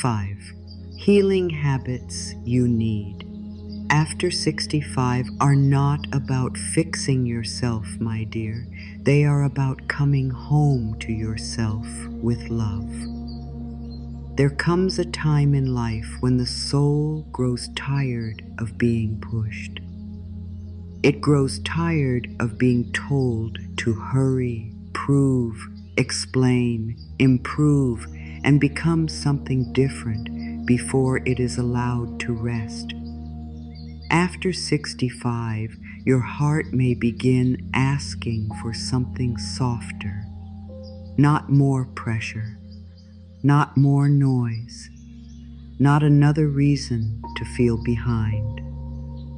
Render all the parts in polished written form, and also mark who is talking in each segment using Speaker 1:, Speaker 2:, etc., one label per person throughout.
Speaker 1: 5. Healing habits you need. After 65 are not about fixing yourself, my dear. They are about coming home to yourself with love. There comes a time in life when the soul grows tired of being pushed. It grows tired of being told to hurry, prove, explain, improve, and become something different before it is allowed to rest. After 65, your heart may begin asking for something softer, not more pressure, not more noise, not another reason to feel behind.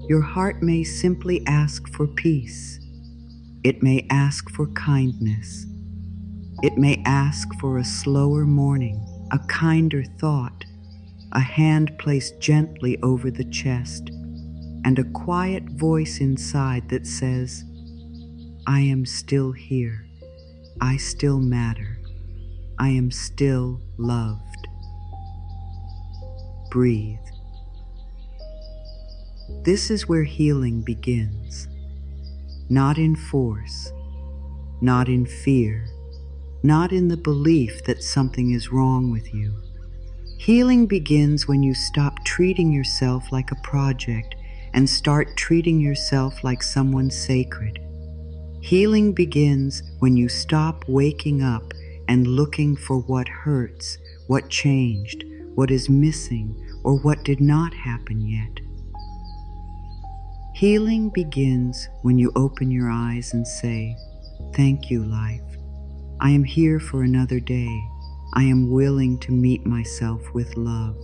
Speaker 1: Your heart may simply ask for peace. It may ask for kindness. It may ask for a slower morning, a kinder thought, a hand placed gently over the chest, and a quiet voice inside that says, I am still here. I still matter. I am still loved. Breathe. This is where healing begins. Not in force, not in fear, not in the belief that something is wrong with you. Healing begins when you stop treating yourself like a project and start treating yourself like someone sacred. Healing begins when you stop waking up and looking for what hurts, what changed, what is missing, or what did not happen yet. Healing begins when you open your eyes and say, thank you, life. I am here for another day. I am willing to meet myself with love.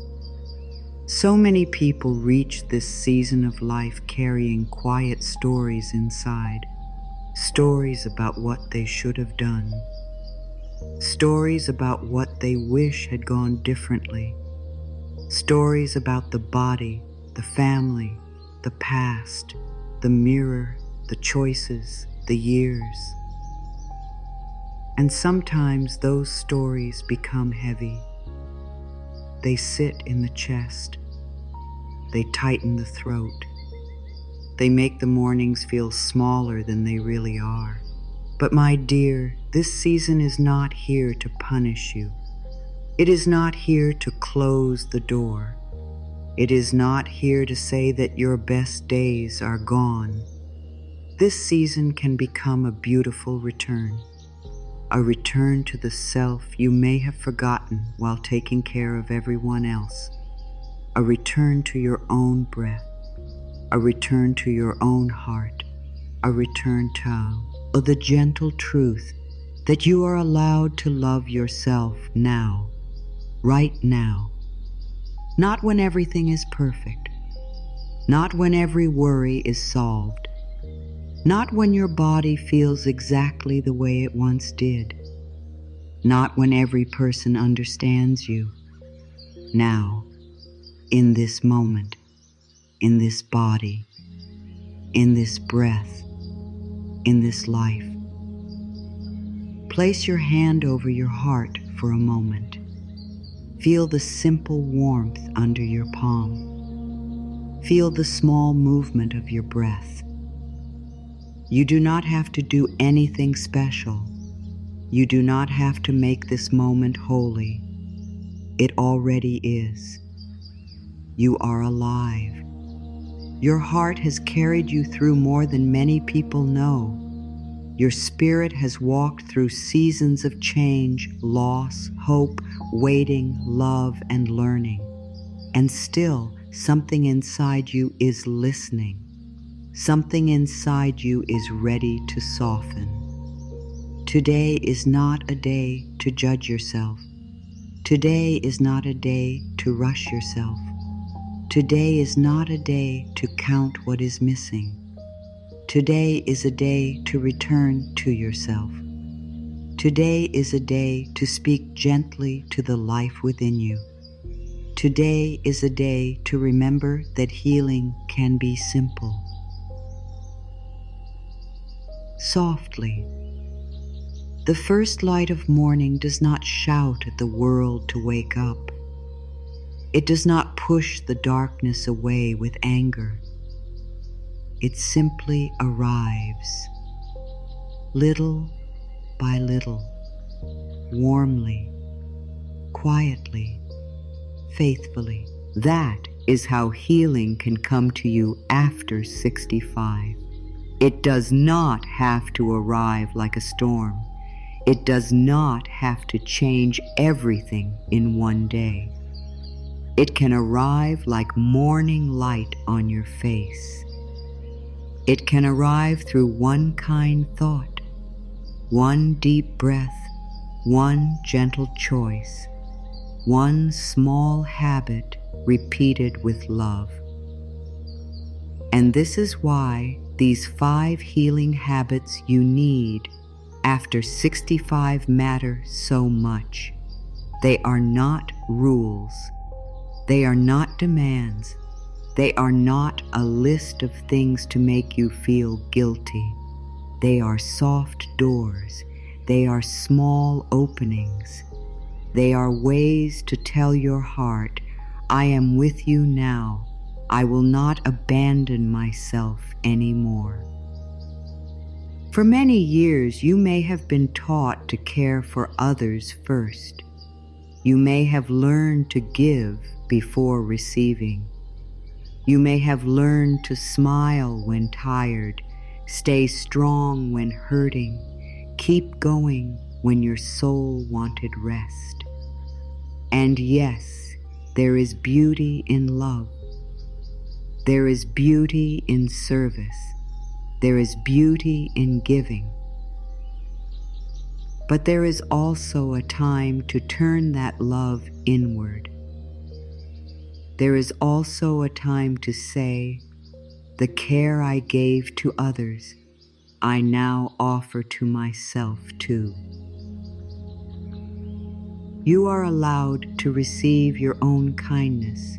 Speaker 1: So many people reach this season of life carrying quiet stories inside, stories about what they should have done, stories about what they wish had gone differently, stories about the body, the family, the past, the mirror, the choices, the years. And sometimes those stories become heavy. They sit in the chest. They tighten the throat. They make the mornings feel smaller than they really are. But my dear, this season is not here to punish you. It is not here to close the door. It is not here to say that your best days are gone. This season can become a beautiful return. A return to the self you may have forgotten while taking care of everyone else. A return to your own breath. A return to your own heart. A return to the gentle truth that you are allowed to love yourself now, right now. Not when everything is perfect. Not when every worry is solved. Not when your body feels exactly the way it once did. Not when every person understands you. Now, in this moment, in this body, in this breath, in this life. Place your hand over your heart for a moment. Feel the simple warmth under your palm. Feel the small movement of your breath. You do not have to do anything special. You do not have to make this moment holy. It already is. You are alive. Your heart has carried you through more than many people know. Your spirit has walked through seasons of change, loss, hope, waiting, love, and learning. And still, something inside you is listening. Something inside you is ready to soften. Today is not a day to judge yourself. Today is not a day to rush yourself. Today is not a day to count what is missing. Today is a day to return to yourself. Today is a day to speak gently to the life within you. Today is a day to remember that healing can be simple. Softly. The first light of morning does not shout at the world to wake up. It does not push the darkness away with anger. It simply arrives, little by little, warmly, quietly, faithfully. That is how healing can come to you after 65. It does not have to arrive like a storm. It does not have to change everything in one day. It can arrive like morning light on your face. It can arrive through one kind thought, one deep breath, one gentle choice, one small habit repeated with love. And this is why these 5 healing habits you need after 65 matter so much. They are not rules. They are not demands. They are not a list of things to make you feel guilty. They are soft doors. They are small openings. They are ways to tell your heart, I am with you now. I will not abandon myself anymore. For many years, you may have been taught to care for others first. You may have learned to give before receiving. You may have learned to smile when tired, stay strong when hurting, keep going when your soul wanted rest. And yes, there is beauty in love. There is beauty in service. There is beauty in giving. But there is also a time to turn that love inward. There is also a time to say, the care I gave to others, I now offer to myself too. You are allowed to receive your own kindness.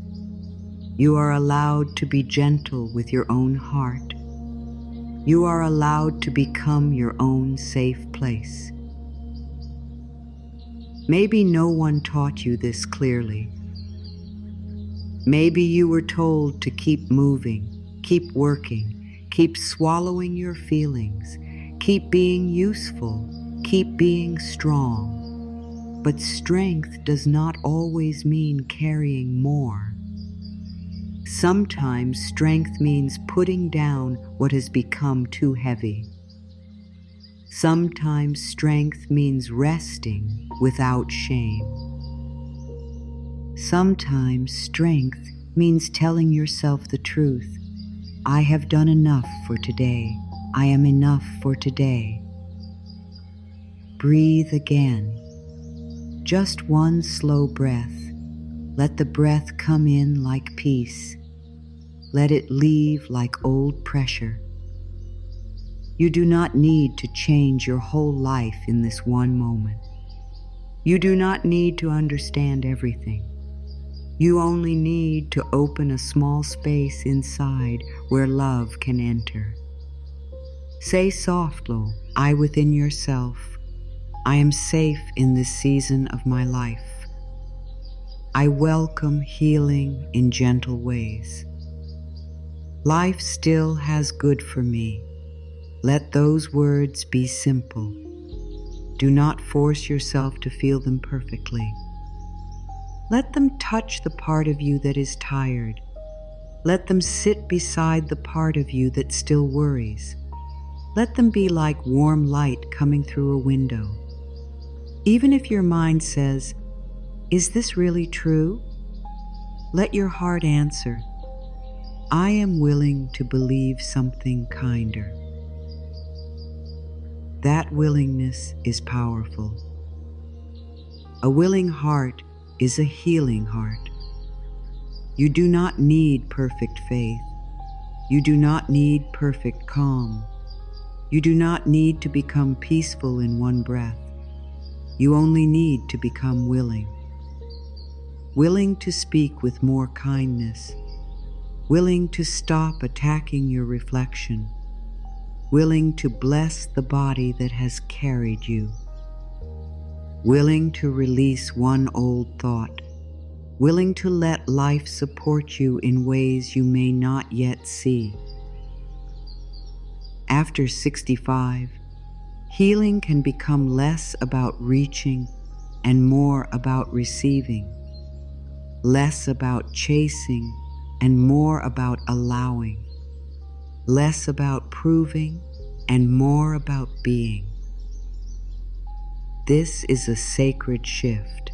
Speaker 1: You are allowed to be gentle with your own heart. You are allowed to become your own safe place. Maybe no one taught you this clearly. Maybe you were told to keep moving, keep working, keep swallowing your feelings, keep being useful, keep being strong. But strength does not always mean carrying more. Sometimes strength means putting down what has become too heavy. Sometimes strength means resting without shame. Sometimes strength means telling yourself the truth. I have done enough for today. I am enough for today. Breathe again. Just one slow breath. Let the breath come in like peace. Let it leave like old pressure. You do not need to change your whole life in this one moment. You do not need to understand everything. You only need to open a small space inside where love can enter. Say softly, I within yourself, I am safe in this season of my life. I welcome healing in gentle ways. Life still has good for me. Let those words be simple. Do not force yourself to feel them perfectly. Let them touch the part of you that is tired. Let them sit beside the part of you that still worries. Let them be like warm light coming through a window. Even if your mind says, is this really true? Let your heart answer, I am willing to believe something kinder. That willingness is powerful. A willing heart is a healing heart. You do not need perfect faith. You do not need perfect calm. You do not need to become peaceful in one breath. You only need to become willing. Willing to speak with more kindness. Willing to stop attacking your reflection. Willing to bless the body that has carried you. Willing to release one old thought. willing to let life support you in ways you may not yet see. After 65, healing can become less about reaching and more about receiving, less about chasing and more about allowing, less about proving and more about being. This is a sacred shift.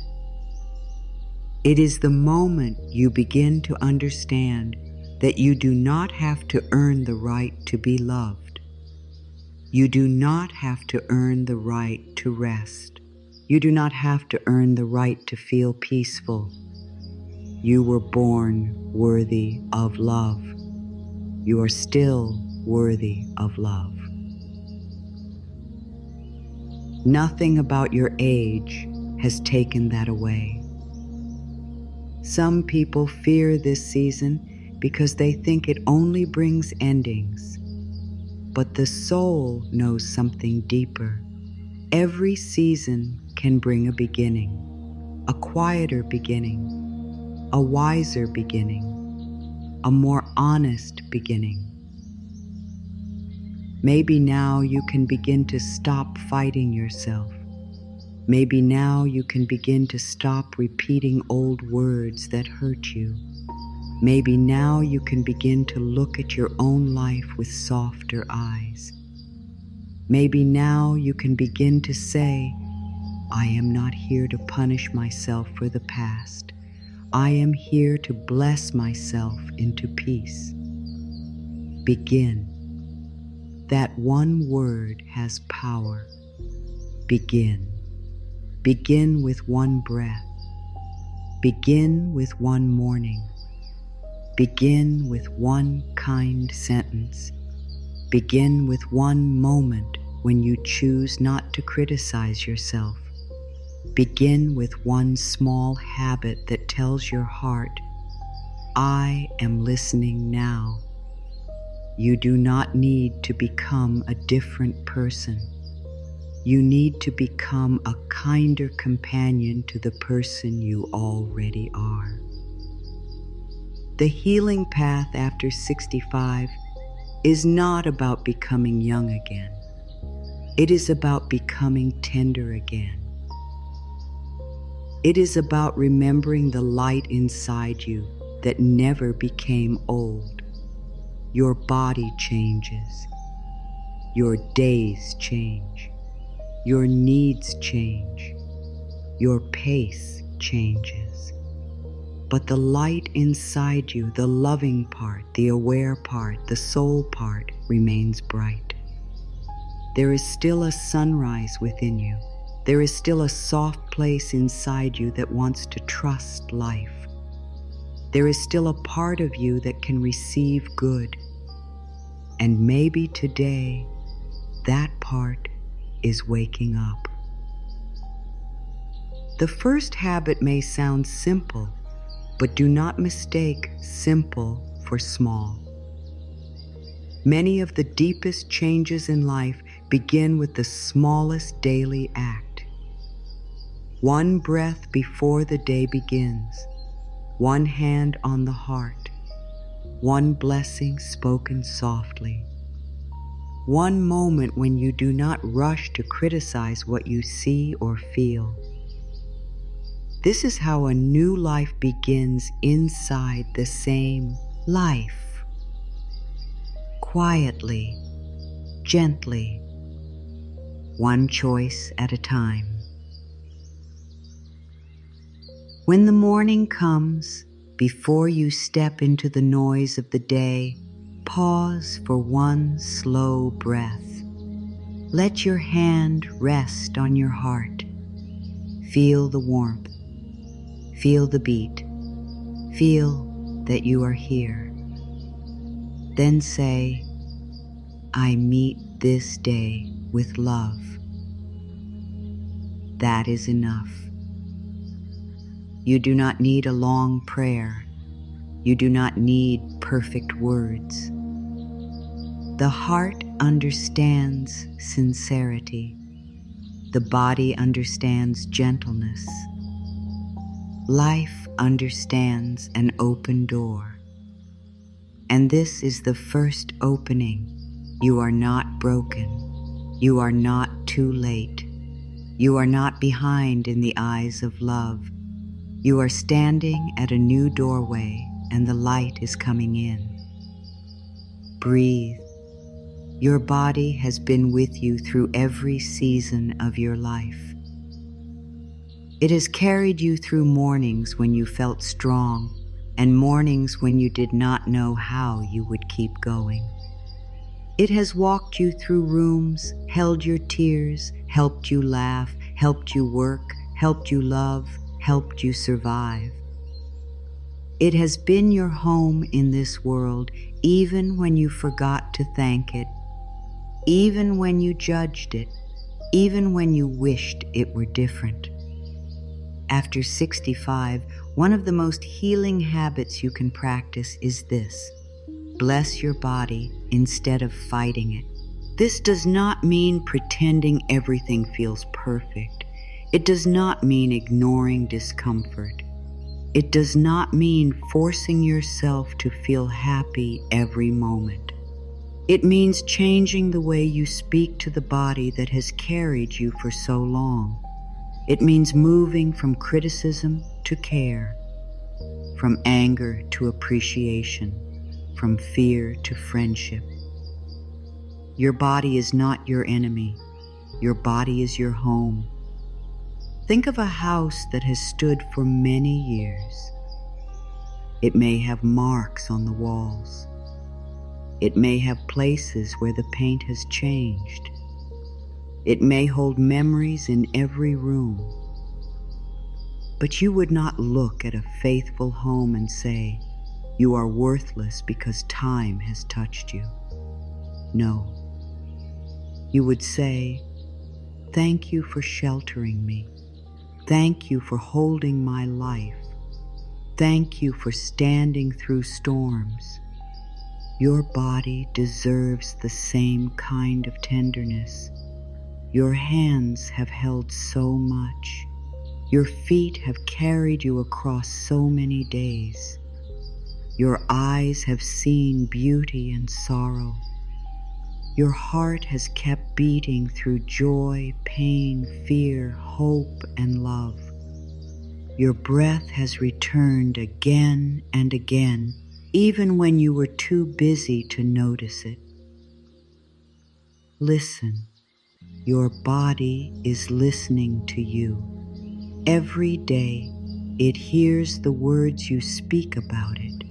Speaker 1: It is the moment you begin to understand that you do not have to earn the right to be loved. You do not have to earn the right to rest. You do not have to earn the right to feel peaceful. You were born worthy of love. You are still worthy of love. Nothing about your age has taken that away. Some people fear this season because they think it only brings endings. But the soul knows something deeper. Every season can bring a beginning, a quieter beginning, a wiser beginning, a more honest beginning. Maybe now you can begin to stop fighting yourself. Maybe now you can begin to stop repeating old words that hurt you. Maybe now you can begin to look at your own life with softer eyes. Maybe now you can begin to say, I am not here to punish myself for the past. I am here to bless myself into peace. Begin. That one word has power. Begin. Begin with one breath. Begin with one morning. Begin with one kind sentence. Begin with one moment when you choose not to criticize yourself. Begin with one small habit that tells your heart, I am listening now. You do not need to become a different person. You need to become a kinder companion to the person you already are. The healing path after 65 is not about becoming young again. It is about becoming tender again. It is about remembering the light inside you that never became old. Your body changes. Your days change. Your needs change. Your pace changes. But the light inside you, the loving part, the aware part, the soul part, remains bright. There is still a sunrise within you. There is still a soft place inside you that wants to trust life. There is still a part of you that can receive good. And maybe today, that part is waking up. The first habit may sound simple, but do not mistake simple for small. Many of the deepest changes in life begin with the smallest daily act. One breath before the day begins, one hand on the heart, one blessing spoken softly, one moment when you do not rush to criticize what you see or feel. This is how a new life begins inside the same life. Quietly, gently, one choice at a time. When the morning comes, before you step into the noise of the day, pause for one slow breath. Let your hand rest on your heart. Feel the warmth. Feel the beat. Feel that you are here. Then say, I meet this day with love. That is enough. You do not need a long prayer. You do not need perfect words. The heart understands sincerity. The body understands gentleness. Life understands an open door, and this is the first opening. You are not broken. You are not too late. You are not behind in the eyes of love. You are standing at a new doorway, and the light is coming in. Breathe. Your body has been with you through every season of your life. It has carried you through mornings when you felt strong and mornings when you did not know how you would keep going. It has walked you through rooms, held your tears, helped you laugh, helped you work, helped you love, helped you survive. It has been your home in this world, even when you forgot to thank it, even when you judged it, even when you wished it were different. After 65, one of the most healing habits you can practice is this: bless your body instead of fighting it. This does not mean pretending everything feels perfect. It does not mean ignoring discomfort. It does not mean forcing yourself to feel happy every moment. It means changing the way you speak to the body that has carried you for so long. It means moving from criticism to care, from anger to appreciation, from fear to friendship. Your body is not your enemy. Your body is your home. Think of a house that has stood for many years. It may have marks on the walls. It may have places where the paint has changed. It may hold memories in every room. But you would not look at a faithful home and say, "You are worthless because time has touched you." No. You would say, "Thank you for sheltering me. Thank you for holding my life. Thank you for standing through storms." Your body deserves the same kind of tenderness. Your hands have held so much. Your feet have carried you across so many days. Your eyes have seen beauty and sorrow. Your heart has kept beating through joy, pain, fear, hope, and love. Your breath has returned again and again, even when you were too busy to notice it. Listen. Your body is listening to you. Every day, it hears the words you speak about it.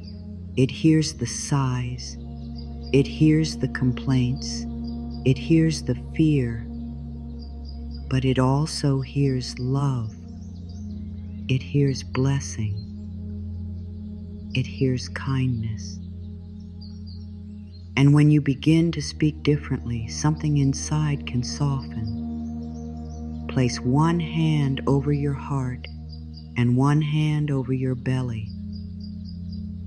Speaker 1: It hears the sighs. It hears the complaints. It hears the fear. But it also hears love. It hears blessing. It hears kindness. And when you begin to speak differently, something inside can soften. Place one hand over your heart and one hand over your belly.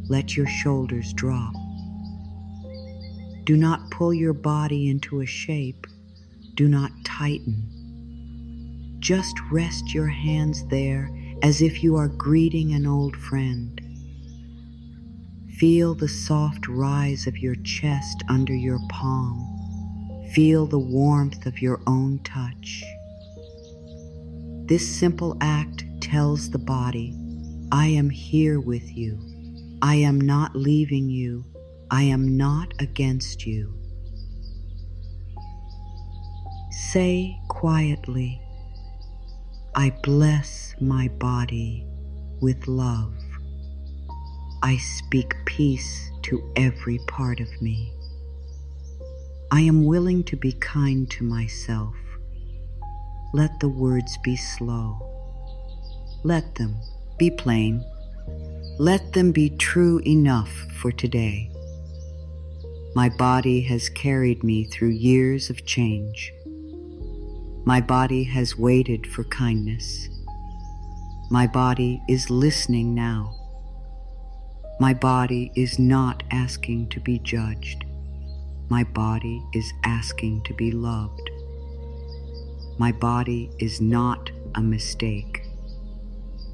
Speaker 1: Let your shoulders drop. Do not pull your body into a shape. Do not tighten. Just rest your hands there as if you are greeting an old friend. Feel the soft rise of your chest under your palm. Feel the warmth of your own touch. This simple act tells the body, "I am here with you. I am not leaving you. I am not against you." Say quietly, "I bless my body with love. I speak peace to every part of me. I am willing to be kind to myself." Let the words be slow. Let them be plain. Let them be true enough for today. My body has carried me through years of change. My body has waited for kindness. My body is listening now. My body is not asking to be judged. My body is asking to be loved. My body is not a mistake.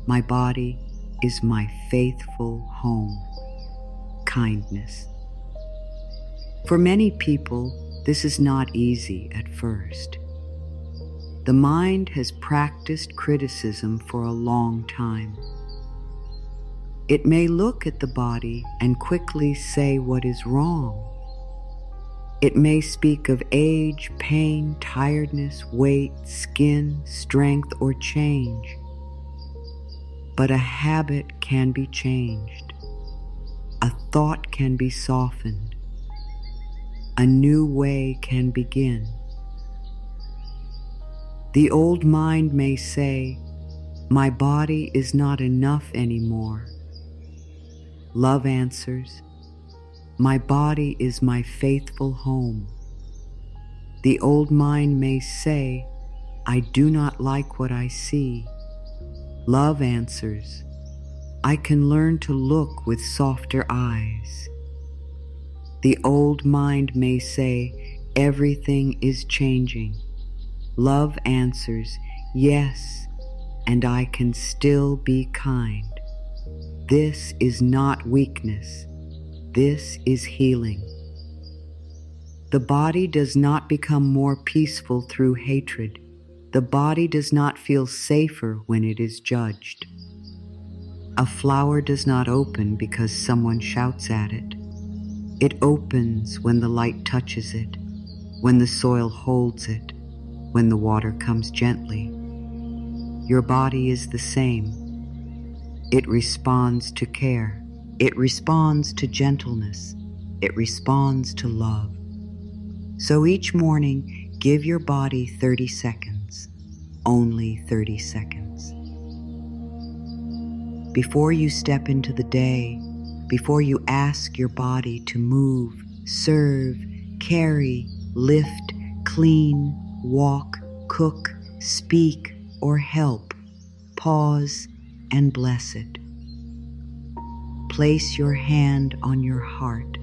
Speaker 1: My body is my faithful home. Kindness. For many people, this is not easy at first. The mind has practiced criticism for a long time. It may look at the body and quickly say what is wrong. It may speak of age, pain, tiredness, weight, skin, strength, or change. But a habit can be changed. A thought can be softened. A new way can begin. The old mind may say, "My body is not enough anymore." Love answers, "My body is my faithful home." The old mind may say, "I do not like what I see." Love answers, "I can learn to look with softer eyes." The old mind may say, "Everything is changing." Love answers, "Yes, and I can still be kind." This is not weakness. This is healing. The body does not become more peaceful through hatred. The body does not feel safer when it is judged. A flower does not open because someone shouts at it. It opens when the light touches it, when the soil holds it, when the water comes gently. Your body is the same. It responds to care. It responds to gentleness. It responds to love. So each morning, give your body 30 seconds, only 30 seconds. Before you step into the day, before you ask your body to move, serve, carry, lift, clean, walk, cook, speak, or help, pause and bless it. Place your hand on your heart.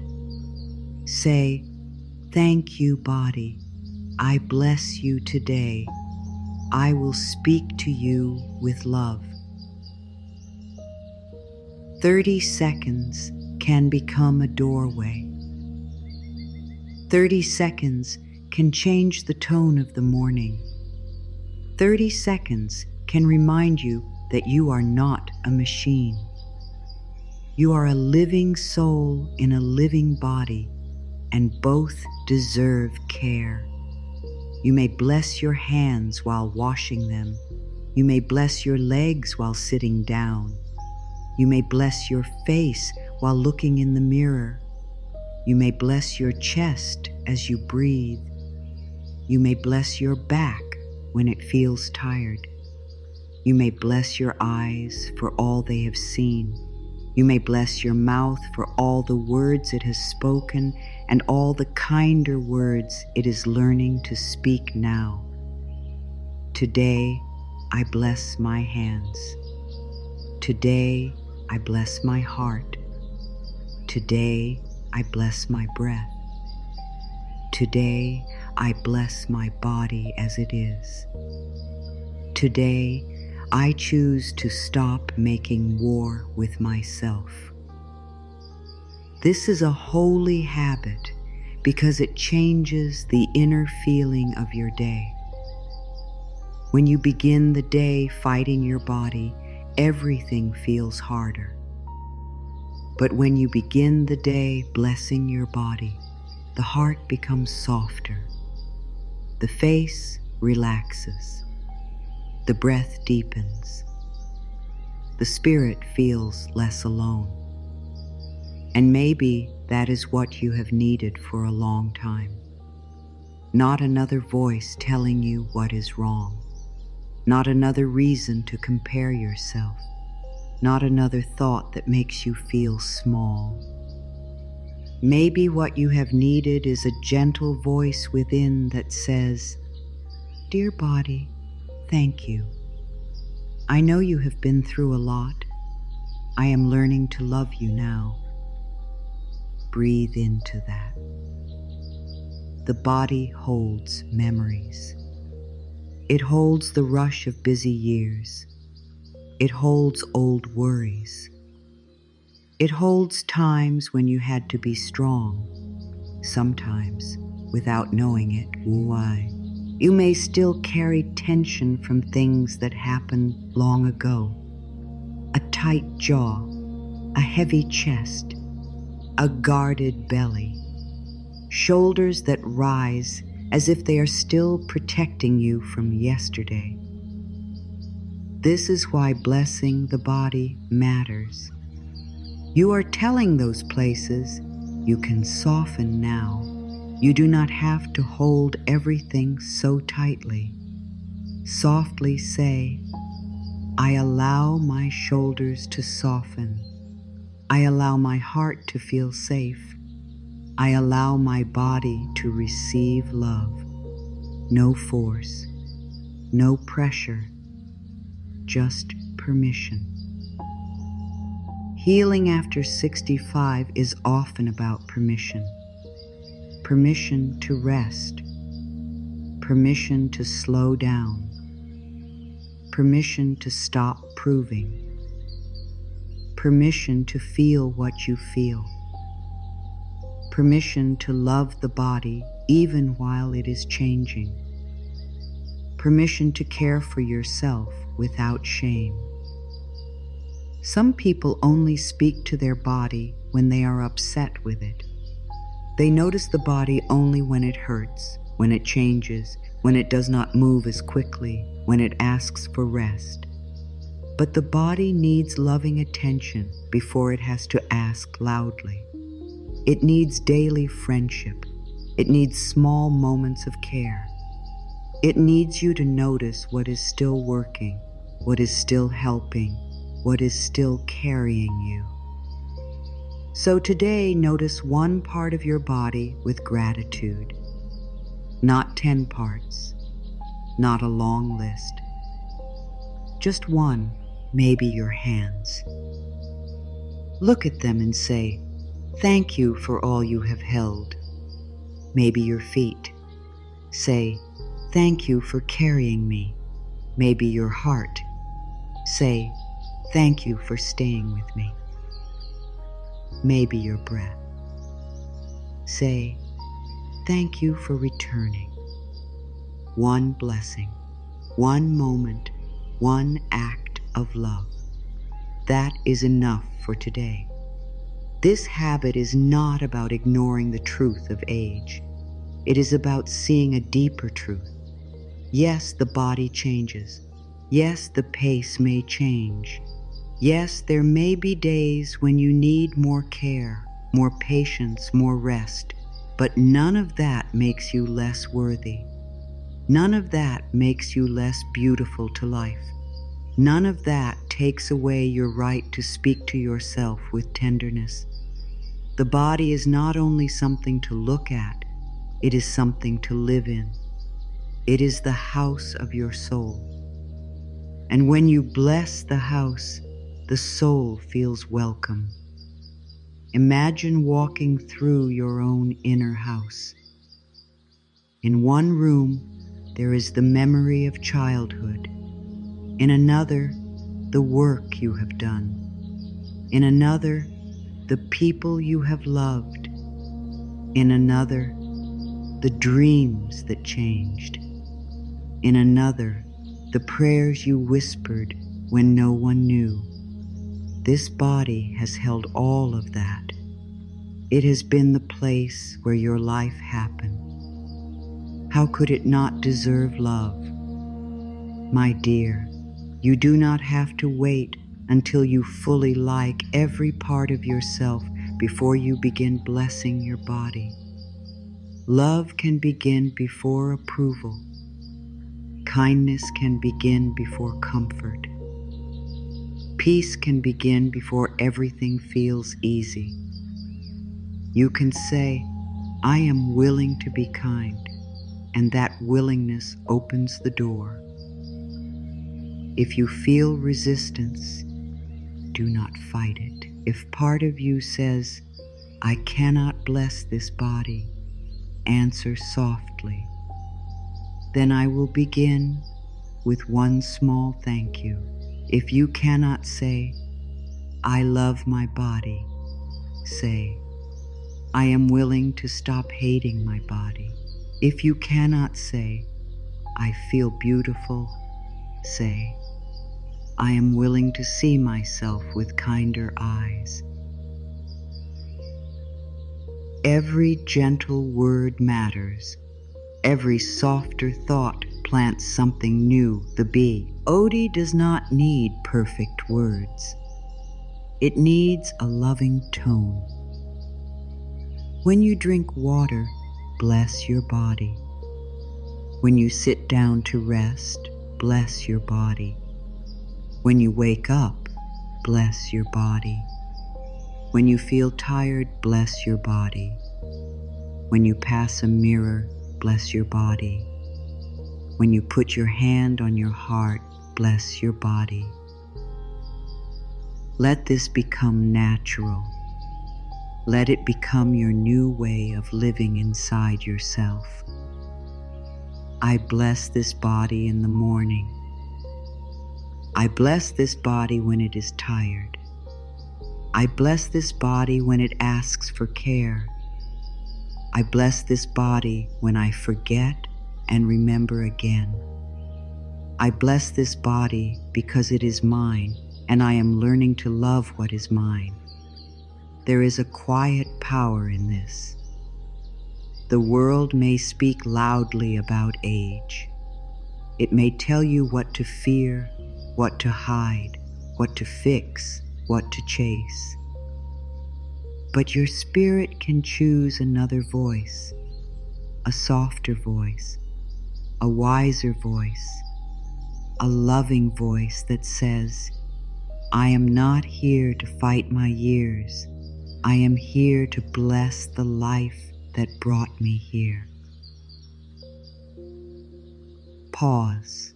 Speaker 1: Say, "Thank you, body. I bless you today. I will speak to you with love." 30 seconds can become a doorway. 30 seconds can change the tone of the morning. 30 seconds can remind you that you are not a machine. You are a living soul in a living body, and both deserve care. You may bless your hands while washing them. You may bless your legs while sitting down. You may bless your face while looking in the mirror. You may bless your chest as you breathe. You may bless your back when it feels tired. You may bless your eyes for all they have seen. You may bless your mouth for all the words it has spoken and all the kinder words it is learning to speak now. Today, I bless my hands. Today, I bless my heart. Today, I bless my breath. Today, I bless my body as it is. Today, I choose to stop making war with myself. This is a holy habit because it changes the inner feeling of your day. When you begin the day fighting your body, everything feels harder. But when you begin the day blessing your body, the heart becomes softer. The face relaxes. The breath deepens. The spirit feels less alone. And maybe that is what you have needed for a long time. Not another voice telling you what is wrong. Not another reason to compare yourself. Not another thought that makes you feel small. Maybe what you have needed is a gentle voice within that says, "Dear body, thank you. I know you have been through a lot. I am learning to love you now." Breathe into that. The body holds memories. It holds the rush of busy years. It holds old worries. It holds times when you had to be strong, sometimes without knowing it. Why? You may still carry tension from things that happened long ago. A tight jaw, a heavy chest, a guarded belly, shoulders that rise as if they are still protecting you from yesterday. This is why blessing the body matters. You are telling those places you can soften now. You do not have to hold everything so tightly. Softly say, I allow my shoulders to soften. I allow my heart to feel safe. I allow my body to receive love. No force, no pressure, just permission. Healing after 65 is often about permission. Permission to rest. Permission to slow down. Permission to stop proving. Permission to feel what you feel. Permission to love the body even while it is changing. Permission to care for yourself without shame. Some people only speak to their body when they are upset with it. They notice the body only when it hurts, when it changes, when it does not move as quickly, when it asks for rest. But the body needs loving attention before it has to ask loudly. It needs daily friendship. It needs small moments of care. It needs you to notice what is still working, what is still helping, what is still carrying you. So today, notice one part of your body with gratitude. Not 10 parts, not a long list. Just one, maybe your hands. Look at them and say, thank you for all you have held. Maybe your feet. Say, thank you for carrying me. Maybe your heart. Say, thank you for staying with me. Maybe your breath. Say, thank you for returning. One blessing, one moment, one act of love. That is enough for today. This habit is not about ignoring the truth of age. It is about seeing a deeper truth. Yes, the body changes. Yes, the pace may change. Yes, there may be days when you need more care, more patience, more rest, but none of that makes you less worthy. None of that makes you less beautiful to life. None of that takes away your right to speak to yourself with tenderness. The body is not only something to look at, it is something to live in. It is the house of your soul. And when you bless the house, the soul feels welcome. Imagine walking through your own inner house. In one room, there is the memory of childhood. In another, the work you have done. In another, the people you have loved. In another, the dreams that changed. In another, the prayers you whispered when no one knew. This body has held all of that. It has been the place where your life happened. How could it not deserve love? My dear, you do not have to wait until you fully like every part of yourself before you begin blessing your body. Love can begin before approval. Kindness can begin before comfort. Peace can begin before everything feels easy. You can say, I am willing to be kind, and that willingness opens the door. If you feel resistance, do not fight it. If part of you says, I cannot bless this body, answer softly. Then I will begin with one small thank you. If you cannot say, I love my body, say, I am willing to stop hating my body. If you cannot say, I feel beautiful, say, I am willing to see myself with kinder eyes. Every gentle word matters. Every softer thought plants something new, the bee. Odie does not need perfect words. It needs a loving tone. When you drink water, bless your body. When you sit down to rest, bless your body. When you wake up, bless your body. When you feel tired, bless your body. When you pass a mirror, bless your body. When you put your hand on your heart, bless your body. Let this become natural. Let it become your new way of living inside yourself. I bless this body in the morning. I bless this body when it is tired. I bless this body when it asks for care. I bless this body when I forget and remember again. I bless this body because it is mine, and I am learning to love what is mine. There is a quiet power in this. The world may speak loudly about age. It may tell you what to fear, what to hide, what to fix, what to chase. But your spirit can choose another voice, a softer voice, a wiser voice, a loving voice that says, I am not here to fight my years. I am here to bless the life that brought me here. Pause.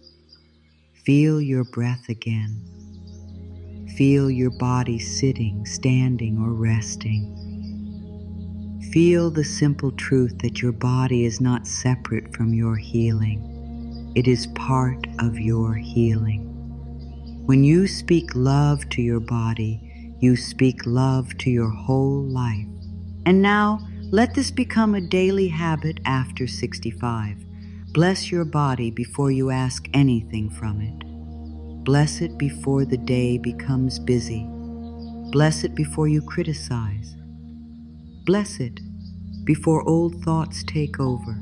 Speaker 1: Feel your breath again. Feel your body sitting, standing, or resting. Feel the simple truth that your body is not separate from your healing. It is part of your healing. When you speak love to your body, you speak love to your whole life. And now, let this become a daily habit after 65. Bless your body before you ask anything from it. Bless it before the day becomes busy. Bless it before you criticize. Bless it before old thoughts take over.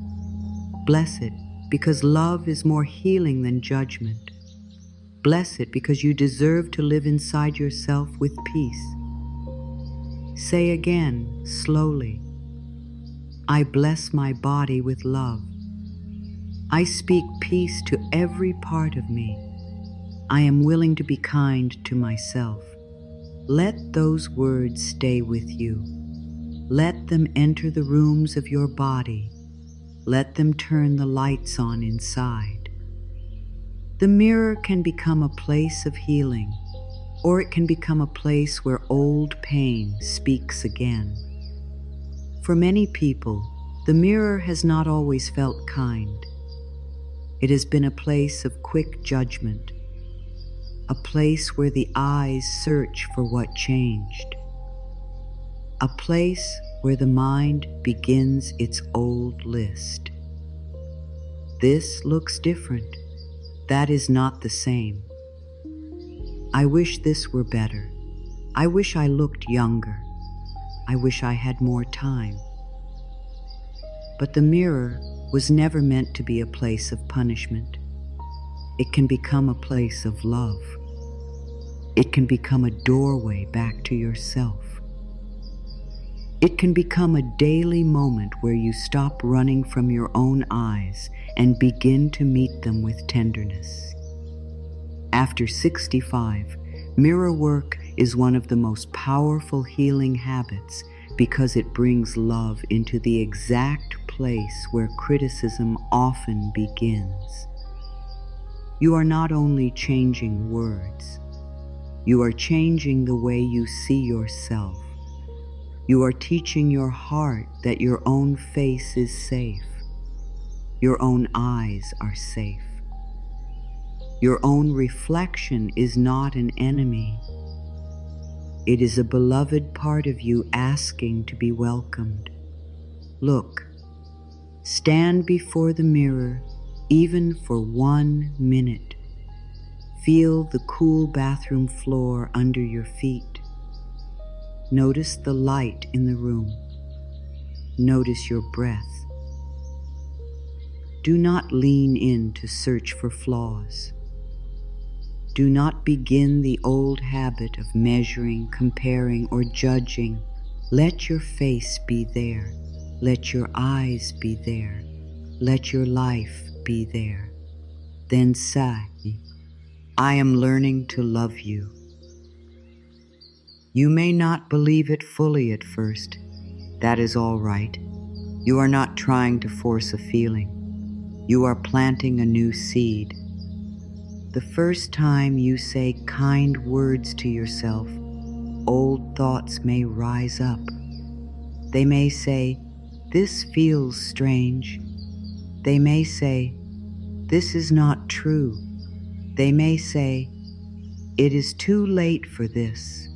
Speaker 1: Bless it because love is more healing than judgment. Bless it because you deserve to live inside yourself with peace. Say again, slowly, I bless my body with love. I speak peace to every part of me. I am willing to be kind to myself. Let those words stay with you. Let them enter the rooms of your body. Let them turn the lights on inside. The mirror can become a place of healing, or it can become a place where old pain speaks again. For many people, the mirror has not always felt kind. It has been a place of quick judgment, a place where the eyes search for what changed, a place where the mind begins its old list. This looks different. That is not the same. I wish this were better. I wish I looked younger. I wish I had more time. But the mirror was never meant to be a place of punishment. It can become a place of love. It can become a doorway back to yourself. It can become a daily moment where you stop running from your own eyes and begin to meet them with tenderness. After 65, mirror work is one of the most powerful healing habits because it brings love into the exact place where criticism often begins. You are not only changing words, you are changing the way you see yourself. You are teaching your heart that your own face is safe. Your own eyes are safe. Your own reflection is not an enemy. It is a beloved part of you asking to be welcomed. Look, stand before the mirror, even for 1 minute. Feel the cool bathroom floor under your feet. Notice the light in the room. Notice your breath. Do not lean in to search for flaws. Do not begin the old habit of measuring, comparing, or judging. Let your face be there. Let your eyes be there. Let your life be there. Then say, I am learning to love you. You may not believe it fully at first. That is all right. You are not trying to force a feeling. You are planting a new seed. The first time you say kind words to yourself, old thoughts may rise up. They may say, this feels strange. They may say, this is not true. They may say, it is too late for this.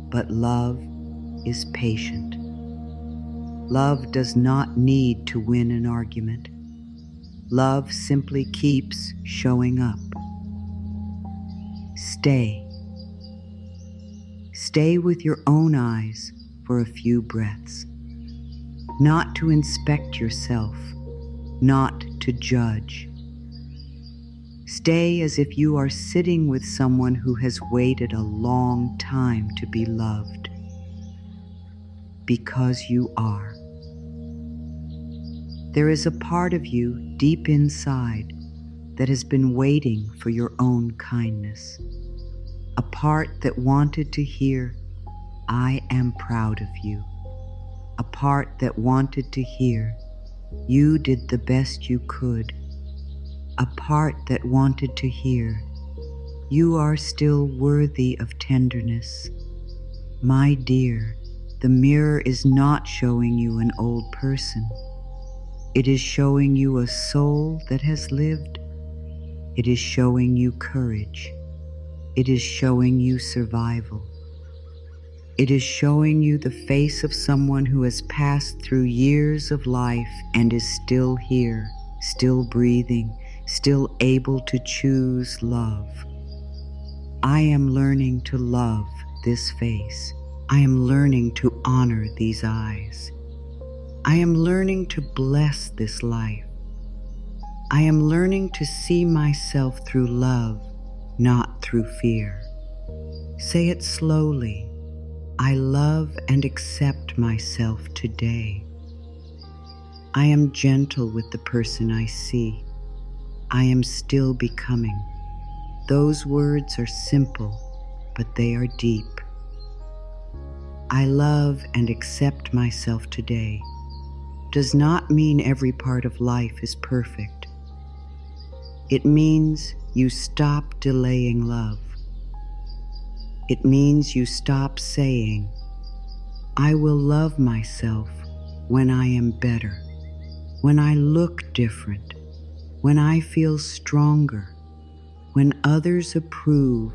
Speaker 1: But love is patient. Love does not need to win an argument. Love simply keeps showing up. Stay. Stay with your own eyes for a few breaths. Not to inspect yourself, not to judge. Stay as if you are sitting with someone who has waited a long time to be loved. Because you are. There is a part of you deep inside that has been waiting for your own kindness. A part that wanted to hear, I am proud of you. A part that wanted to hear, you did the best you could. A part that wanted to hear, you are still worthy of tenderness. My dear, the mirror is not showing you an old person. It is showing you a soul that has lived. It is showing you courage. It is showing you survival. It is showing you the face of someone who has passed through years of life and is still here, still breathing, still able to choose love. I am learning to love this face. I am learning to honor these eyes. I am learning to bless this life. I am learning to see myself through love, not through fear. Say it slowly. I love and accept myself today. I am gentle with the person I see. I am still becoming. Those words are simple, but they are deep. I love and accept myself today does not mean every part of life is perfect. It means you stop delaying love. It means you stop saying, I will love myself when I am better, when I look different, when I feel stronger, when others approve,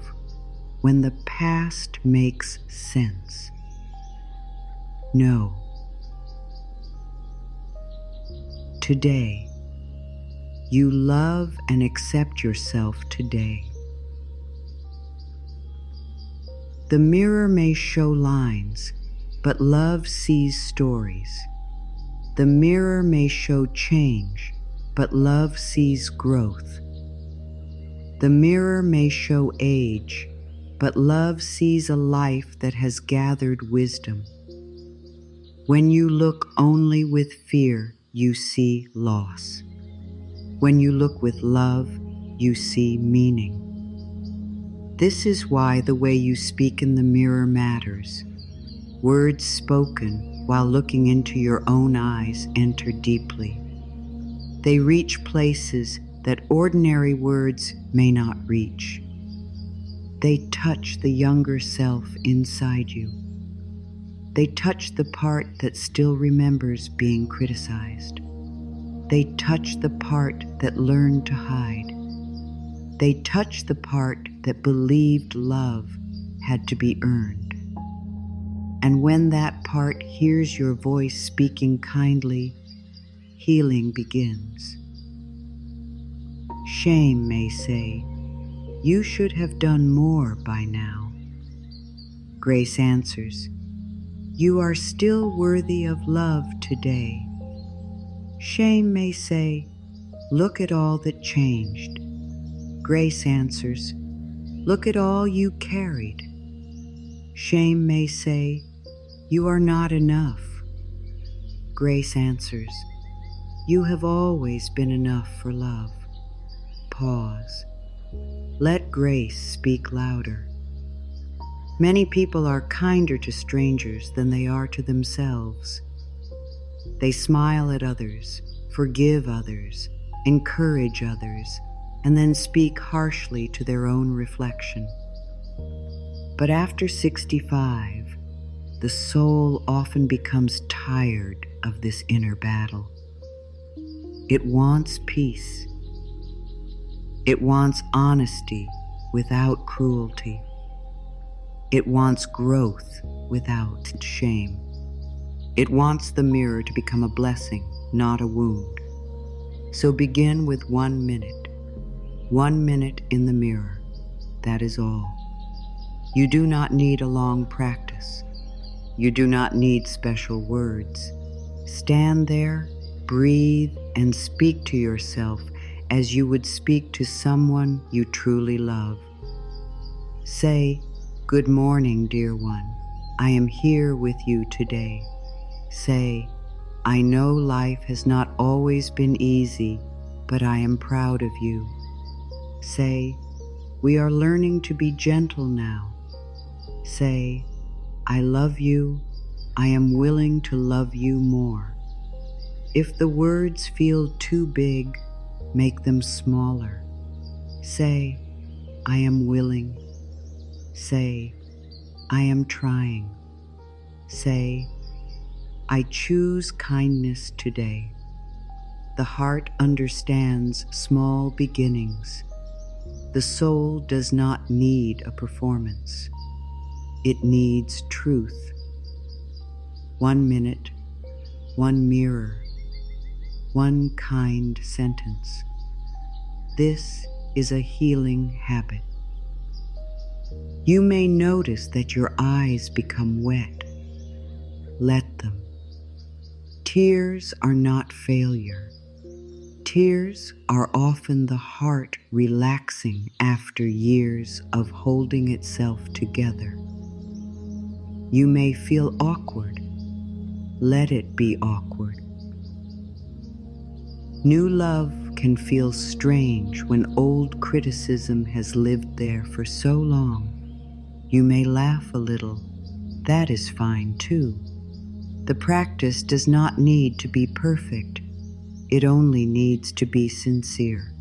Speaker 1: when the past makes sense. No. Today, you love and accept yourself today. The mirror may show lines, but love sees stories. The mirror may show change, but love sees growth. The mirror may show age, but love sees a life that has gathered wisdom. When you look only with fear, you see loss. When you look with love, you see meaning. This is why the way you speak in the mirror matters. Words spoken while looking into your own eyes enter deeply. They reach places that ordinary words may not reach. They touch the younger self inside you. They touch the part that still remembers being criticized. They touch the part that learned to hide. They touch the part that believed love had to be earned. And when that part hears your voice speaking kindly, healing begins. Shame may say, "You should have done more by now." Grace answers, "You are still worthy of love today." Shame may say, "Look at all that changed." Grace answers, "Look at all you carried." Shame may say, "You are not enough." Grace answers, "You have always been enough for love." Pause. Let grace speak louder. Many people are kinder to strangers than they are to themselves. They smile at others, forgive others, encourage others, and then speak harshly to their own reflection. But after 65, the soul often becomes tired of this inner battle. It wants peace. It wants honesty without cruelty. It wants growth without shame. It wants the mirror to become a blessing, not a wound. So begin with 1 minute. 1 minute in the mirror. That is all. You do not need a long practice. You do not need special words. Stand there, breathe, and speak to yourself as you would speak to someone you truly love. Say, "Good morning, dear one. I am here with you today." Say, "I know life has not always been easy, but I am proud of you." Say, "We are learning to be gentle now." Say, "I love you. I am willing to love you more." If the words feel too big, make them smaller. Say, "I am willing." Say, "I am trying." Say, "I choose kindness today." The heart understands small beginnings. The soul does not need a performance. It needs truth. 1 minute, 1 mirror, 1 kind sentence. This is a healing habit. You may notice that your eyes become wet. Let them. Tears are not failure. Tears are often the heart relaxing after years of holding itself together. You may feel awkward. Let it be awkward. New love can feel strange when old criticism has lived there for so long. You may laugh a little. That is fine too. The practice does not need to be perfect. It only needs to be sincere.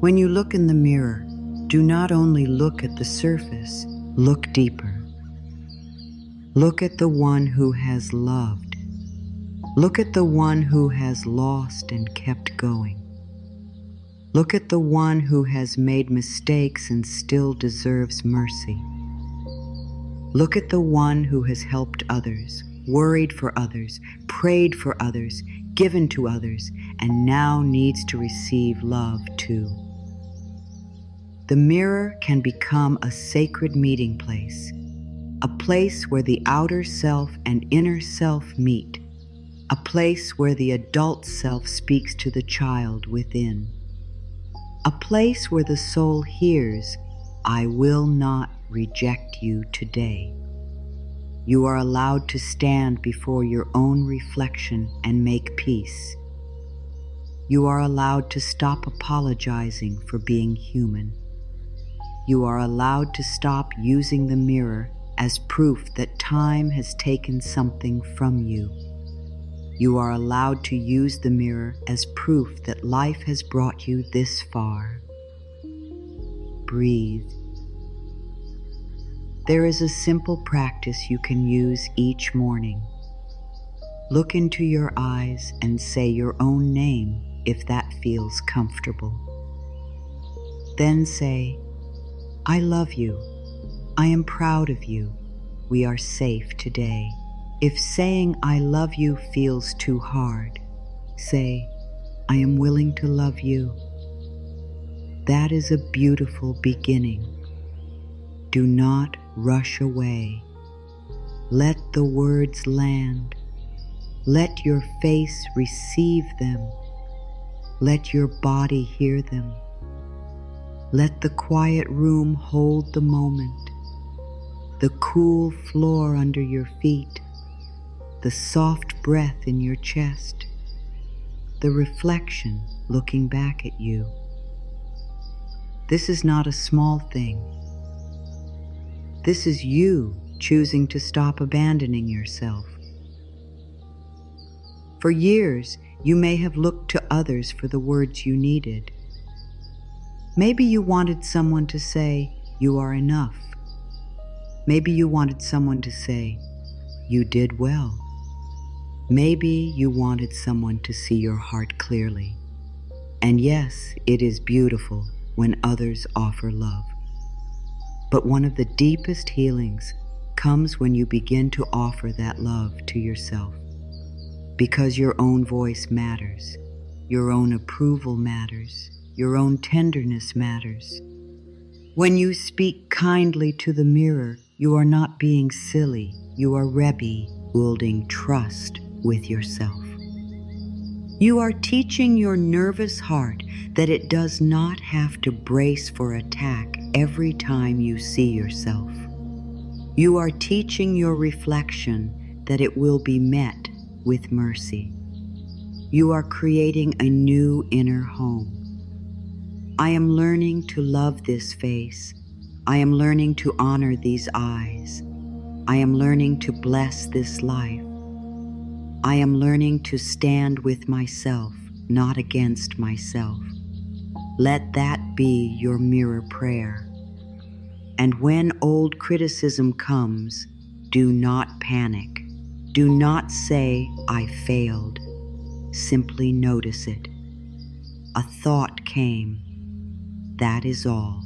Speaker 1: When you look in the mirror, do not only look at the surface, look deeper. Look at the one who has loved. Look at the one who has lost and kept going. Look at the one who has made mistakes and still deserves mercy. Look at the one who has helped others, worried for others, prayed for others, given to others, and now needs to receive love too. The mirror can become a sacred meeting place, a place where the outer self and inner self meet, a place where the adult self speaks to the child within, a place where the soul hears, "I will not reject you today." You are allowed to stand before your own reflection and make peace. You are allowed to stop apologizing for being human. You are allowed to stop using the mirror as proof that time has taken something from you. You are allowed to use the mirror as proof that life has brought you this far. Breathe. There is a simple practice you can use each morning. Look into your eyes and say your own name if that feels comfortable. Then say, I love you. I am proud of you. We are safe today. If saying I love you feels too hard, say, I am willing to love you. That is a beautiful beginning. Do not rush away. Let the words land. Let your face receive them. Let your body hear them. Let the quiet room hold the moment. The cool floor under your feet. The soft breath in your chest. The reflection looking back at you. This is not a small thing. This is you choosing to stop abandoning yourself. For years, you may have looked to others for the words you needed. Maybe you wanted someone to say, you are enough. Maybe you wanted someone to say, you did well. Maybe you wanted someone to see your heart clearly. And yes, it is beautiful when others offer love. But one of the deepest healings comes when you begin to offer that love to yourself. Because your own voice matters, your own approval matters, your own tenderness matters. When you speak kindly to the mirror, you are not being silly, you are building trust with yourself. You are teaching your nervous heart that it does not have to brace for attack every time you see yourself. You are teaching your reflection that it will be met with mercy. You are creating a new inner home. I am learning to love this face. I am learning to honor these eyes. I am learning to bless this life. I am learning to stand with myself, not against myself. Let that be your mirror prayer. And when old criticism comes, do not panic. Do not say, I failed. Simply notice it. A thought came. That is all.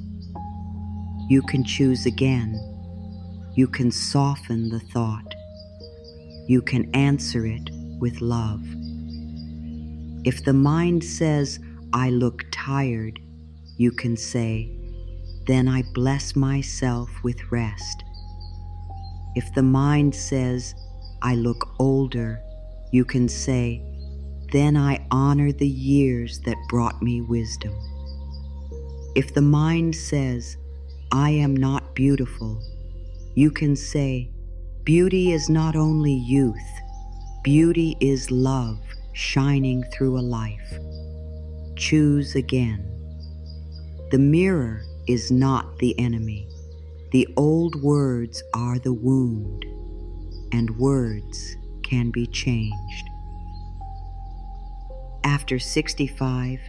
Speaker 1: You can choose again. You can soften the thought. You can answer it with love. If the mind says, I look tired, you can say, then I bless myself with rest. If the mind says, I look older, you can say, then I honor the years that brought me wisdom. If the mind says, I am not beautiful, you can say, beauty is not only youth, beauty is love shining through a life. Choose again. The mirror is not the enemy. The old words are the wound, and words can be changed. After 65,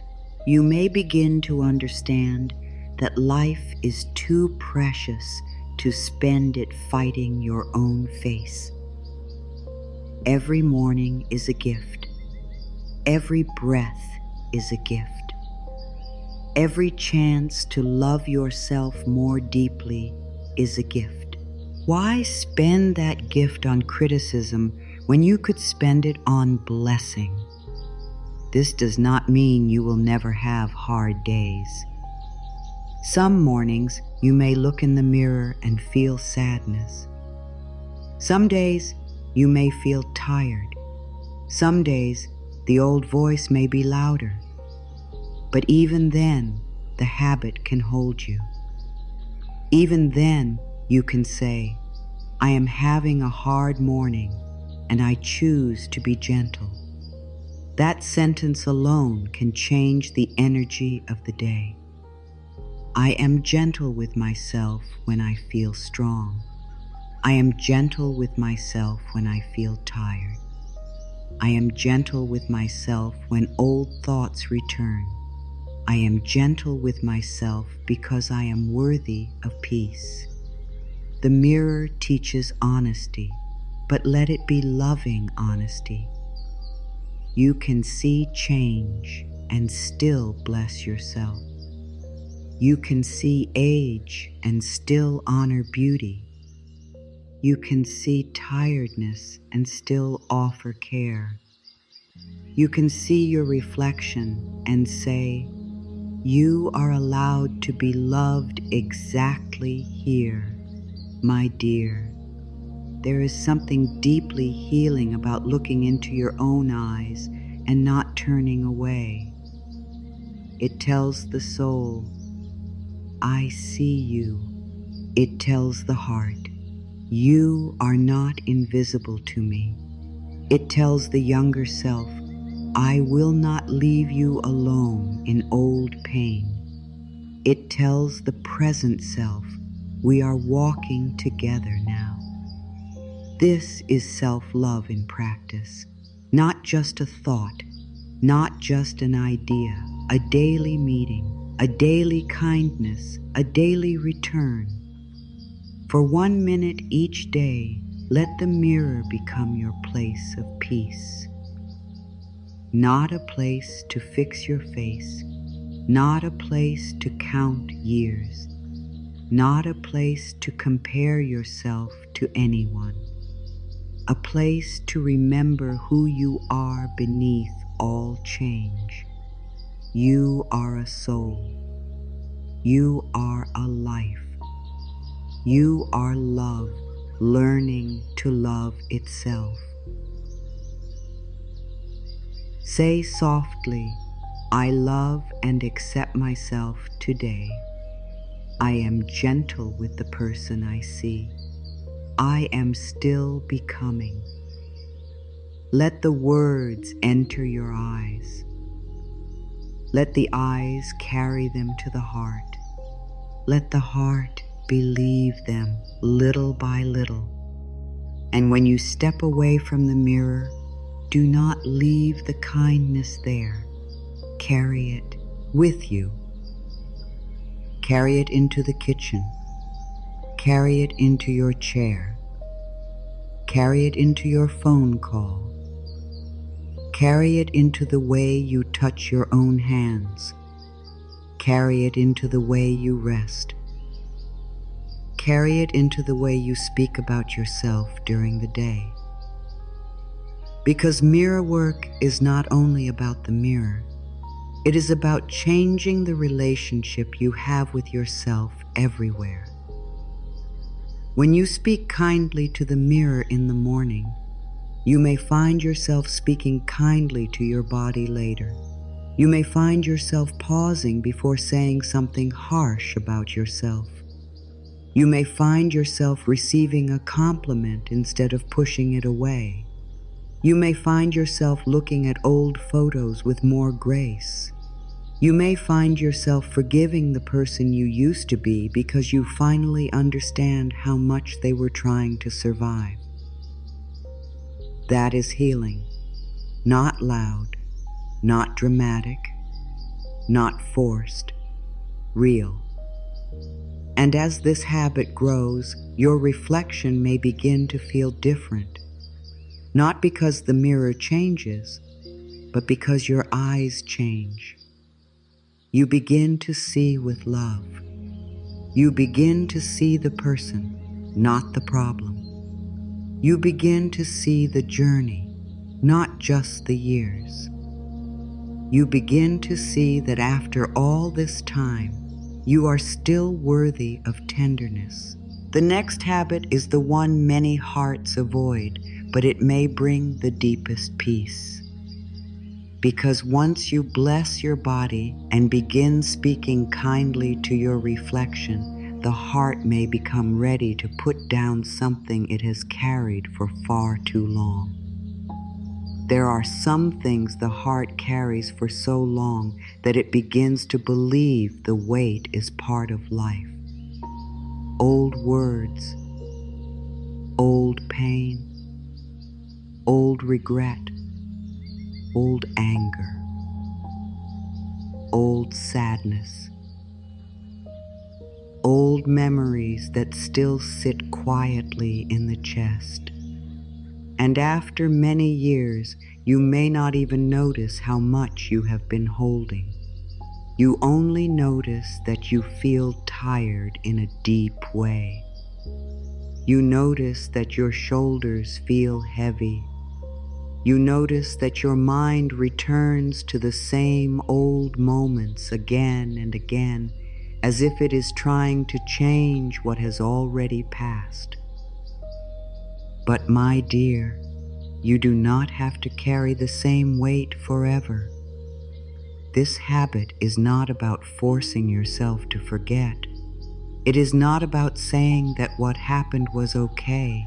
Speaker 1: you may begin to understand that life is too precious to spend it fighting your own face. Every morning is a gift. Every breath is a gift. Every chance to love yourself more deeply is a gift. Why spend that gift on criticism when you could spend it on blessing? This does not mean you will never have hard days. Some mornings you may look in the mirror and feel sadness. Some days you may feel tired. Some days the old voice may be louder. But even then, the habit can hold you. Even then, you can say, I am having a hard morning and I choose to be gentle. That sentence alone can change the energy of the day. I am gentle with myself when I feel strong. I am gentle with myself when I feel tired. I am gentle with myself when old thoughts return. I am gentle with myself because I am worthy of peace. The mirror teaches honesty, but let it be loving honesty. You can see change and still bless yourself. You can see age and still honor beauty. You can see tiredness and still offer care. You can see your reflection and say, you are allowed to be loved exactly here, my dear. There is something deeply healing about looking into your own eyes and not turning away. It tells the soul, I see you. It tells the heart, you are not invisible to me. It tells the younger self, I will not leave you alone in old pain. It tells the present self, we are walking together now. This is self-love in practice, not just a thought, not just an idea, a daily meeting, a daily kindness, a daily return. For 1 minute each day, let the mirror become your place of peace. Not a place to fix your face, not a place to count years, not a place to compare yourself to anyone, a place to remember who you are beneath all change. You are a soul. You are a life. You are love, learning to love itself. Say softly, I love and accept myself today. I am gentle with the person I see. I am still becoming. Let the words enter your eyes. Let the eyes carry them to the heart. Let the heart believe them little by little. And when you step away from the mirror, do not leave the kindness there. Carry it with you. Carry it into the kitchen. Carry it into your chair. Carry it into your phone call. Carry it into the way you touch your own hands. Carry it into the way you rest. Carry it into the way you speak about yourself during the day. Because mirror work is not only about the mirror, it is about changing the relationship you have with yourself everywhere. When you speak kindly to the mirror in the morning, you may find yourself speaking kindly to your body later. You may find yourself pausing before saying something harsh about yourself. You may find yourself receiving a compliment instead of pushing it away. You may find yourself looking at old photos with more grace. You may find yourself forgiving the person you used to be because you finally understand how much they were trying to survive. That is healing. Not loud, not dramatic, not forced, real. And as this habit grows, your reflection may begin to feel different. Not because the mirror changes, but because your eyes change. You begin to see with love. You begin to see the person, not the problem. You begin to see the journey, not just the years. You begin to see that after all this time, you are still worthy of tenderness. The next habit is the one many hearts avoid, but it may bring the deepest peace. Because once you bless your body and begin speaking kindly to your reflection, the heart may become ready to put down something it has carried for far too long. There are some things the heart carries for so long that it begins to believe the weight is part of life. Old words, old pain, old regret, old anger, old sadness, old memories that still sit quietly in the chest. And after many years, you may not even notice how much you have been holding. You only notice that you feel tired in a deep way. You notice that your shoulders feel heavy. You notice that your mind returns to the same old moments again and again, as if it is trying to change what has already passed. But my dear, you do not have to carry the same weight forever. This habit is not about forcing yourself to forget. It is not about saying that what happened was okay.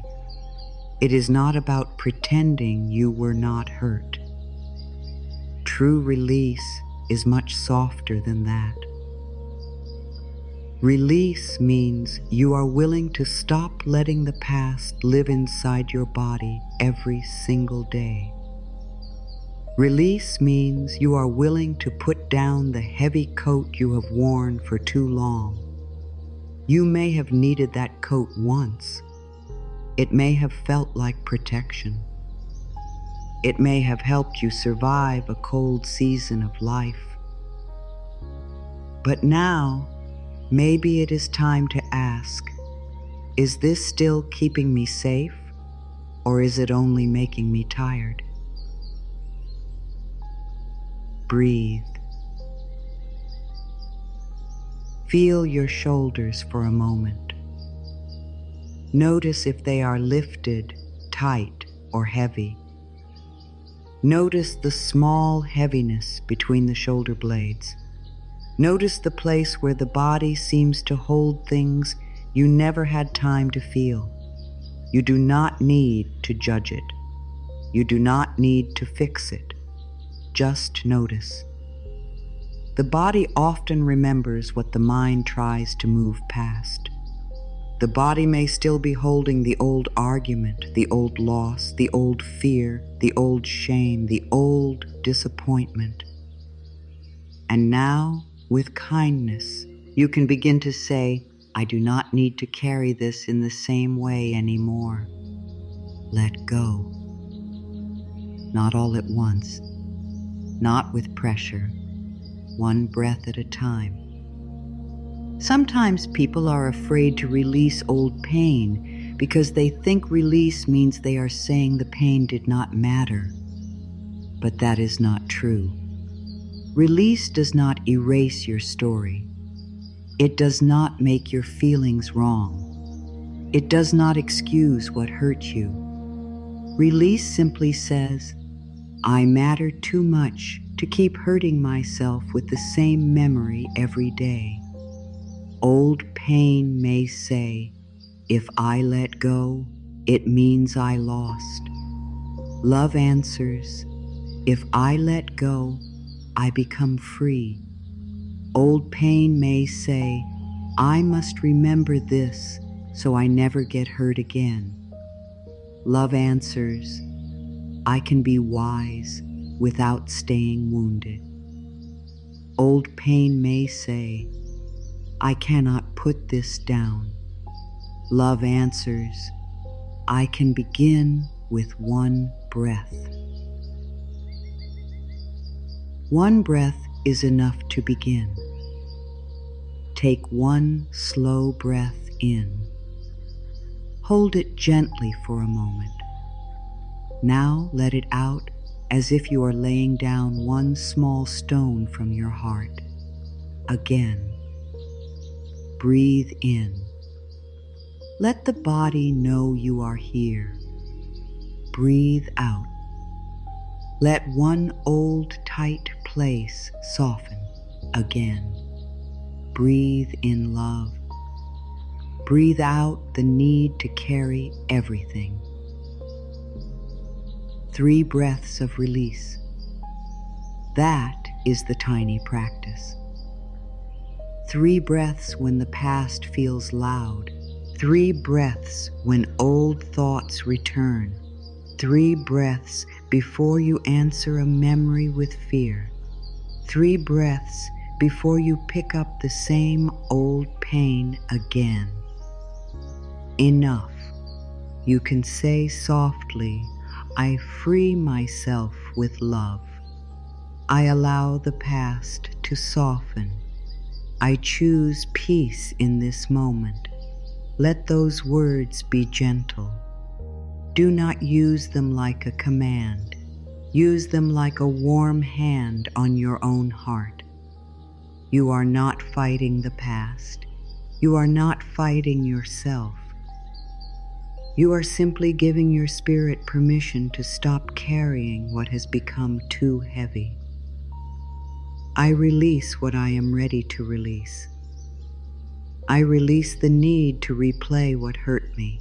Speaker 1: It is not about pretending you were not hurt. True release is much softer than that. Release means you are willing to stop letting the past live inside your body every single day. Release means you are willing to put down the heavy coat you have worn for too long. You may have needed that coat once. It may have felt like protection. It may have helped you survive a cold season of life. But now, maybe it is time to ask, is this still keeping me safe, or is it only making me tired? Breathe. Feel your shoulders for a moment. Notice if they are lifted, tight, or heavy. Notice the small heaviness between the shoulder blades. Notice the place where the body seems to hold things you never had time to feel. You do not need to judge it. You do not need to fix it. Just notice. The body often remembers what the mind tries to move past. The body may still be holding the old argument, the old loss, the old fear, the old shame, the old disappointment. And now, with kindness, you can begin to say, I do not need to carry this in the same way anymore. Let go. Not all at once, not with pressure, one breath at a time. Sometimes people are afraid to release old pain because they think release means they are saying the pain did not matter. But that is not true. Release does not erase your story. It does not make your feelings wrong. It does not excuse what hurt you. Release simply says, I matter too much to keep hurting myself with the same memory every day. Old pain may say, if I let go, it means I lost. Love answers, if I let go, I become free. Old pain may say, I must remember this so I never get hurt again. Love answers, I can be wise without staying wounded. Old pain may say, I cannot put this down. Love answers, I can begin with one breath. One breath is enough to begin. Take one slow breath in. Hold it gently for a moment. Now let it out as if you are laying down one small stone from your heart. Again. Breathe in. Let the body know you are here. Breathe out. Let one old tight place soften again. Breathe in love. Breathe out the need to carry everything. 3 breaths of release. That is the tiny practice. 3 breaths when the past feels loud. 3 breaths when old thoughts return. 3 breaths before you answer a memory with fear. 3 breaths before you pick up the same old pain again. Enough. You can say softly, I free myself with love. I allow the past to to soften. I choose peace in this moment. Let those words be gentle. Do not use them like a command. Use them like a warm hand on your own heart. You are not fighting the past. You are not fighting yourself. You are simply giving your spirit permission to stop carrying what has become too heavy. I release what I am ready to release. I release the need to replay what hurt me.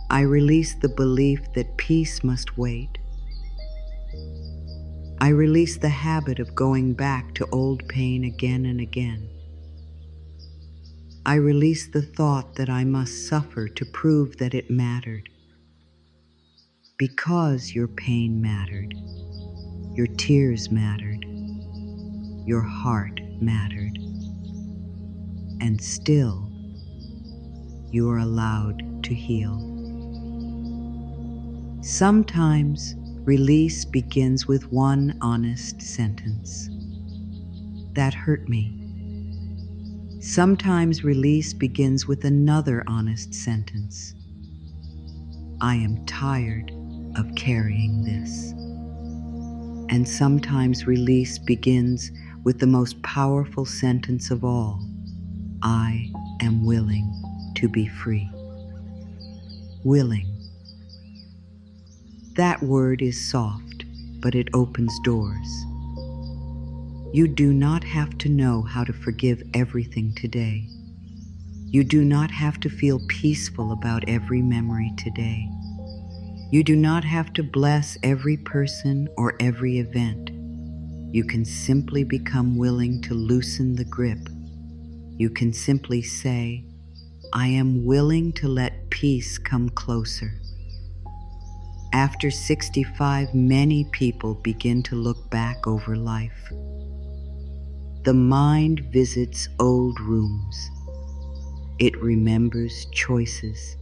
Speaker 1: I release the belief that peace must wait. I release the habit of going back to old pain again and again. I release the thought that I must suffer to prove that it mattered. Because your pain mattered, your tears mattered, your heart mattered, and still you are allowed to heal. Sometimes release begins with one honest sentence. That hurt me. Sometimes release begins with another honest sentence. I am tired of carrying this. And sometimes release begins with the most powerful sentence of all. I am willing to be free. Willing. That word is soft, but it opens doors. You do not have to know how to forgive everything today. You do not have to feel peaceful about every memory today. You do not have to bless every person or every event. You can simply become willing to loosen the grip. You can simply say, I am willing to let peace come closer. After 65, many people begin to look back over life. The mind visits old rooms. It remembers choices.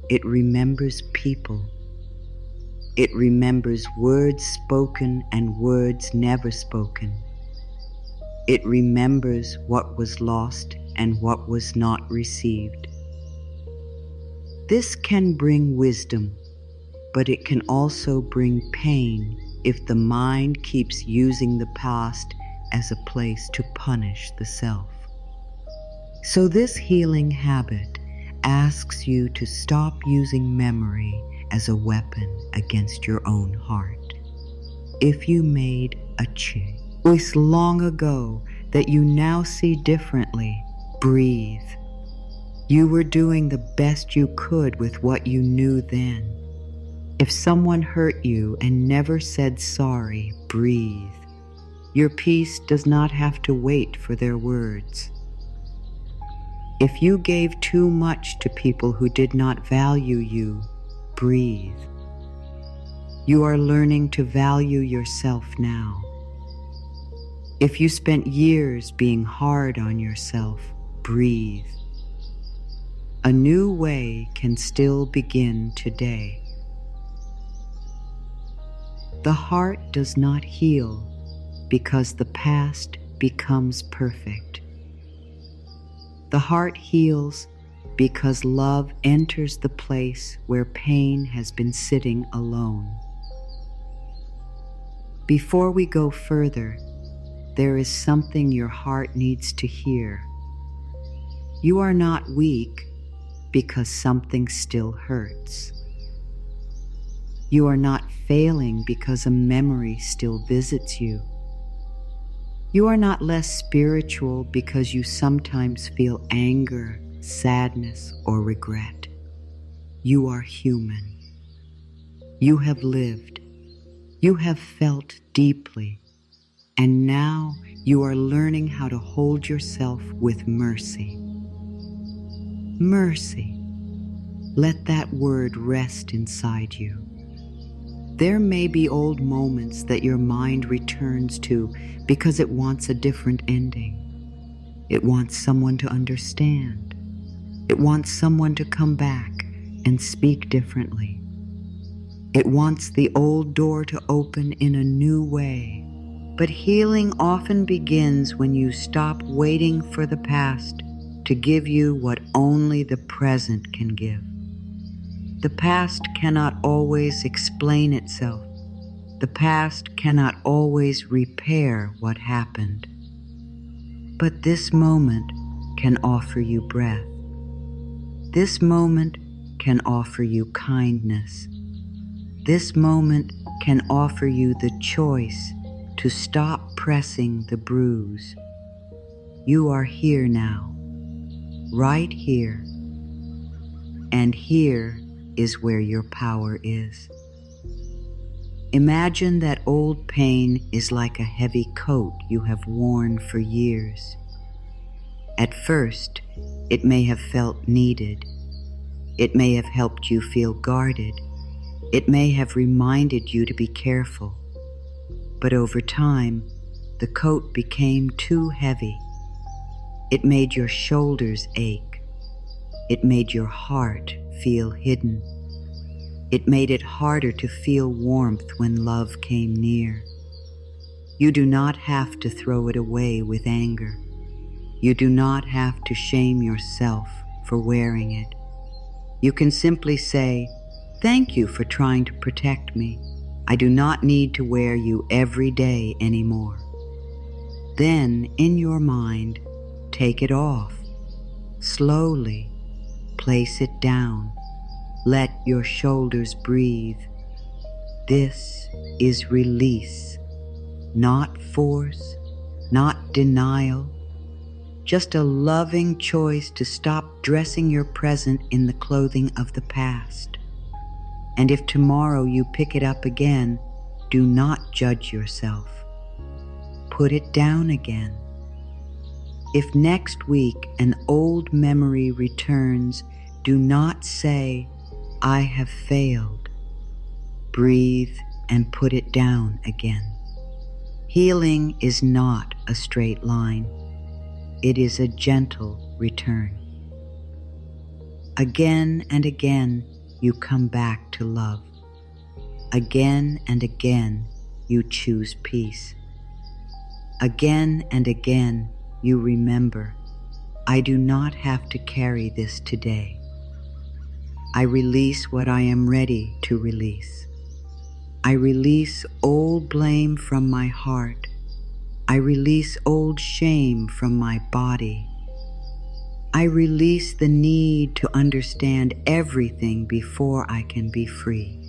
Speaker 1: It remembers people. It remembers words spoken and words never spoken. It remembers what was lost and what was not received. This can bring wisdom, but it can also bring pain if the mind keeps using the past as a place to punish the self. So this healing habit asks you to stop using memory as a weapon against your own heart. If you made a choice long ago that you now see differently, breathe. You were doing the best you could with what you knew then. If someone hurt you and never said sorry, breathe. Your peace does not have to wait for their words. If you gave too much to people who did not value you, breathe. You are learning to value yourself now. If you spent years being hard on yourself, breathe. A new way can still begin today. The heart does not heal because the past becomes perfect. The heart heals because love enters the place where pain has been sitting alone. Before we go further, there is something your heart needs to hear. You are not weak because something still hurts. You are not failing because a memory still visits you. You are not less spiritual because you sometimes feel anger, sadness, or regret. You are human. You have lived. You have felt deeply. And now you are learning how to hold yourself with mercy. Mercy. Let that word rest inside you. There may be old moments that your mind returns to because it wants a different ending. It wants someone to understand. It wants someone to come back and speak differently. It wants the old door to open in a new way, But healing often begins when you stop waiting for the past to give you what only the present can give. The past cannot always explain itself. The past cannot always repair what happened. But this moment can offer you breath. This moment can offer you kindness. This moment can offer you the choice to stop pressing the bruise. You are here now, right here, and here is where your power is. Imagine that old pain is like a heavy coat you have worn for years. At first, it may have felt needed. It may have helped you feel guarded. It may have reminded you to be careful. But over time, the coat became too heavy. It made your shoulders ache. It made your heart feel hidden. It made it harder to feel warmth when love came near. You do not have to throw it away with anger. You do not have to shame yourself for wearing it. You can simply say, "Thank you for trying to protect me. I do not need to wear you every day anymore." Then, in your mind, take it off. Slowly, place it down. Let your shoulders breathe. This is release, not force, not denial, just a loving choice to stop dressing your present in the clothing of the past. And if tomorrow you pick it up again, do not judge yourself. Put it down again. If next week an old memory returns, do not say, "I have failed." Breathe and put it down again. Healing is not a straight line. It is a gentle return. Again and again, you come back to love. Again and again, you choose peace. Again and again, you remember, I do not have to carry this today. I release what I am ready to release. I release old blame from my heart. I release old shame from my body. I release the need to understand everything before I can be free.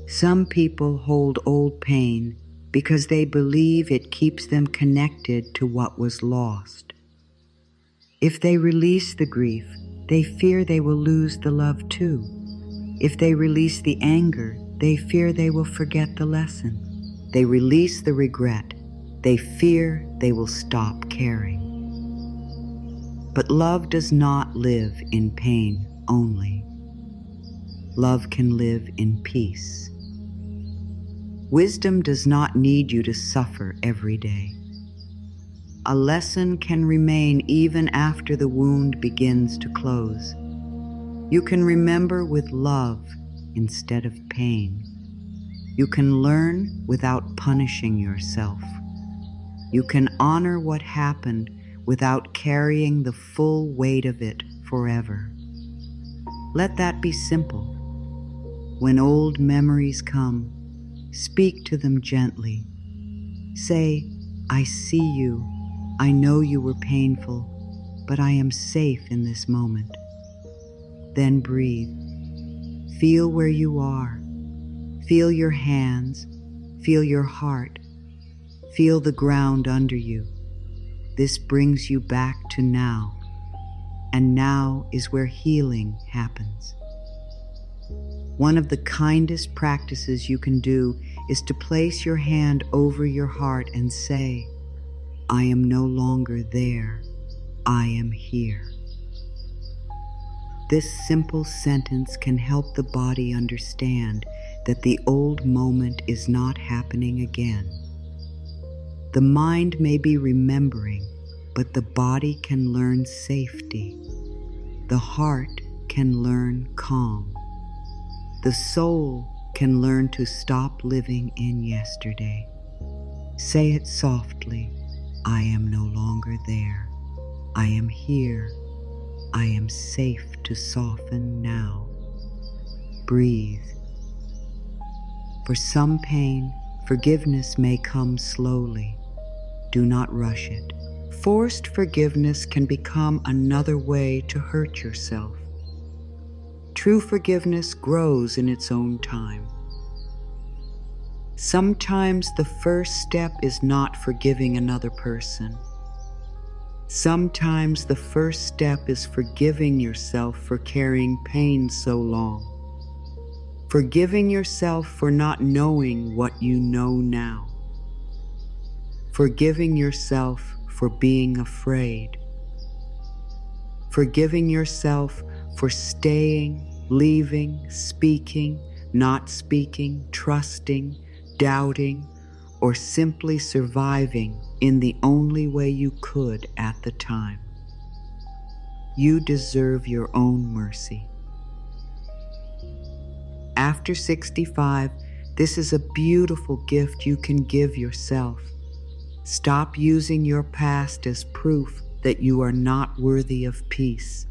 Speaker 1: Some people hold old pain because they believe it keeps them connected to what was lost. If they release the grief, they fear they will lose the love too. If they release the anger, they fear they will forget the lesson. They release the regret. They fear they will stop caring. But love does not live in pain only. Love can live in peace. Wisdom does not need you to suffer every day. A lesson can remain even after the wound begins to close. You can remember with love instead of pain. You can learn without punishing yourself. You can honor what happened without carrying the full weight of it forever. Let that be simple. When old memories come, speak to them gently. Say, "I see you. I know you were painful, but I am safe in this moment." Then breathe. Feel where you are. Feel your hands. Feel your heart. Feel the ground under you. This brings you back to now. And now is where healing happens. One of the kindest practices you can do is to place your hand over your heart and say, "I am no longer there. I am here." This simple sentence can help the body understand that the old moment is not happening again. The mind may be remembering, but the body can learn safety. The heart can learn calm. The soul can learn to stop living in yesterday. Say it softly. I am no longer there. I am here. I am safe to soften now. Breathe. For some pain, forgiveness may come slowly. Do not rush it. Forced forgiveness can become another way to hurt yourself. True forgiveness grows in its own time. Sometimes the first step is not forgiving another person. Sometimes the first step is forgiving yourself for carrying pain so long. Forgiving yourself for not knowing what you know now. Forgiving yourself for being afraid. Forgiving yourself for staying, leaving, speaking, not speaking, trusting, doubting, or simply surviving in the only way you could at the time. You deserve your own mercy. After 65, this is a beautiful gift you can give yourself. Stop using your past as proof that you are not worthy of peace.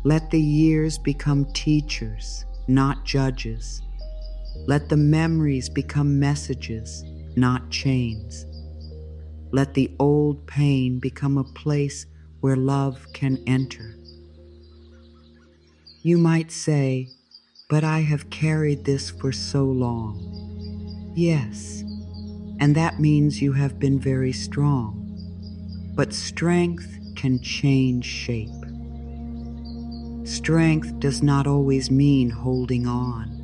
Speaker 1: Let the years become teachers, not judges. Let the memories become messages, not chains. Let the old pain become a place where love can enter. You might say, but I have carried this for so long. Yes, and that means you have been very strong. But strength can change shape. Strength does not always mean holding on.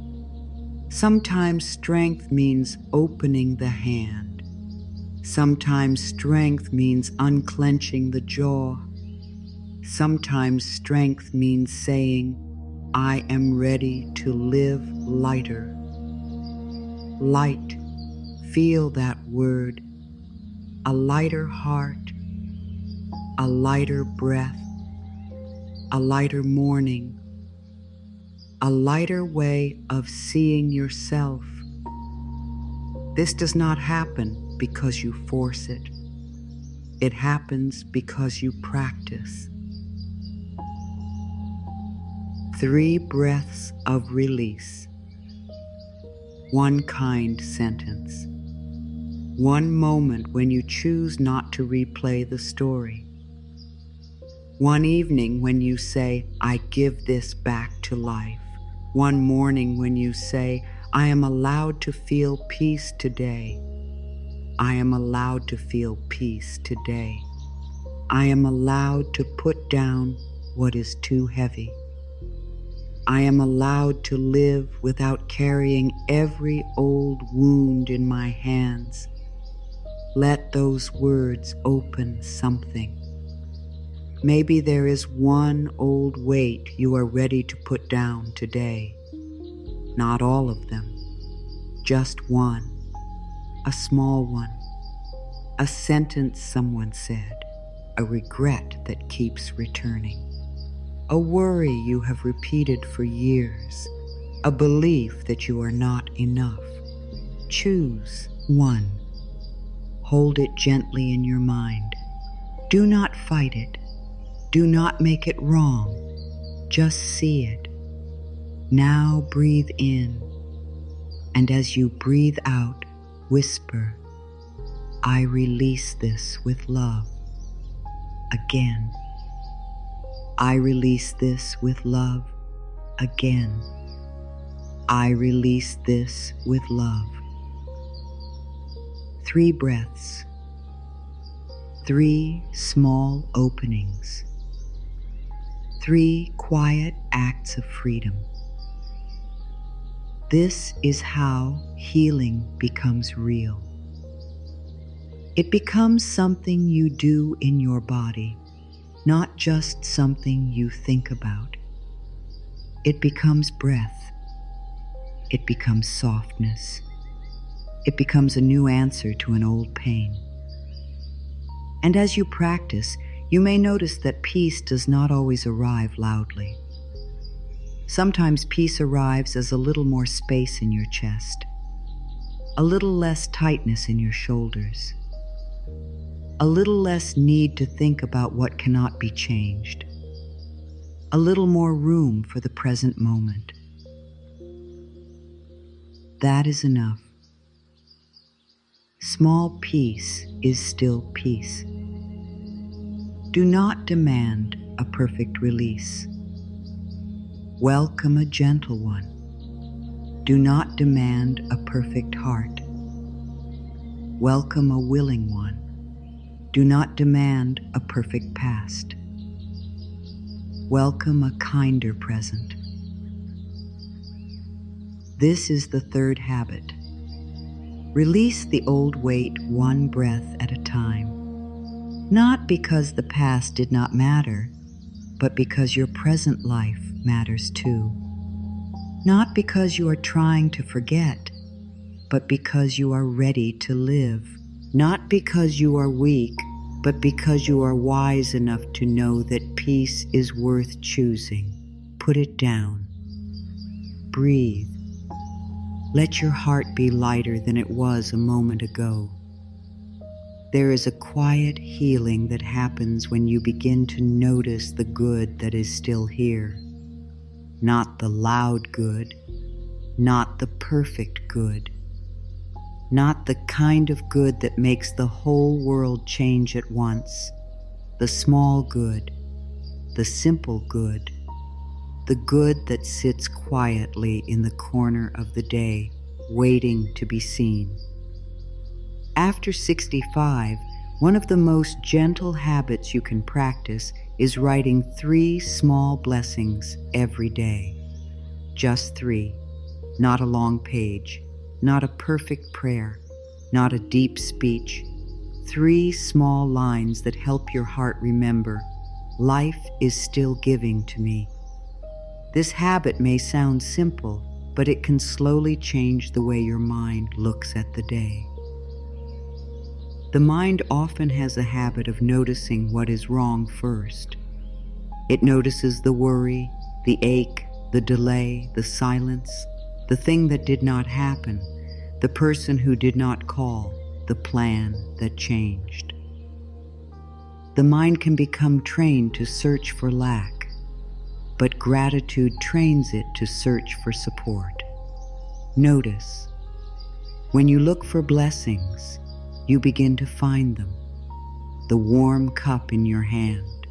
Speaker 1: Sometimes strength means opening the hand. Sometimes strength means unclenching the jaw. Sometimes strength means saying, I am ready to live lighter. Light, feel that word. A lighter heart, a lighter breath, a lighter morning, a lighter way of seeing yourself. This does not happen because you force it. It happens because you practice. 3 breaths of release. 1 kind sentence. 1 moment when you choose not to replay the story. 1 evening when you say, I give this back to life. 1 morning when you say, I am allowed to feel peace today. I am allowed to feel peace today. I am allowed to put down what is too heavy. I am allowed to live without carrying every old wound in my hands. Let those words open something. Maybe there is 1 old weight you are ready to put down today. Not all of them, just 1, a small one, a sentence someone said, a regret that keeps returning. A worry you have repeated for years, a belief that you are not enough. Choose 1. Hold it gently in your mind. Do not fight it. Do not make it wrong. Just see it. Now breathe in, and as you breathe out, whisper, I release this with love. Again. I release this with love. Again. I release this with love. 3 breaths. 3 small openings. 3 quiet acts of freedom. This is how healing becomes real. It becomes something you do in your body, not just something you think about. It becomes breath. It becomes softness. It becomes a new answer to an old pain. And as you practice, you may notice that peace does not always arrive loudly. Sometimes peace arrives as a little more space in your chest, a little less tightness in your shoulders, a little less need to think about what cannot be changed, a little more room for the present moment. That is enough. Small peace is still peace. Do not demand a perfect release. Welcome a gentle one. Do not demand a perfect heart. Welcome a willing one. Do not demand a perfect past. Welcome a kinder present. This is the third habit. Release the old weight one breath at a time. Not because the past did not matter, but because your present life matters too. Not because you are trying to forget, but because you are ready to live. Not because you are weak, but because you are wise enough to know that peace is worth choosing. Put it down. Breathe. Let your heart be lighter than it was a moment ago. There is a quiet healing that happens when you begin to notice the good that is still here. Not the loud good, not the perfect good, not the kind of good that makes the whole world change at once. The small good, the simple good, the good that sits quietly in the corner of the day, waiting to be seen. After 65, one of the most gentle habits you can practice is writing 3 small blessings every day. Just 3. Not a long page, not a perfect prayer, not a deep speech. 3 small lines that help your heart remember, life is still giving to me. This habit may sound simple, but it can slowly change the way your mind looks at the day. The mind often has a habit of noticing what is wrong first. It notices the worry, the ache, the delay, the silence, the thing that did not happen, the person who did not call, the plan that changed. The mind can become trained to search for lack, but gratitude trains it to search for support. Notice, when you look for blessings, you begin to find them. The warm cup in your hand,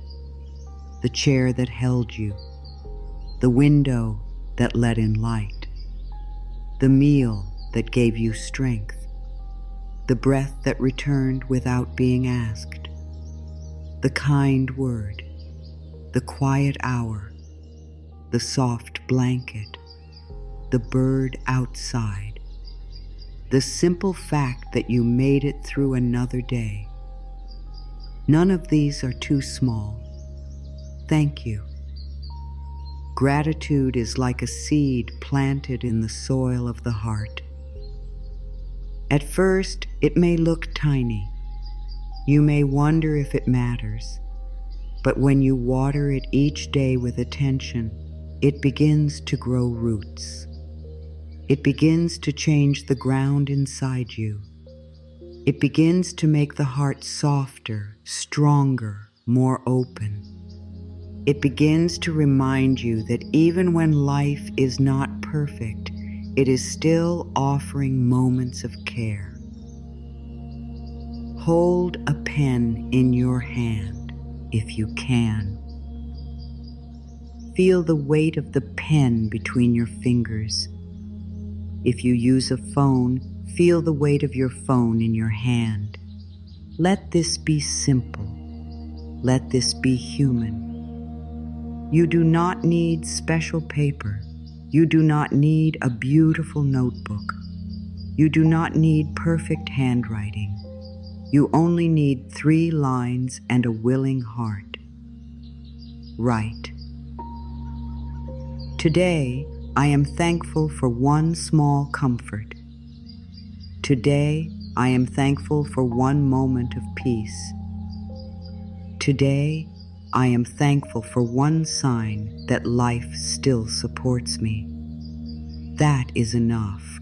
Speaker 1: the chair that held you, the window that let in light, the meal that gave you strength, the breath that returned without being asked, the kind word, the quiet hour, the soft blanket, the bird outside, the simple fact that you made it through another day. None of these are too small. Thank you. Gratitude is like a seed planted in the soil of the heart. At first, it may look tiny. You may wonder if it matters, but when you water it each day with attention, it begins to grow roots. It begins to change the ground inside you. It begins to make the heart softer, stronger, more open. It begins to remind you that even when life is not perfect, it is still offering moments of care. Hold a pen in your hand, if you can. Feel the weight of the pen between your fingers. If you use a phone, feel the weight of your phone in your hand. Let this be simple. Let this be human. You do not need special paper. You do not need a beautiful notebook. You do not need perfect handwriting. You only need 3 lines and a willing heart. Write. Today, I am thankful for one small comfort. Today, I am thankful for one moment of peace. Today, I am thankful for one sign that life still supports me. That is enough.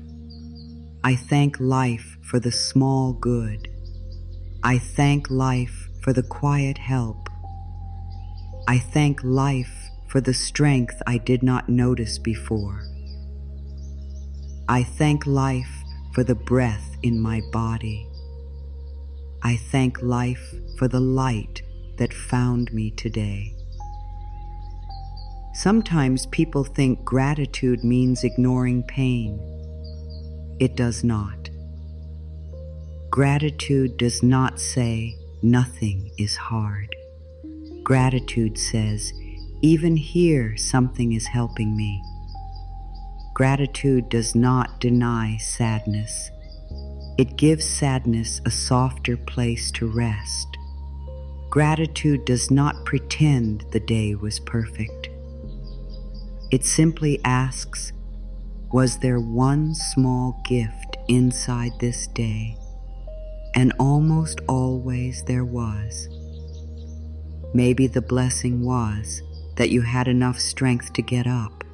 Speaker 1: I thank life for the small good. I thank life for the quiet help. I thank life for the strength I did not notice before. I thank life for the breath in my body. I thank life for the light that found me today. Sometimes people think gratitude means ignoring pain. It does not. Gratitude does not say nothing is hard. Gratitude says, even here something is helping me. Gratitude does not deny sadness. It gives sadness a softer place to rest. Gratitude does not pretend the day was perfect. It simply asks, was there one small gift inside this day? And almost always there was. Maybe the blessing was that you had enough strength to get up.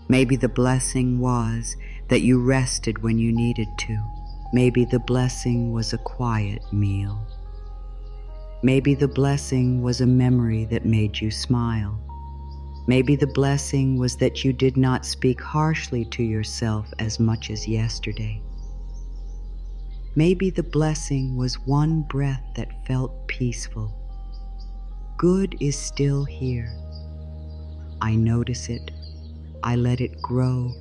Speaker 1: Maybe the blessing was that you rested when you needed to. Maybe the blessing was a quiet meal. Maybe the blessing was a memory that made you smile. Maybe the blessing was that you did not speak harshly to yourself as much as yesterday. Maybe the blessing was one breath that felt peaceful. Good is still here. I notice it. I let it grow.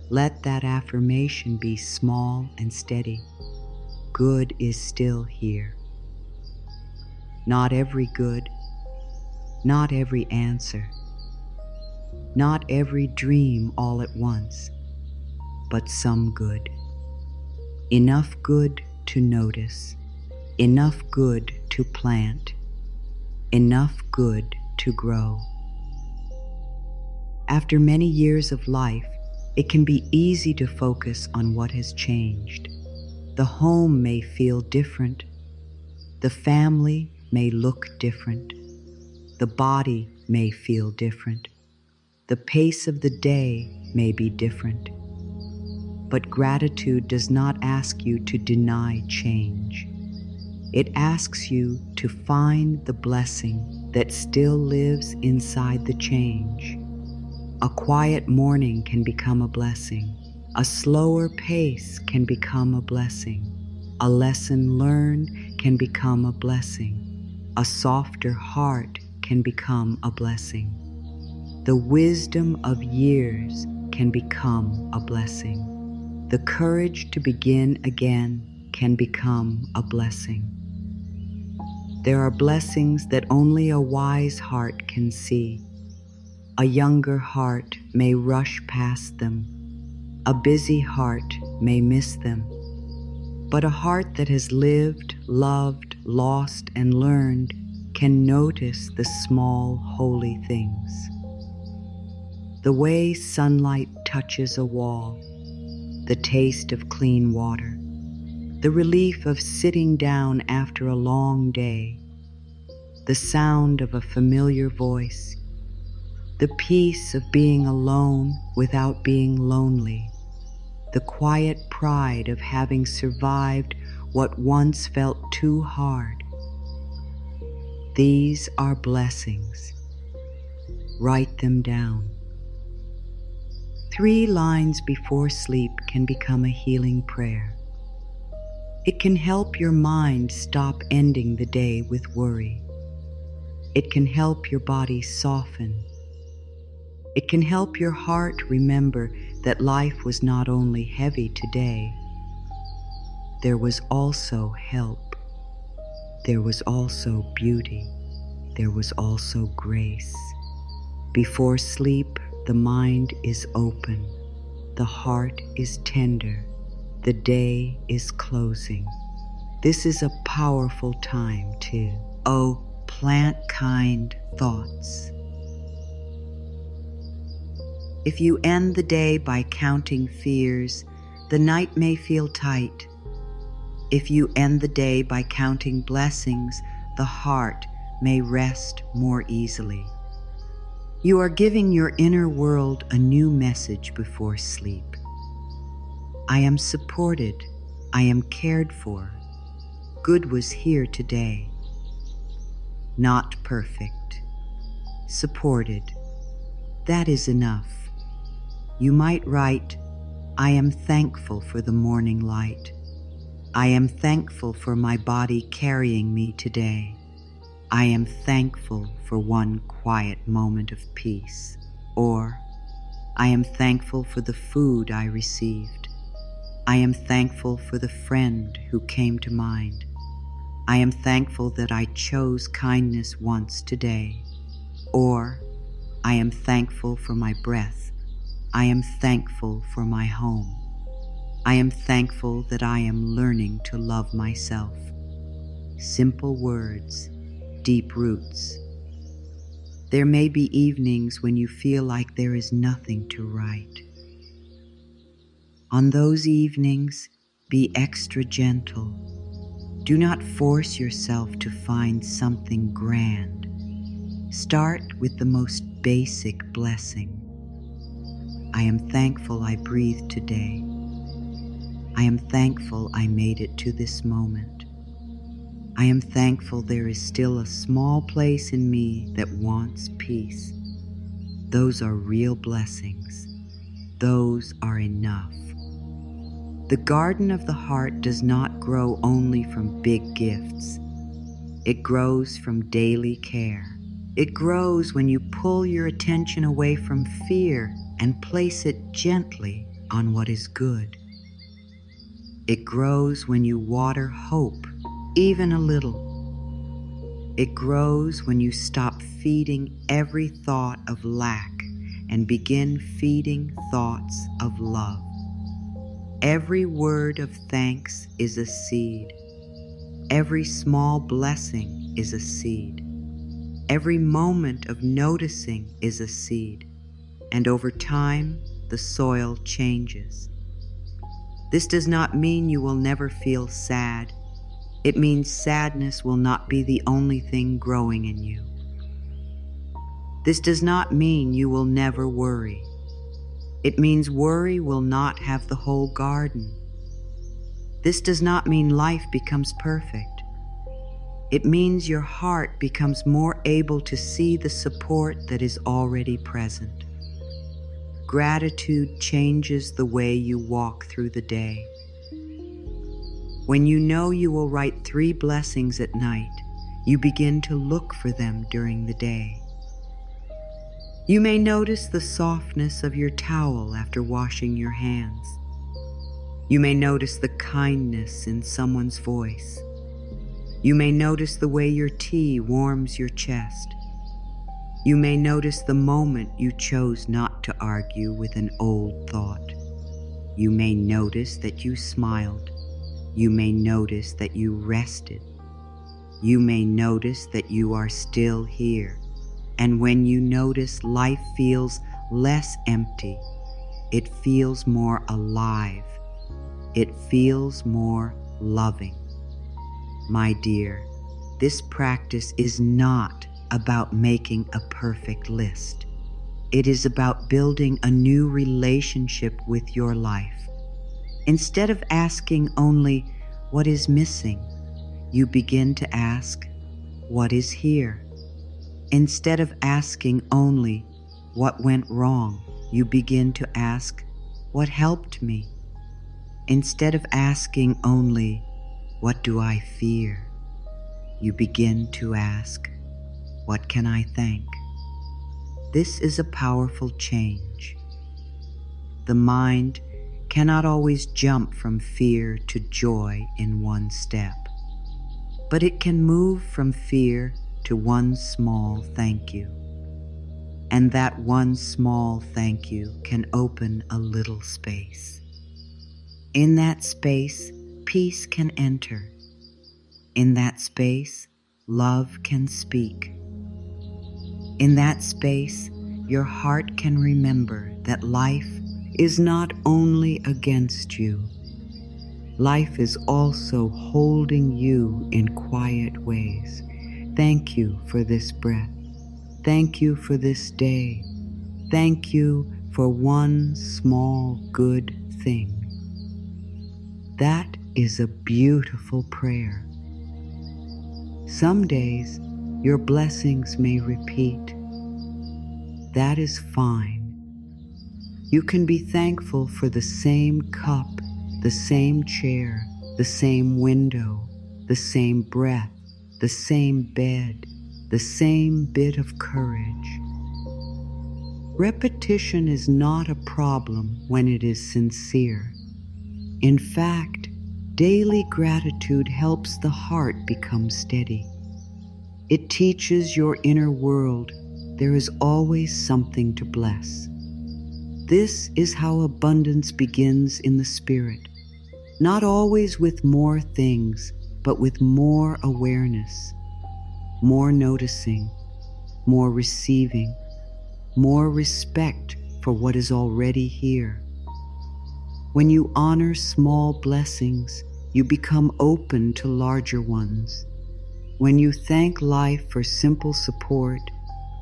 Speaker 1: Let that affirmation be small and steady. Good is still here. Not every good, not every answer, not every dream all at once, but some good. Enough good to notice, enough good to plant, enough good to grow. After many years of life, it can be easy to focus on what has changed. The home may feel different. The family may look different. The body may feel different. The pace of the day may be different. But gratitude does not ask you to deny change. It asks you to find the blessing that still lives inside the change. A quiet morning can become a blessing. A slower pace can become a blessing. A lesson learned can become a blessing. A softer heart can become a blessing. The wisdom of years can become a blessing. The courage to begin again can become a blessing. There are blessings that only a wise heart can see. A younger heart may rush past them. A busy heart may miss them. But a heart that has lived, loved, lost, and learned can notice the small, holy things. The way sunlight touches a wall, the taste of clean water, the relief of sitting down after a long day, the sound of a familiar voice, the peace of being alone without being lonely, the quiet pride of having survived what once felt too hard. These are blessings. Write them down. 3 lines before sleep can become a healing prayer. It can help your mind stop ending the day with worry. It can help your body soften. It can help your heart remember that life was not only heavy today, there was also help. There was also beauty. There was also grace. Before sleep, the mind is open. The heart is tender. The day is closing. This is a powerful time to, plant kind thoughts. If you end the day by counting fears, the night may feel tight. If you end the day by counting blessings, the heart may rest more easily. You are giving your inner world a new message before sleep. I am supported. I am cared for. Good was here today. Not perfect. Supported. That is enough. You might write, I am thankful for the morning light. I am thankful for my body carrying me today. I am thankful for one quiet moment of peace. Or, I am thankful for the food I received. I am thankful for the friend who came to mind. I am thankful that I chose kindness once today. Or, I am thankful for my breath. I am thankful for my home. I am thankful that I am learning to love myself. Simple words, deep roots. There may be evenings when you feel like there is nothing to write. On those evenings, be extra gentle. Do not force yourself to find something grand. Start with the most basic blessing. I am thankful I breathed today. I am thankful I made it to this moment. I am thankful there is still a small place in me that wants peace. Those are real blessings. Those are enough. The garden of the heart does not grow only from big gifts. It grows from daily care. It grows when you pull your attention away from fear and place it gently on what is good. It grows when you water hope, even a little. It grows when you stop feeding every thought of lack and begin feeding thoughts of love. Every word of thanks is a seed. Every small blessing is a seed. Every moment of noticing is a seed. And over time, the soil changes. This does not mean you will never feel sad. It means sadness will not be the only thing growing in you. This does not mean you will never worry. It means worry will not have the whole garden. This does not mean life becomes perfect. It means your heart becomes more able to see the support that is already present. Gratitude changes the way you walk through the day. When you know you will write 3 blessings at night, you begin to look for them during the day. You may notice the softness of your towel after washing your hands. You may notice the kindness in someone's voice. You may notice the way your tea warms your chest. You may notice the moment you chose not to argue with an old thought. You may notice that you smiled. You may notice that you rested. You may notice that you are still here. And when you notice life feels less empty, it feels more alive. It feels more loving. My dear, this practice is not about making a perfect list. It is about building a new relationship with your life. Instead of asking only, what is missing, you begin to ask, what is here? Instead of asking only, what went wrong, you begin to ask, what helped me? Instead of asking only, what do I fear? You begin to ask, what can I thank? This is a powerful change. The mind cannot always jump from fear to joy in one step, but it can move from fear to one small thank you. And that one small thank you can open a little space. In that space, peace can enter. In that space, love can speak. In that space, your heart can remember that life is not only against you. Life is also holding you in quiet ways. Thank you for this breath. Thank you for this day. Thank you for one small good thing. That is a beautiful prayer. Some days your blessings may repeat. That is fine. You can be thankful for the same cup, the same chair, the same window, the same breath, the same bed, the same bit of courage. Repetition is not a problem when it is sincere. In fact, daily gratitude helps the heart become steady. It teaches your inner world there is always something to bless. This is how abundance begins in the spirit, not always with more things, but with more awareness, more noticing, more receiving, more respect for what is already here. When you honor small blessings, you become open to larger ones. When you thank life for simple support,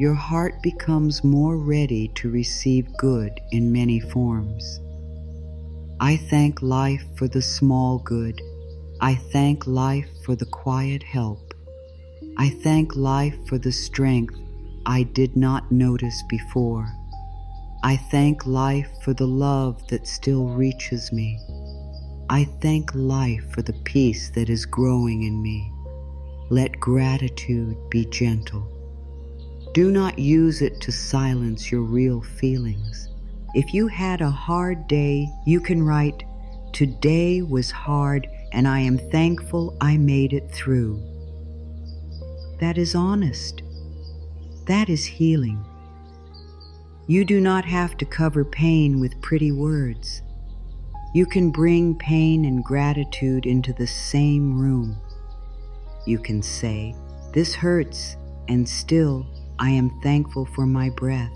Speaker 1: your heart becomes more ready to receive good in many forms. I thank life for the small good. I thank life for the quiet help. I thank life for the strength I did not notice before. I thank life for the love that still reaches me. I thank life for the peace that is growing in me. Let gratitude be gentle. Do not use it to silence your real feelings. If you had a hard day, you can write, "Today was hard and I am thankful I made it through." That is honest. That is healing. You do not have to cover pain with pretty words. You can bring pain and gratitude into the same room. You can say, "This hurts, and still I am thankful for my breath."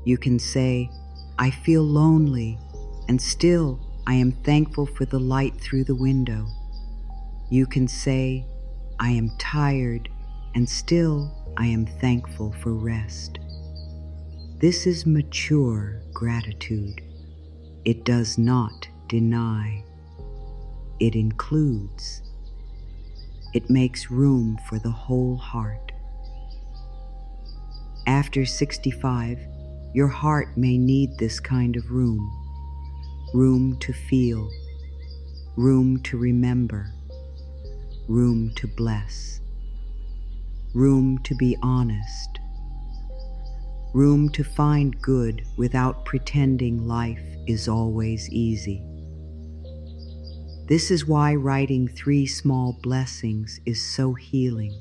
Speaker 1: You can say, "I feel lonely, and still I am thankful for the light through the window." You can say, "I am tired, and still I am thankful for rest." This is mature gratitude. It does not deny. It includes. It makes room for the whole heart. After 65, your heart may need this kind of room. Room to feel, room to remember, room to bless, room to be honest, room to find good without pretending life is always easy. This is why writing 3 small blessings is so healing.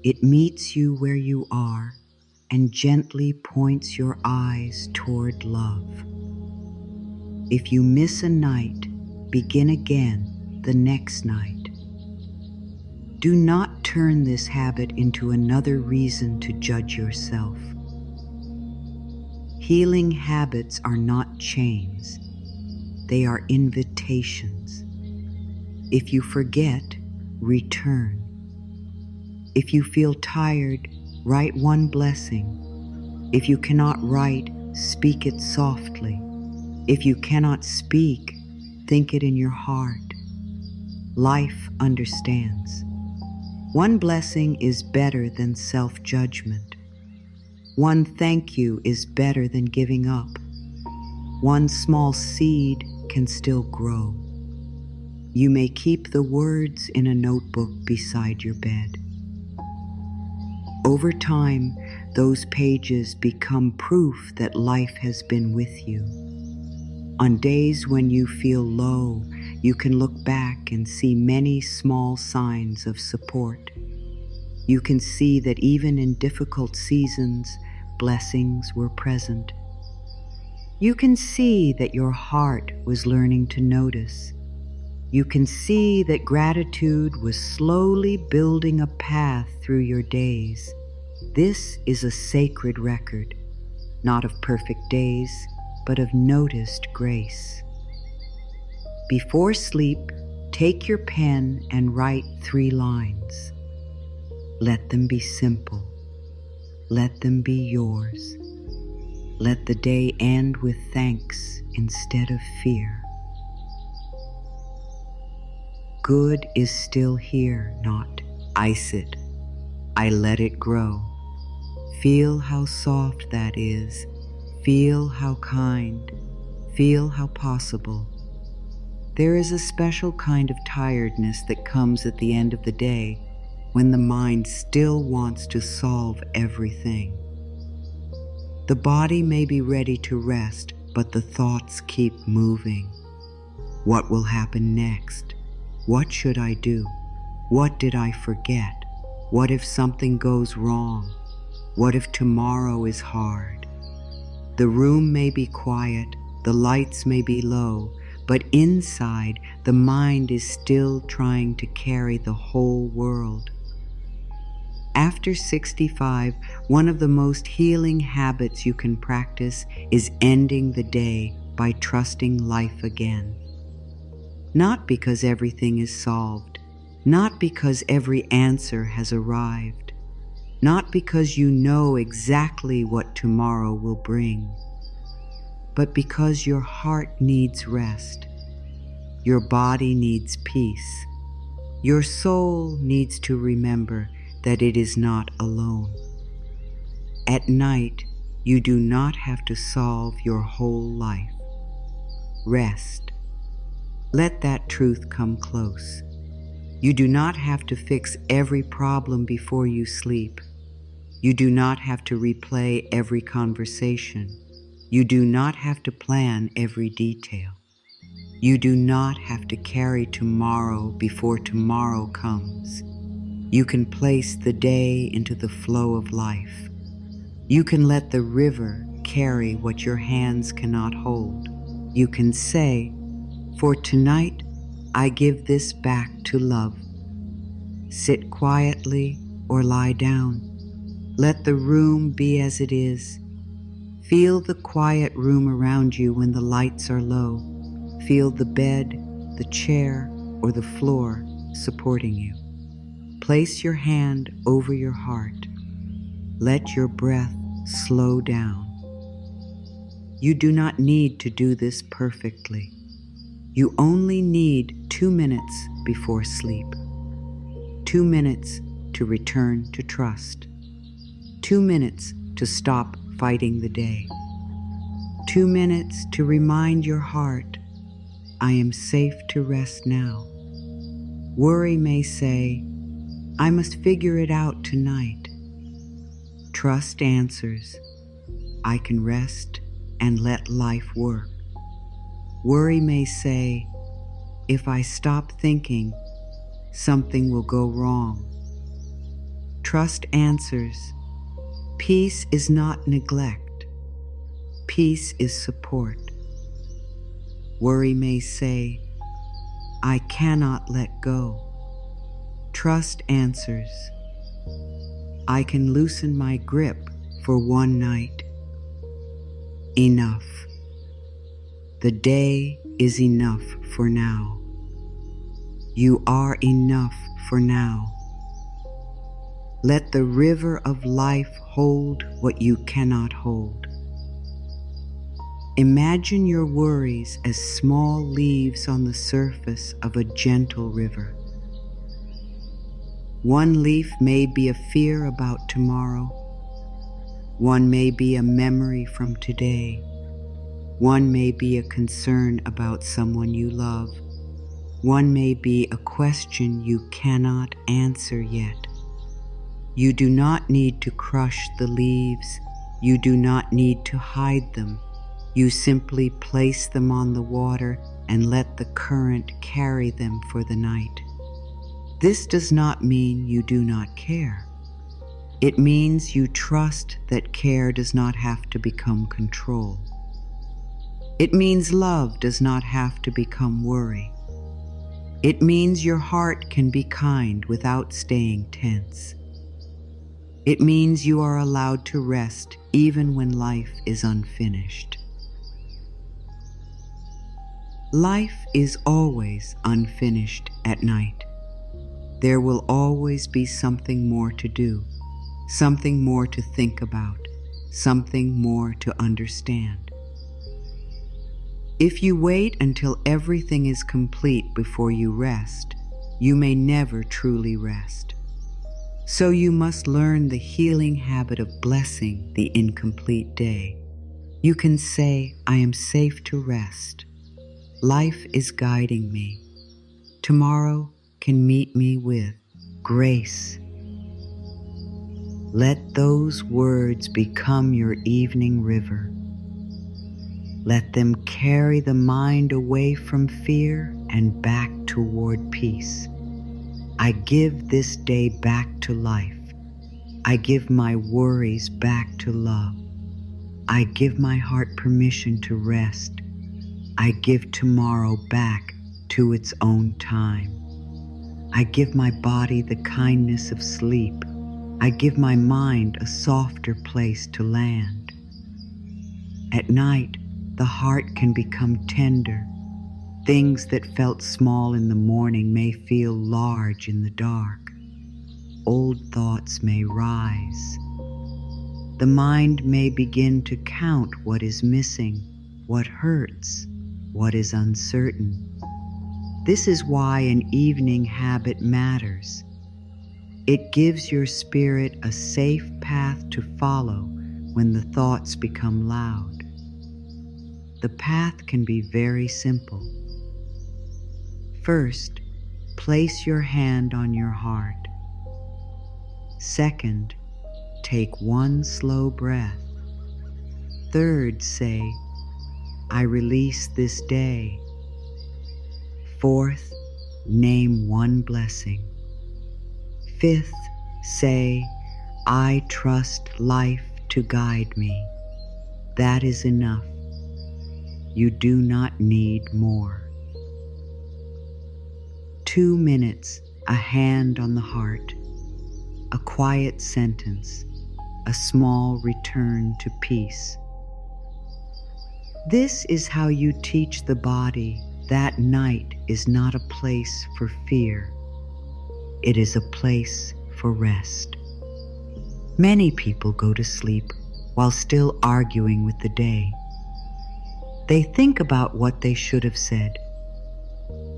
Speaker 1: It meets you where you are and gently points your eyes toward love. If you miss a night, begin again the next night. Do not turn this habit into another reason to judge yourself. Healing habits are not chains. They are invitations. If you forget, return. If you feel tired, write 1 blessing. If you cannot write, speak it softly. If you cannot speak, think it in your heart. Life understands. 1 blessing is better than self-judgment. 1 thank you is better than giving up. 1 small seed can still grow. You may keep the words in a notebook beside your bed. Over time, those pages become proof that life has been with you. On days when you feel low, you can look back and see many small signs of support. You can see that even in difficult seasons, blessings were present. You can see that your heart was learning to notice. You can see that gratitude was slowly building a path through your days. This is a sacred record, not of perfect days, but of noticed grace. Before sleep, take your pen and write 3 lines. Let them be simple. Let them be yours. Let the day end with thanks instead of fear. good is still here, not ice it. I let it grow. Feel how soft that is. Feel how kind. Feel how possible. There is a special kind of tiredness that comes at the end of the day when the mind still wants to solve everything. The body may be ready to rest, but the thoughts keep moving. What will happen next? What should I do? What did I forget? What if something goes wrong? What if tomorrow is hard? The room may be quiet, the lights may be low, but inside the mind is still trying to carry the whole world. After 65, one of the most healing habits you can practice is ending the day by trusting life again. Not because everything is solved, not because every answer has arrived, not because you know exactly what tomorrow will bring, but because your heart needs rest, your body needs peace, your soul needs to remember that it is not alone. At night, you do not have to solve your whole life. Rest. Let that truth come close. You do not have to fix every problem before you sleep. You do not have to replay every conversation. You do not have to plan every detail. You do not have to carry tomorrow before tomorrow comes. You can place the day into the flow of life. You can let the river carry what your hands cannot hold. You can say, "For tonight, I give this back to love." Sit quietly or lie down. Let the room be as it is. Feel the quiet room around you when the lights are low. Feel the bed, the chair, or the floor supporting you. Place your hand over your heart. Let your breath slow down. You do not need to do this perfectly. You only need 2 minutes before sleep. 2 minutes to return to trust. 2 minutes to stop fighting the day. 2 minutes to remind your heart, I am safe to rest now. Worry may say, I must figure it out tonight. Trust answers, I can rest and let life work. Worry may say, if I stop thinking, something will go wrong. Trust answers, peace is not neglect. Peace is support. Worry may say, I cannot let go. Trust answers, I can loosen my grip for one night. Enough. The day is enough for now. You are enough for now. Let the river of life hold what you cannot hold. Imagine your worries as small leaves on the surface of a gentle river. One leaf may be a fear about tomorrow. One may be a memory from today. One may be a concern about someone you love. One may be a question you cannot answer yet. You do not need to crush the leaves. You do not need to hide them. You simply place them on the water and let the current carry them for the night. This does not mean you do not care. It means you trust that care does not have to become control. It means love does not have to become worry. It means your heart can be kind without staying tense. It means you are allowed to rest even when life is unfinished. Life is always unfinished at night. There will always be something more to do, something more to think about, something more to understand. If you wait until everything is complete before you rest, you may never truly rest. So you must learn the healing habit of blessing the incomplete day. You can say, I am safe to rest. Life is guiding me. Tomorrow can meet me with grace. Let those words become your evening river. Let them carry the mind away from fear and back toward peace. I give this day back to life. I give my worries back to love. I give my heart permission to rest. I give tomorrow back to its own time. I give my body the kindness of sleep. I give my mind a softer place to land. At night, the heart can become tender. Things that felt small in the morning may feel large in the dark. Old thoughts may rise. The mind may begin to count what is missing, what hurts, what is uncertain. This is why an evening habit matters. It gives your spirit a safe path to follow when the thoughts become loud. The path can be very simple. First, place your hand on your heart. Second, take one slow breath. Third, say, I release this day. Fourth, name one blessing. Fifth, say, I trust life to guide me. That is enough. You do not need more. 2 minutes, a hand on the heart, a quiet sentence, a small return to peace. This is how you teach the body that night is not a place for fear. It is a place for rest. Many people go to sleep while still arguing with the day. They think about what they should have said.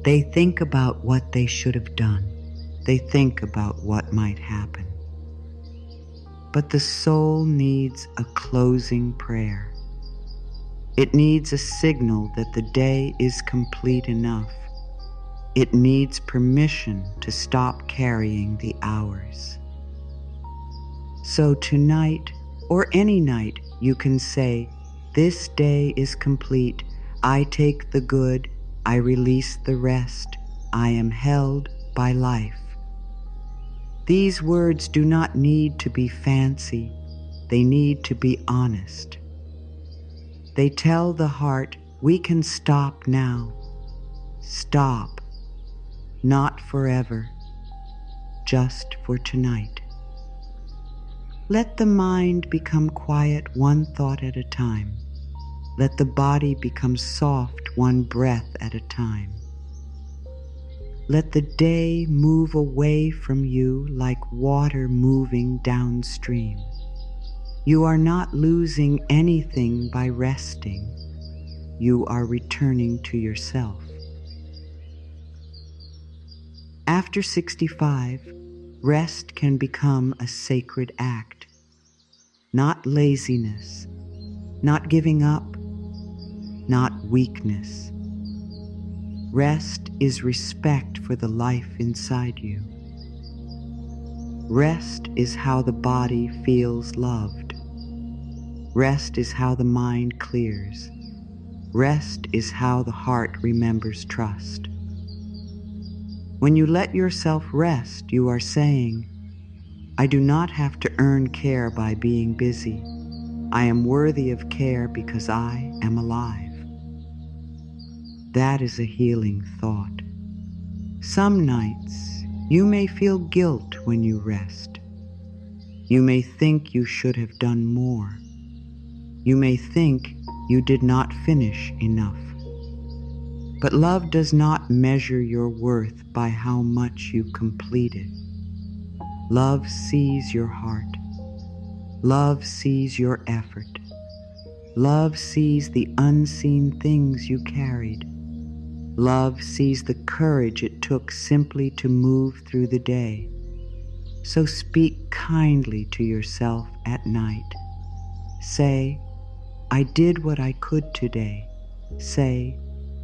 Speaker 1: They think about what they should have done. They think about what might happen. But the soul needs a closing prayer. It needs a signal that the day is complete enough. It needs permission to stop carrying the hours. So tonight, or any night, you can say, this day is complete. I take the good. I release the rest. I am held by life. These words do not need to be fancy. They need to be honest. They tell the heart, we can stop now. Stop. Not forever. Just for tonight. Let the mind become quiet one thought at a time. Let the body become soft one breath at a time. Let the day move away from you like water moving downstream. You are not losing anything by resting. You are returning to yourself. After 65, rest can become a sacred act. Not laziness, not giving up, not weakness. Rest is respect for the life inside you. Rest is how the body feels loved. Rest is how the mind clears. Rest is how the heart remembers trust. When you let yourself rest, you are saying, I do not have to earn care by being busy. I am worthy of care because I am alive. That is a healing thought. Some nights, you may feel guilt when you rest. You may think you should have done more. You may think you did not finish enough. But love does not measure your worth by how much you completed. Love sees your heart. Love sees your effort. Love sees the unseen things you carried. Love sees the courage it took simply to move through the day. So speak kindly to yourself at night. Say, I did what I could today. Say,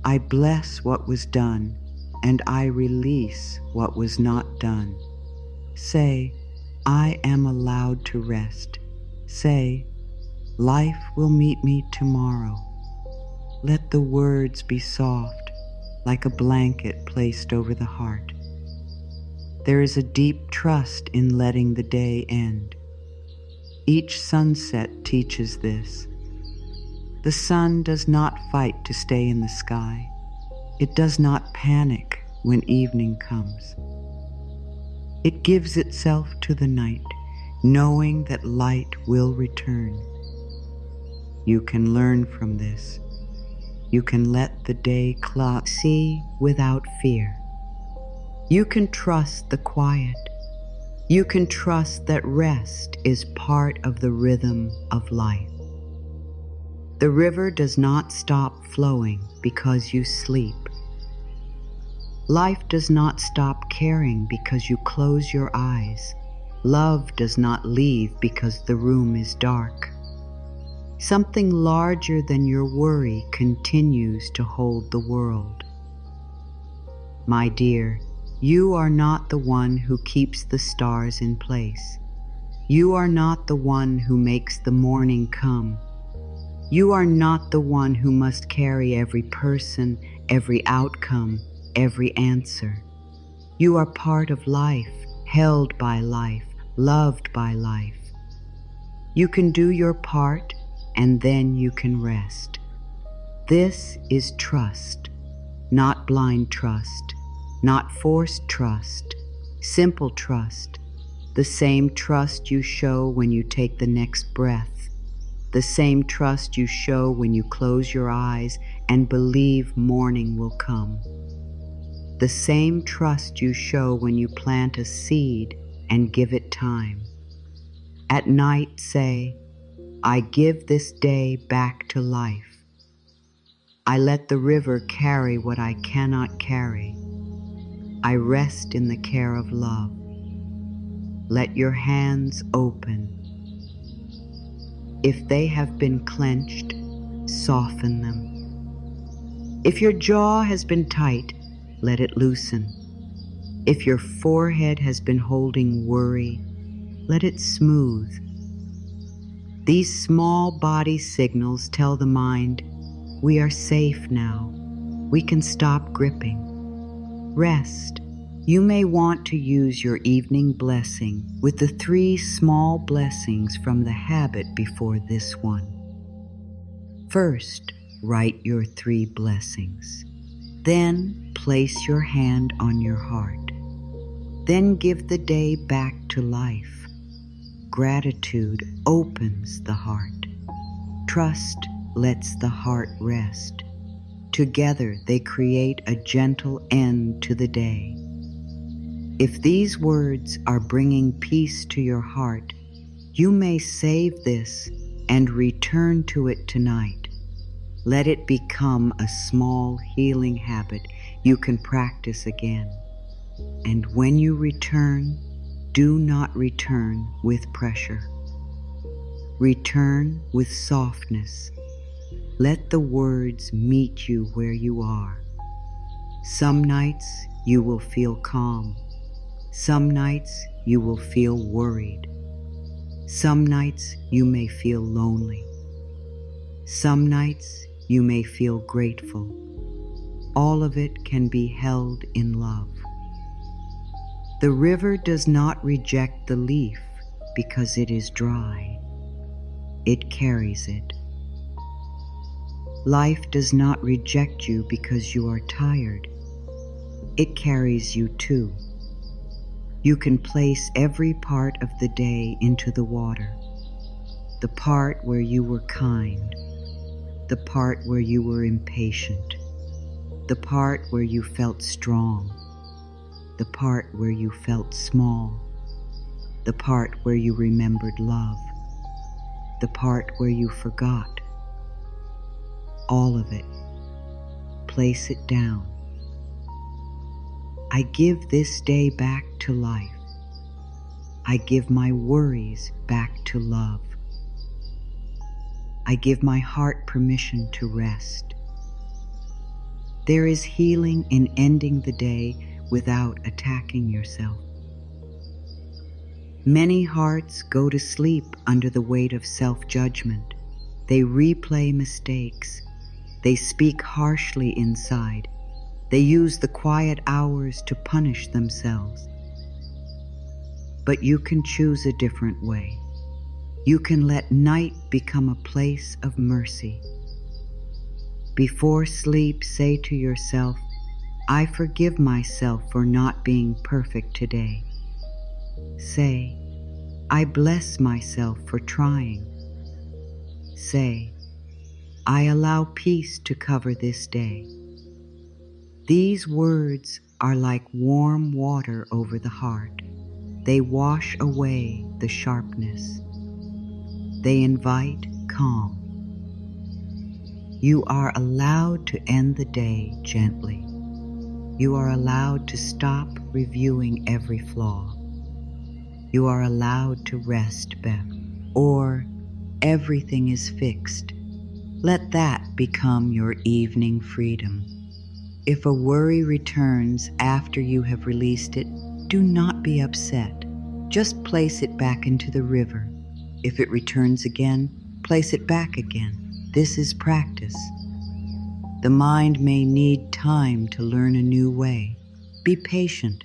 Speaker 1: I bless what was done, and I release what was not done. Say, I am allowed to rest. Say, life will meet me tomorrow. Let the words be soft, like a blanket placed over the heart. There is a deep trust in letting the day end. Each sunset teaches this. The sun does not fight to stay in the sky. It does not panic when evening comes. It gives itself to the night, knowing that light will return. You can learn from this. You can let the day see without fear. You can trust the quiet. You can trust that rest is part of the rhythm of life. The river does not stop flowing because you sleep. Life does not stop caring because you close your eyes. Love does not leave because the room is dark. Something larger than your worry continues to hold the world. My dear, you are not the one who keeps the stars in place. You are not the one who makes the morning come. You are not the one who must carry every person, every outcome, every answer. You are part of life, held by life, loved by life. You can do your part, and then you can rest. This is trust, not blind trust, not forced trust, simple trust, the same trust you show when you take the next breath, the same trust you show when you close your eyes and believe morning will come, the same trust you show when you plant a seed and give it time. At night say, I give this day back to life. I let the river carry what I cannot carry. I rest in the care of love. Let your hands open. If they have been clenched, soften them. If your jaw has been tight, let it loosen. If your forehead has been holding worry, let it smooth. These small body signals tell the mind, we are safe now. We can stop gripping. Rest. You may want to use your evening blessing with the 3 small blessings from the habit before this one. First, write your 3 blessings. Then, place your hand on your heart. Then give the day back to life. Gratitude opens the heart. Trust lets the heart rest. Together they create a gentle end to the day. If these words are bringing peace to your heart, you may save this and return to it tonight. Let it become a small healing habit you can practice again. And when you return, do not return with pressure. Return with softness. Let the words meet you where you are. Some nights you will feel calm. Some nights you will feel worried. Some nights you may feel lonely. Some nights you may feel grateful. All of it can be held in love. The river does not reject the leaf because it is dry. It carries it. Life does not reject you because you are tired. It carries you too. You can place every part of the day into the water. The part where you were kind. The part where you were impatient. The part where you felt strong. The part where you felt small, the part where you remembered love, the part where you forgot. All of it. Place it down. I give this day back to life. I give my worries back to love. I give my heart permission to rest. There is healing in ending the day without attacking yourself. Many hearts go to sleep under the weight of self-judgment. They replay mistakes. They speak harshly inside. They use the quiet hours to punish themselves. But you can choose a different way. You can let night become a place of mercy. Before sleep, say to yourself, I forgive myself for not being perfect today. Say, I bless myself for trying. Say, I allow peace to cover this day. These words are like warm water over the heart. They wash away the sharpness. They invite calm. You are allowed to end the day gently. You are allowed to stop reviewing every flaw. You are allowed to rest, Beth, or everything is fixed. Let that become your evening freedom. If a worry returns after you have released it, do not be upset. Just place it back into the river. If it returns again, place it back again. This is practice. The mind may need time to learn a new way. Be patient.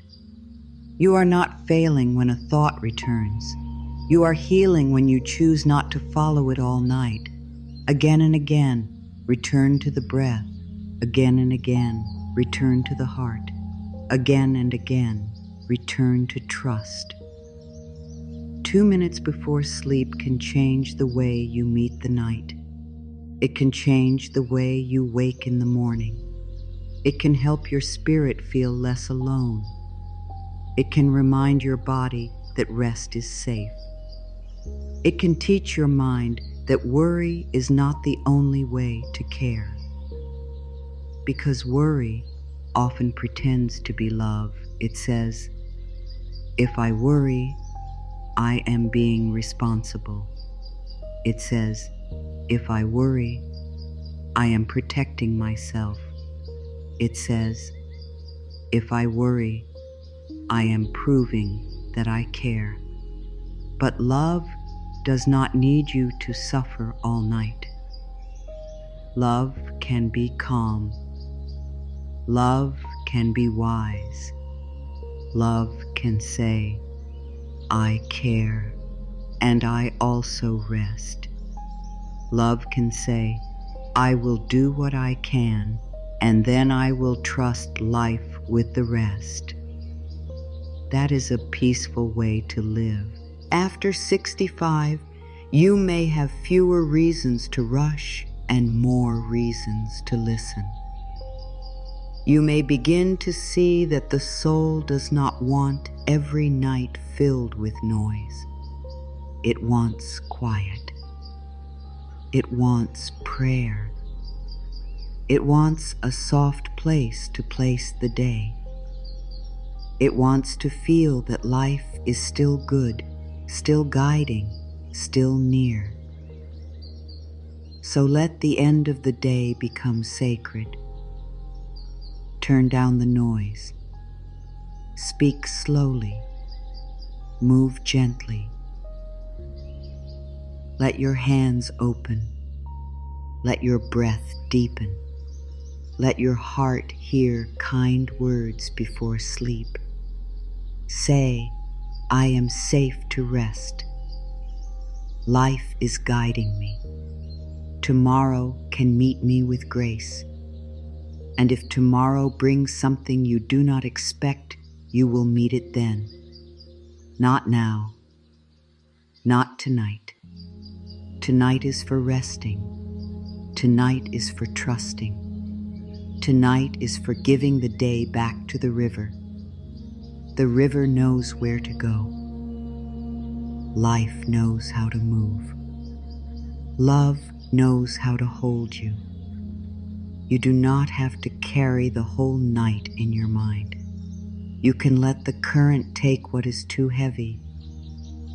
Speaker 1: You are not failing when a thought returns. You are healing when you choose not to follow it all night. Again and again, return to the breath. Again and again, return to the heart. Again and again, return to trust. 2 minutes before sleep can change the way you meet the night. It can change the way you wake in the morning. It can help your spirit feel less alone. It can remind your body that rest is safe. It can teach your mind that worry is not the only way to care. Because worry often pretends to be love. It says, if I worry, I am being responsible. It says, if I worry, I am protecting myself. It says, if I worry, I am proving that I care. But love does not need you to suffer all night. Love can be calm. Love can be wise. Love can say, I care, and I also rest. Love can say, I will do what I can, and then I will trust life with the rest. That is a peaceful way to live. After 65, you may have fewer reasons to rush and more reasons to listen. You may begin to see that the soul does not want every night filled with noise. It wants quiet. It wants prayer. It wants a soft place to place the day. It wants to feel that life is still good, still guiding, still near. So let the end of the day become sacred. Turn down the noise. Speak slowly. Move gently. Let your hands open. Let your breath deepen. Let your heart hear kind words before sleep. Say, I am safe to rest. Life is guiding me. Tomorrow can meet me with grace. And if tomorrow brings something you do not expect, you will meet it then. Not now. Not tonight. Tonight is for resting. Tonight is for trusting. Tonight is for giving the day back to the river. The river knows where to go. Life knows how to move. Love knows how to hold you. You do not have to carry the whole night in your mind. You can let the current take what is too heavy.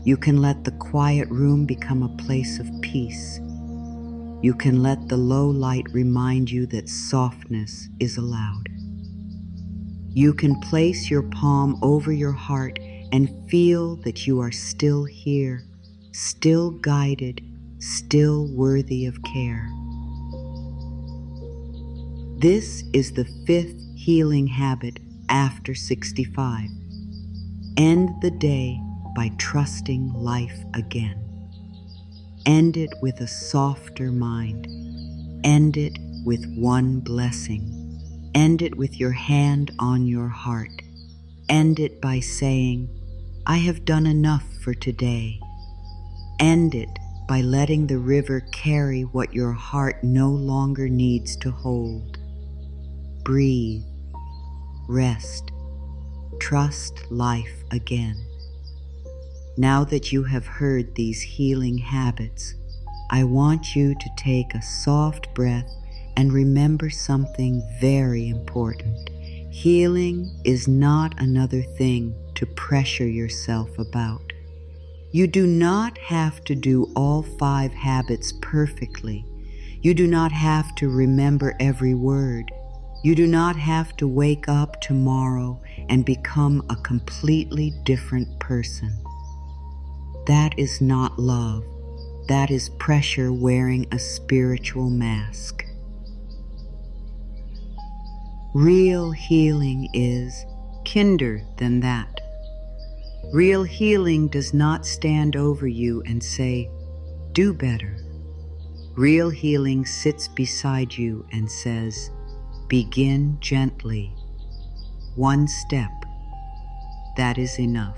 Speaker 1: You can let the quiet room become a place of peace. You can let the low light remind you that softness is allowed. You can place your palm over your heart and feel that you are still here, still guided, still worthy of care. This is the 5th healing habit after 65. End the day by trusting life again. End it with a softer mind. End it with one blessing. End it with your hand on your heart. End it by saying, I have done enough for today. End it by letting the river carry what your heart no longer needs to hold. Breathe, rest, trust life again. Now that you have heard these healing habits, I want you to take a soft breath and remember something very important. Healing is not another thing to pressure yourself about. You do not have to do all 5 habits perfectly. You do not have to remember every word. You do not have to wake up tomorrow and become a completely different person. That is not love. That is pressure wearing a spiritual mask. Real healing is kinder than that. Real healing does not stand over you and say, do better. Real healing sits beside you and says, begin gently. 1 step. That is enough.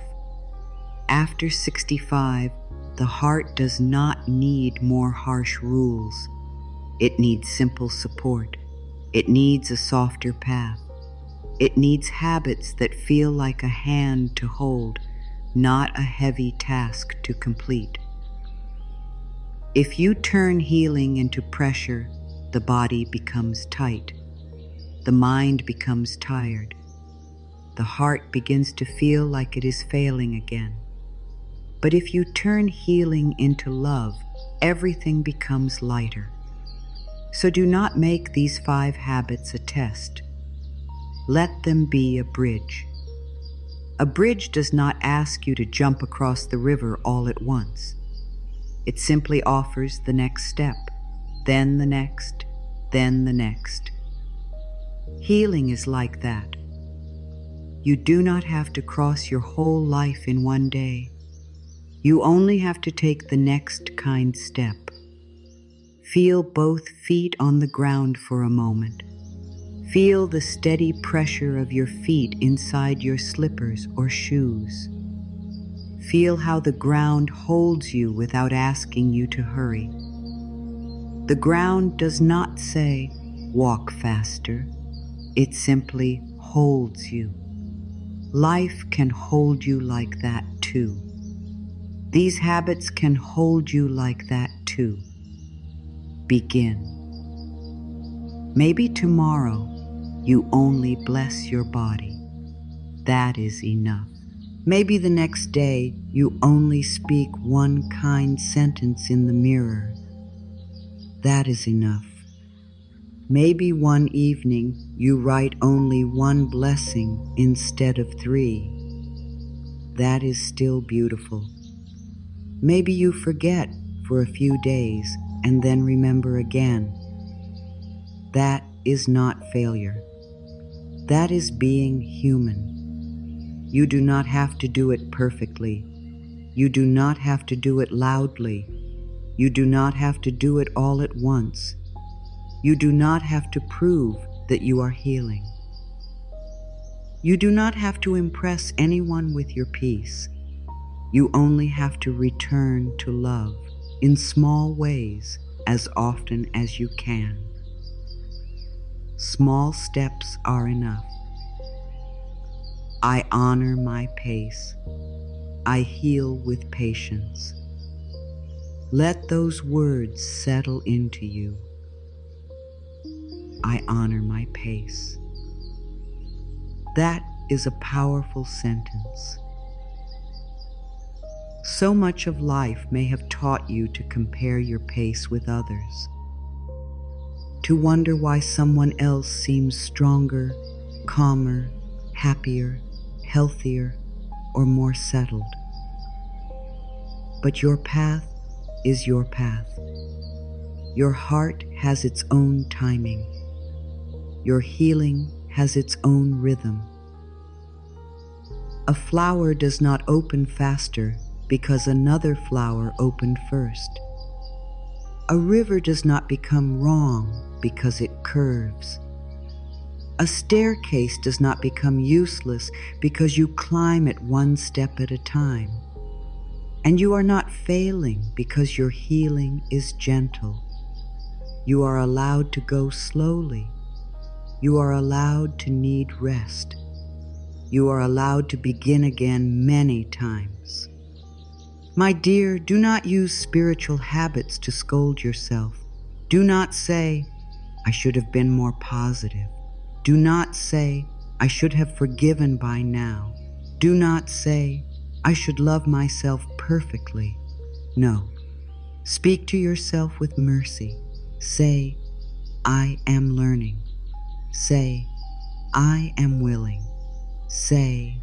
Speaker 1: After 65, the heart does not need more harsh rules. It needs simple support. It needs a softer path. It needs habits that feel like a hand to hold, not a heavy task to complete. If you turn healing into pressure, the body becomes tight. The mind becomes tired. The heart begins to feel like it is failing again. But if you turn healing into love, everything becomes lighter. So do not make these 5 habits a test. Let them be a bridge. A bridge does not ask you to jump across the river all at once. It simply offers the next step, then the next, then the next. Healing is like that. You do not have to cross your whole life in one day. You only have to take the next kind step. Feel both feet on the ground for a moment. Feel the steady pressure of your feet inside your slippers or shoes. Feel how the ground holds you without asking you to hurry. The ground does not say, walk faster. It simply holds you. Life can hold you like that too. These habits can hold you like that too. Begin. Maybe tomorrow you only bless your body. That is enough. Maybe the next day you only speak one kind sentence in the mirror. That is enough. Maybe one evening you write only 1 blessing instead of 3. That is still beautiful. Maybe you forget for a few days and then remember again. That is not failure. That is being human. You do not have to do it perfectly. You do not have to do it loudly. You do not have to do it all at once. You do not have to prove that you are healing. You do not have to impress anyone with your peace. You only have to return to love in small ways as often as you can. Small steps are enough. I honor my pace. I heal with patience. Let those words settle into you. I honor my pace. That is a powerful sentence. So much of life may have taught you to compare your pace with others, to wonder why someone else seems stronger, calmer, happier, healthier, or more settled. But your path is your path. Your heart has its own timing. Your healing has its own rhythm. A flower does not open faster because another flower opened first. A river does not become wrong because it curves. A staircase does not become useless because you climb it one step at a time. And you are not failing because your healing is gentle. You are allowed to go slowly. You are allowed to need rest. You are allowed to begin again many times. My dear, do not use spiritual habits to scold yourself. Do not say, I should have been more positive. Do not say, I should have forgiven by now. Do not say, I should love myself perfectly. No. Speak to yourself with mercy. Say, I am learning. Say, I am willing. Say,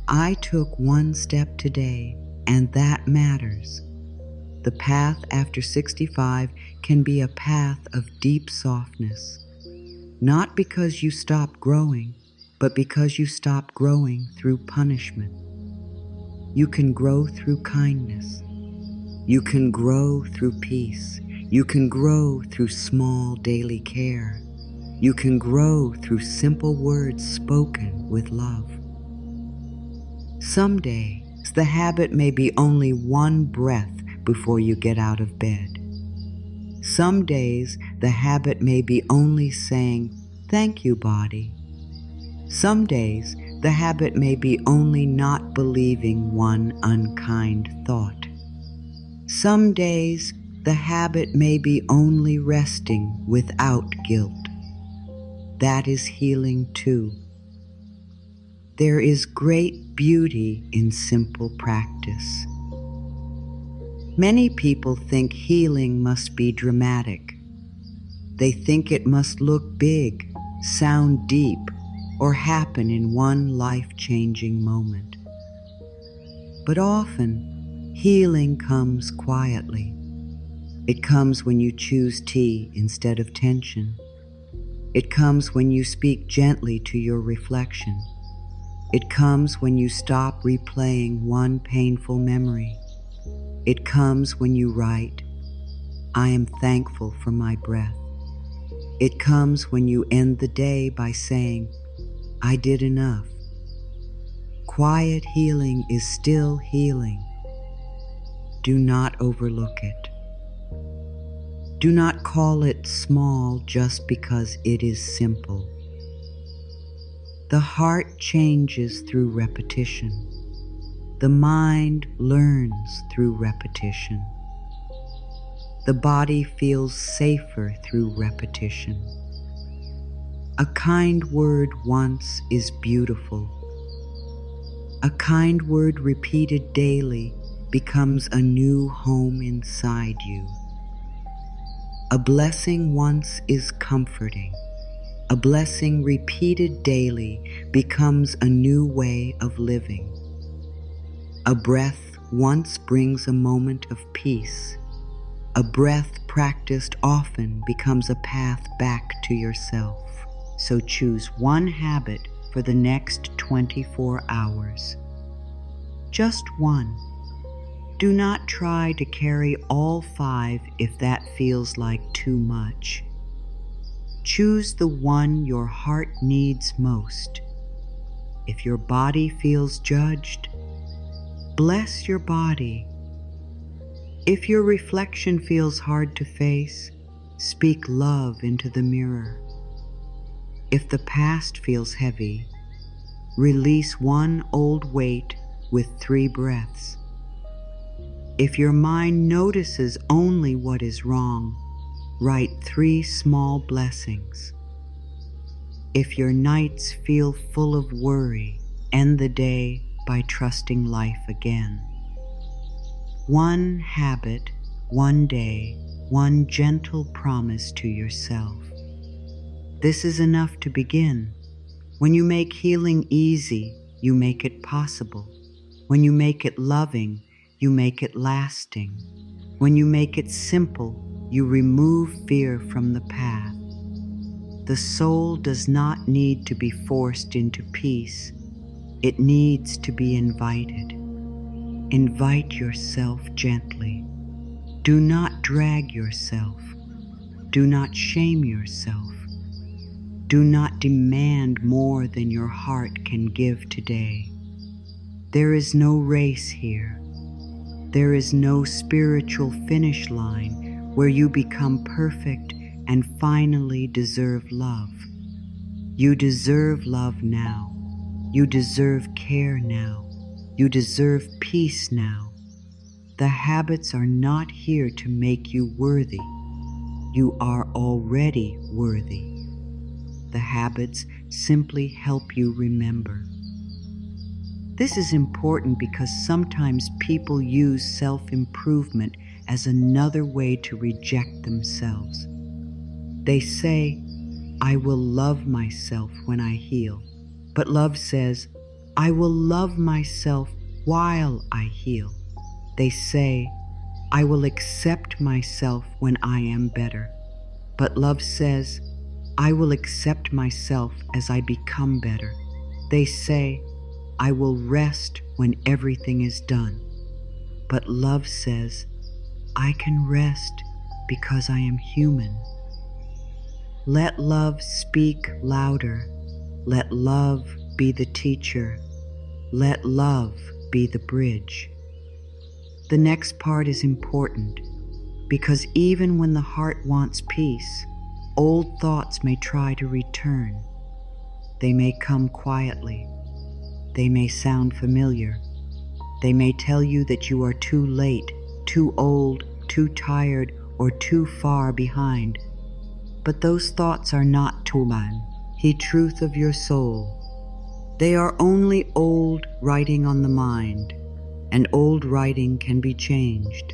Speaker 1: I took one step today, and that matters. The path after 65 can be a path of deep softness, not because you stop growing, but because you stop growing through punishment. You can grow through kindness. You can grow through peace. You can grow through small daily care. You can grow through simple words spoken with love. Some days, the habit may be only one breath before you get out of bed. Some days, the habit may be only saying, thank you, body. Some days, the habit may be only not believing one unkind thought. Some days, the habit may be only resting without guilt. That is healing too. There is great beauty in simple practice. Many people think healing must be dramatic. They think it must look big, sound deep, or happen in one life-changing moment. But often, healing comes quietly. It comes when you choose tea instead of tension. It comes when you speak gently to your reflection. It comes when you stop replaying one painful memory. It comes when you write, I am thankful for my breath. It comes when you end the day by saying, I did enough. Quiet healing is still healing. Do not overlook it. Do not call it small just because it is simple. The heart changes through repetition. The mind learns through repetition. The body feels safer through repetition. A kind word once is beautiful. A kind word repeated daily becomes a new home inside you. A blessing once is comforting. A blessing repeated daily becomes a new way of living. A breath once brings a moment of peace. A breath practiced often becomes a path back to yourself. So choose one habit for the next 24 hours. Just one. Do not try to carry all 5 if that feels like too much. Choose the one your heart needs most. If your body feels judged, bless your body. If your reflection feels hard to face, speak love into the mirror. If the past feels heavy, release one old weight with 3 breaths. If your mind notices only what is wrong, write 3 small blessings. If your nights feel full of worry, End the day by trusting life again. One habit, one day, one gentle promise to yourself. This is enough to begin. When you make healing easy, you make it possible. When you make it loving, you make it lasting. When you make it simple, you remove fear from the path. The soul does not need to be forced into peace. It needs to be invited. Invite yourself gently. Do not drag yourself. Do not shame yourself. Do not demand more than your heart can give today. There is no race here. There is no spiritual finish line where you become perfect and finally deserve love. You deserve love now. You deserve care now. You deserve peace now. The habits are not here to make you worthy. You are already worthy. The habits simply help you remember. This is important because sometimes people use self-improvement as another way to reject themselves. They say, I will love myself when I heal. But love says, I will love myself while I heal. They say, I will accept myself when I am better. But love says, I will accept myself as I become better. They say, I will rest when everything is done. But love says, I can rest because I am human. Let love speak louder. Let love be the teacher. Let love be the bridge. The next part is important because even when the heart wants peace, old thoughts may try to return. They may come quietly. They may sound familiar. They may tell you that you are too late, too old, too tired, or too far behind. But those thoughts are not Tuman, the truth of your soul. They are only old writing on the mind, and old writing can be changed.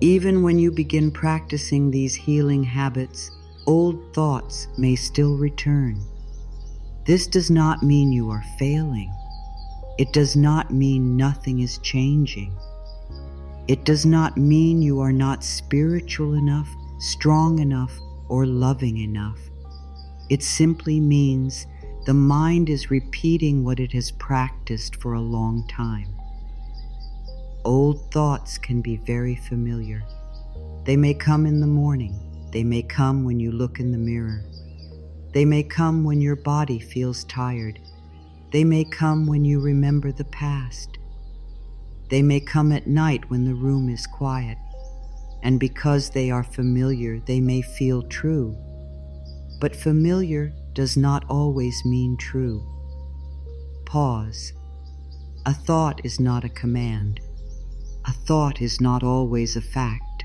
Speaker 1: Even when you begin practicing these healing habits, old thoughts may still return. This does not mean you are failing. It does not mean nothing is changing. It does not mean you are not spiritual enough, strong enough, or loving enough. It simply means the mind is repeating what it has practiced for a long time. Old thoughts can be very familiar. They may come in the morning. They may come when you look in the mirror. They may come when your body feels tired. They may come when you remember the past. They may come at night when the room is quiet. And because they are familiar, they may feel true. But familiar does not always mean true. Pause. A thought is not a command. A thought is not always a fact.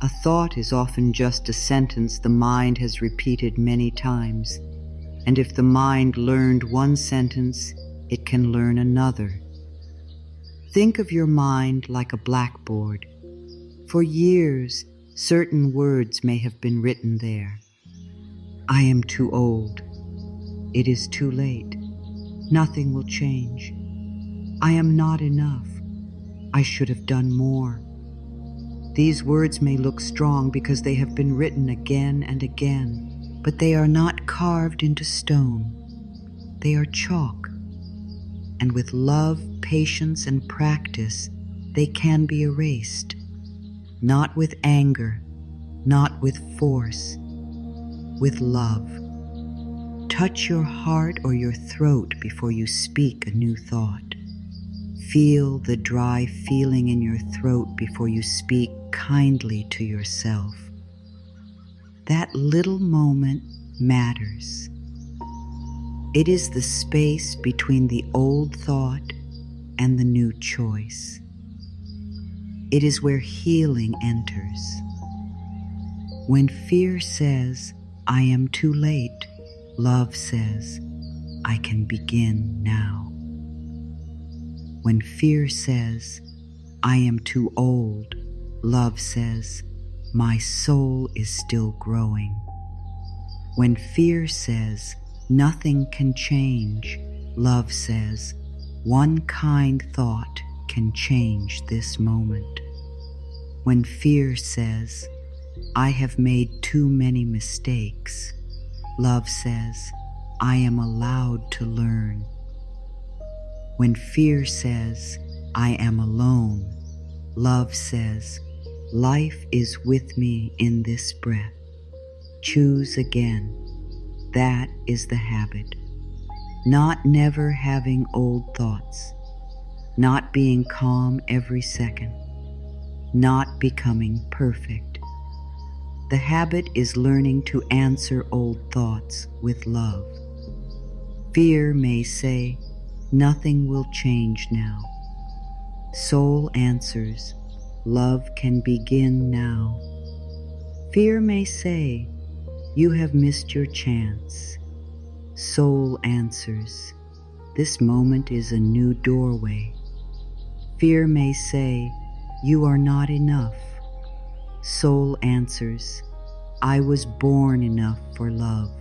Speaker 1: A thought is often just a sentence the mind has repeated many times. And if the mind learned one sentence, it can learn another. Think of your mind like a blackboard. For years, certain words may have been written there. I am too old. It is too late. Nothing will change. I am not enough. I should have done more. These words may look strong because they have been written again and again, but they are not carved into stone. They are chalk. And with love, patience, and practice, they can be erased. Not with anger, not with force, with love. Touch your heart or your throat before you speak a new thought. Feel the dry feeling in your throat before you speak kindly to yourself. That little moment matters. It is the space between the old thought and the new choice. It is where healing enters. When fear says, I am too late, love says, I can begin now. When fear says, I am too old, love says, my soul is still growing. When fear says, nothing can change, love says, one kind thought can change this moment. When fear says, I have made too many mistakes, love says, I am allowed to learn. When fear says, I am alone, love says, life is with me in this breath. Choose again. That is the habit. Not never having old thoughts, not being calm every second, not becoming perfect. The habit is learning to answer old thoughts with love. Fear may say, nothing will change now. Soul answers, love can begin now. Fear may say, you have missed your chance. Soul answers, this moment is a new doorway. Fear may say, you are not enough. Soul answers, I was born enough for love.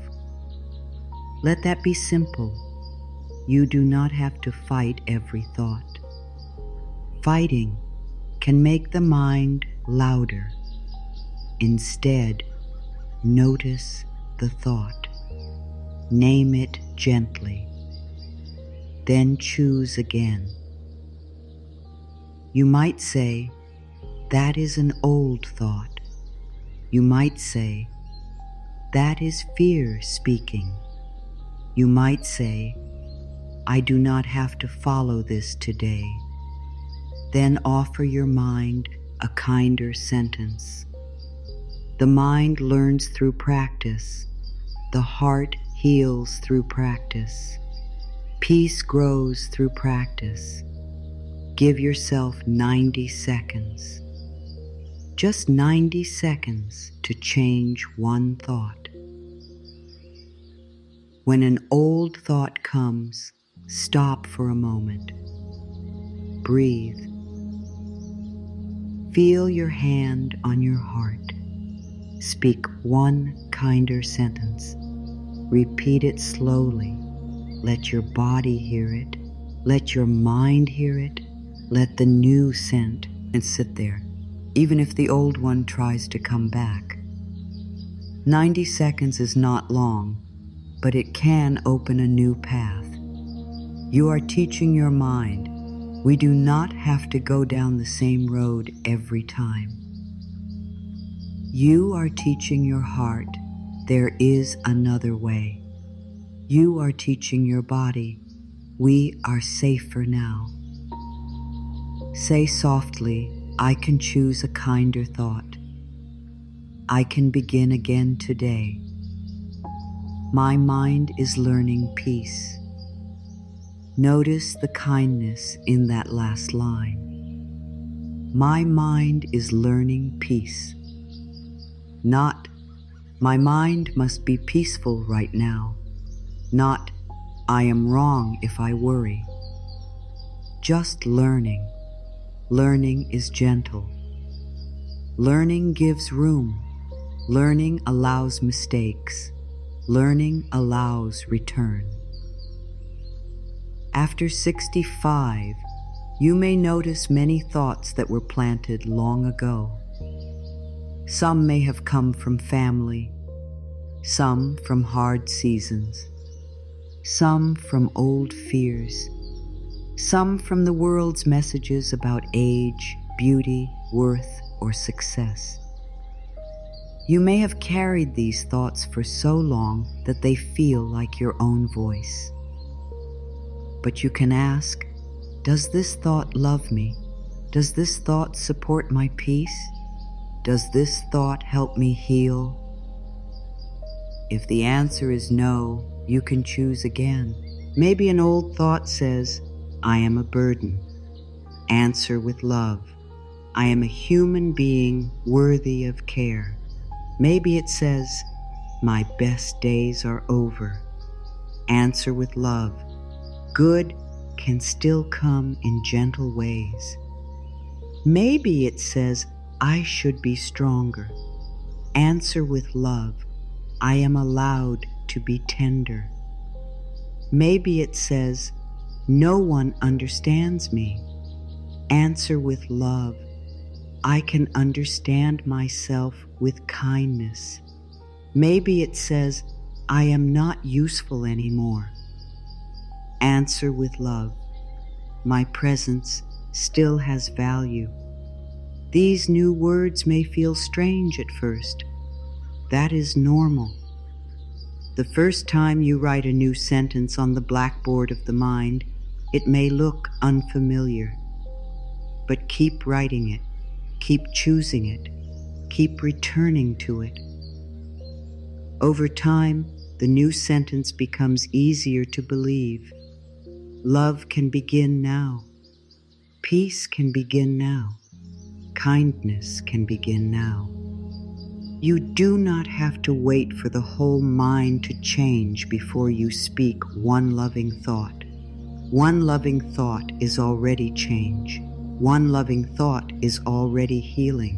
Speaker 1: Let that be simple. You do not have to fight every thought. Fighting can make the mind louder. Instead, notice the thought. Name it gently. Then choose again. You might say, that is an old thought. You might say, that is fear speaking. You might say, I do not have to follow this today. Then offer your mind a kinder sentence. The mind learns through practice. The heart heals through practice. Peace grows through practice. Give yourself 90 seconds. Just 90 seconds to change one thought. When an old thought comes, stop for a moment. Breathe. Feel your hand on your heart. Speak one kinder sentence. Repeat it slowly. Let your body hear it. Let your mind hear it. Let the new scent and sit there, even if the old one tries to come back. 90 seconds is not long, but it can open a new path. You are teaching your mind. We do not have to go down the same road every time. You are teaching your heart there is another way. You are teaching your body we are safer now. Say softly, I can choose a kinder thought. I can begin again today. My mind is learning peace. Notice the kindness in that last line. My mind is learning peace. Not, my mind must be peaceful right now. Not, I am wrong if I worry. Just learning. Learning is gentle. Learning gives room. Learning allows mistakes. Learning allows return. After 65, you may notice many thoughts that were planted long ago. Some may have come from family, some from hard seasons, some from old fears, some from the world's messages about age, beauty, worth, or success. You may have carried these thoughts for so long that they feel like your own voice. But you can ask, does this thought love me? Does this thought support my peace? Does this thought help me heal? If the answer is no, you can choose again. Maybe an old thought says, I am a burden. Answer with love. I am a human being worthy of care. Maybe it says, my best days are over. Answer with love. Good, can still come in gentle ways. Maybe it says, I should be stronger. Answer with love, I am allowed to be tender. Maybe it says, no one understands me. Answer with love, I can understand myself with kindness. Maybe it says, I am not useful anymore. Answer with love, my presence still has value. These new words may feel strange at first. That is normal. The first time you write a new sentence on the blackboard of the mind, it may look unfamiliar. But keep writing it, keep choosing it, keep returning to it. Over time, the new sentence becomes easier to believe. Love can begin now. Peace can begin now. Kindness can begin now. You do not have to wait for the whole mind to change before you speak one loving thought. One loving thought is already change. One loving thought is already healing.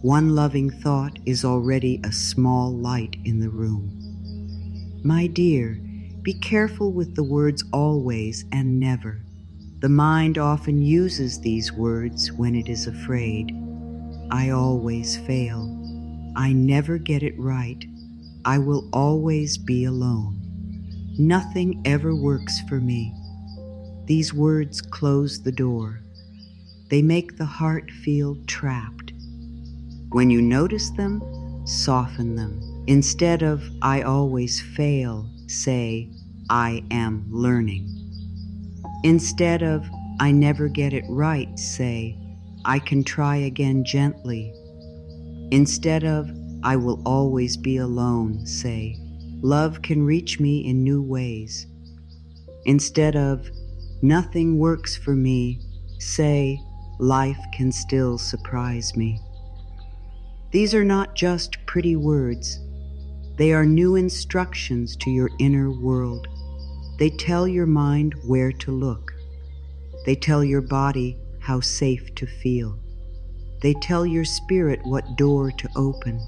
Speaker 1: One loving thought is already a small light in the room. My dear, be careful with the words always and never. The mind often uses these words when it is afraid. I always fail. I never get it right. I will always be alone. Nothing ever works for me. These words close the door. They make the heart feel trapped. When you notice them, soften them. Instead of I always fail, say I am learning. Instead of I never get it right, say I can try again gently. Instead of I will always be alone, say love can reach me in new ways. Instead of nothing works for me, say life can still surprise me. These are not just pretty words. They are new instructions to your inner world. They tell your mind where to look. They tell your body how safe to feel. They tell your spirit what door to open.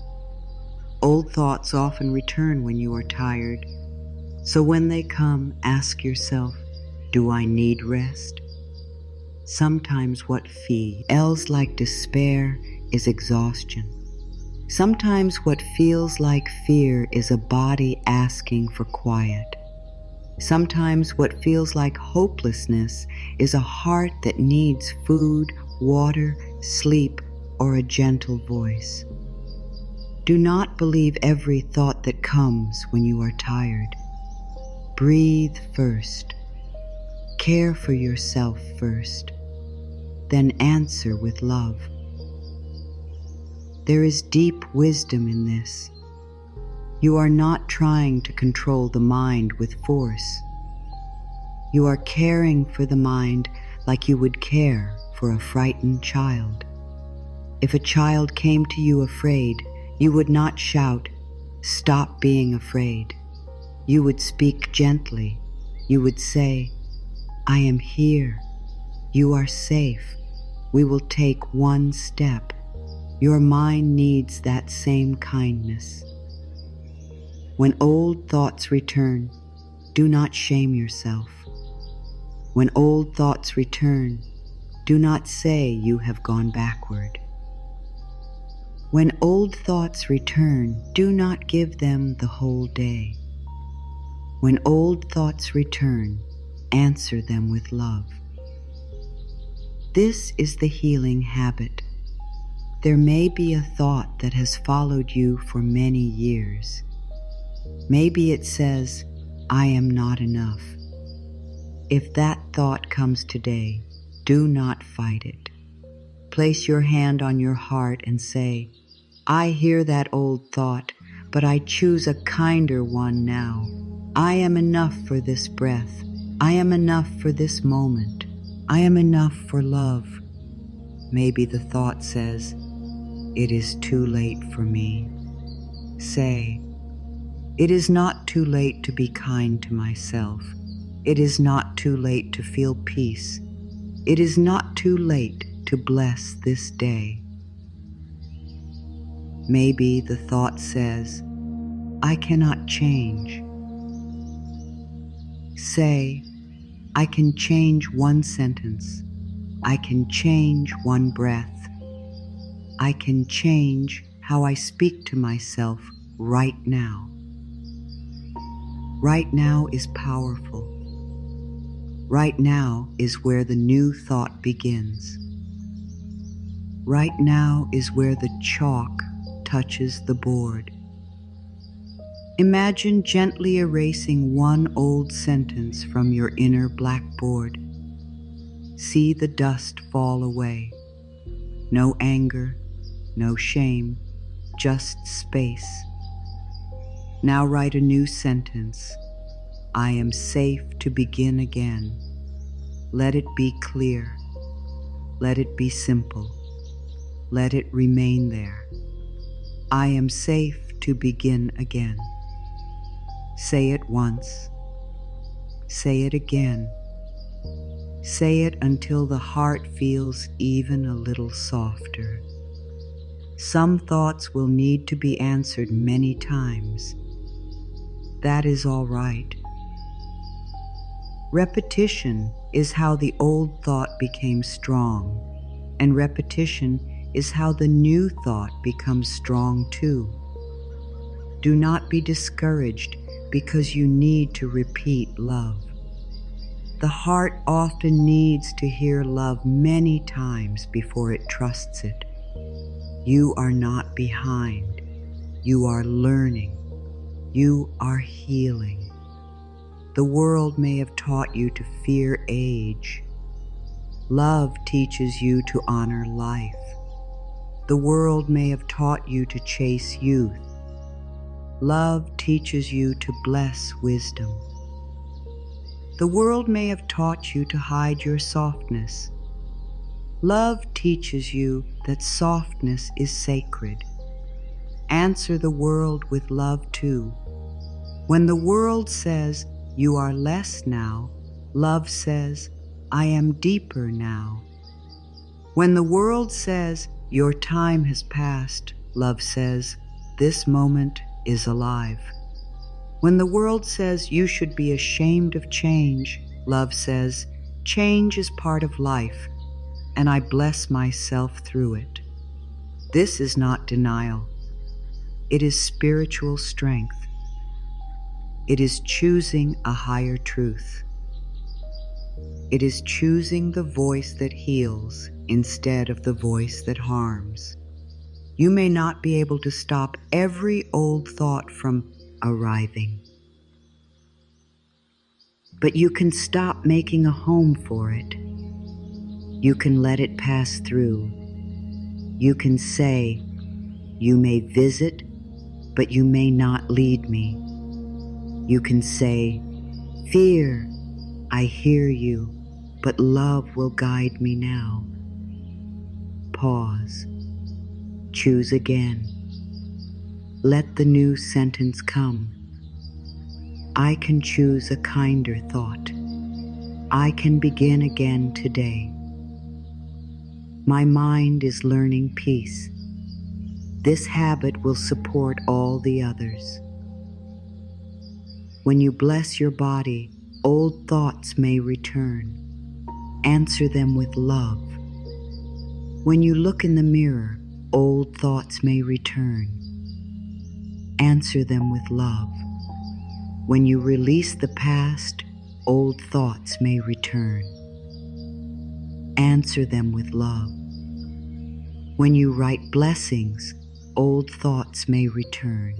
Speaker 1: Old thoughts often return when you are tired. So when they come, ask yourself, do I need rest? Sometimes what feels like despair is exhaustion. Sometimes what feels like fear is a body asking for quiet. Sometimes what feels like hopelessness is a heart that needs food, water, sleep, or a gentle voice. Do not believe every thought that comes when you are tired. Breathe first. Care for yourself first. Then answer with love. There is deep wisdom in this. You are not trying to control the mind with force. You are caring for the mind like you would care for a frightened child. If a child came to you afraid, you would not shout, "Stop being afraid." You would speak gently. You would say, "I am here. You are safe. We will take one step." Your mind needs that same kindness. When old thoughts return, do not shame yourself. When old thoughts return, do not say you have gone backward. When old thoughts return, do not give them the whole day. When old thoughts return, answer them with love. This is the healing habit. There may be a thought that has followed you for many years. Maybe it says, "I am not enough." If that thought comes today, do not fight it. Place your hand on your heart and say, "I hear that old thought, but I choose a kinder one now. I am enough for this breath. I am enough for this moment. I am enough for love." Maybe the thought says, "It is too late for me." Say, "It is not too late to be kind to myself. It is not too late to feel peace. It is not too late to bless this day. Maybe the thought says, I cannot change. Say, I can change one sentence. I can change one breath. I can change how I speak to myself right now. Right now is powerful. Right now is where the new thought begins. Right now is where the chalk touches the board. Imagine gently erasing one old sentence from your inner blackboard. See the dust fall away. No anger, no shame, just space. Now write a new sentence. I am safe to begin again. Let it be clear. Let it be simple. Let it remain there. I am safe to begin again. Say it once. Say it again. Say it until the heart feels even a little softer. Some thoughts will need to be answered many times. That is all right. Repetition is how the old thought became strong, and repetition is how the new thought becomes strong too. Do not be discouraged because you need to repeat love. The heart often needs to hear love many times before it trusts it. You are not behind. You are learning. You are healing. The world may have taught you to fear age. Love teaches you to honor life. The world may have taught you to chase youth. Love teaches you to bless wisdom. The world may have taught you to hide your softness. Love teaches you that softness is sacred. Answer the world with love too. When the world says, you are less now, love says, I am deeper now. When the world says, your time has passed, love says, this moment is alive. When the world says you should be ashamed of change, love says, change is part of life, and I bless myself through it. This is not denial. It is spiritual strength. It is choosing a higher truth. It is choosing the voice that heals instead of the voice that harms. You may not be able to stop every old thought from arriving, but you can stop making a home for it. You can let it pass through. You can say, you may visit, but you may not lead me. You can say, fear, I hear you, but love will guide me now. Pause. Choose again. Let the new sentence come. I can choose a kinder thought. I can begin again today. My mind is learning peace. This habit will support all the others. When you bless your body, old thoughts may return. Answer them with love. When you look in the mirror, old thoughts may return. Answer them with love. When you release the past, old thoughts may return. Answer them with love. When you write blessings, old thoughts may return.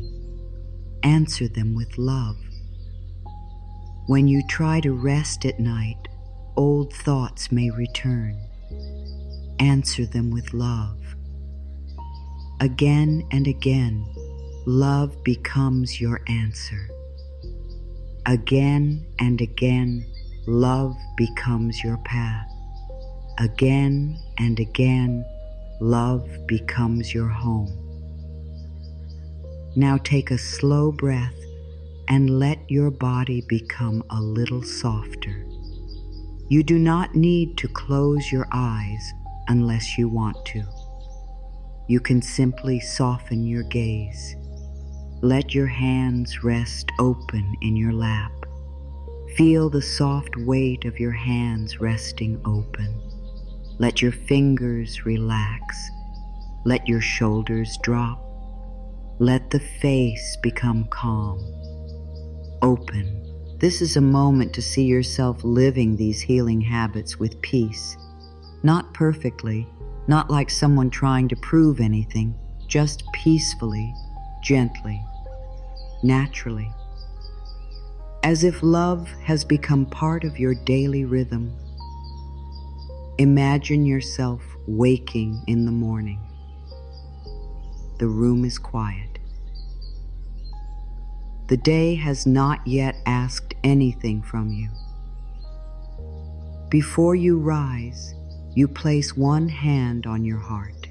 Speaker 1: Answer them with love. When you try to rest at night, old thoughts may return. Answer them with love. Again and again, love becomes your answer. Again and again, love becomes your path. Again and again, love becomes your home. Now take a slow breath and let your body become a little softer. You do not need to close your eyes unless you want to. You can simply soften your gaze. Let your hands rest open in your lap. Feel the soft weight of your hands resting open. Let your fingers relax. Let your shoulders drop. Let the face become calm. Open. This is a moment to see yourself living these healing habits with peace. Not perfectly, not like someone trying to prove anything, just peacefully, gently, naturally. As if love has become part of your daily rhythm. Imagine yourself waking in the morning. The room is quiet. The day has not yet asked anything from you. Before you rise, you place one hand on your heart.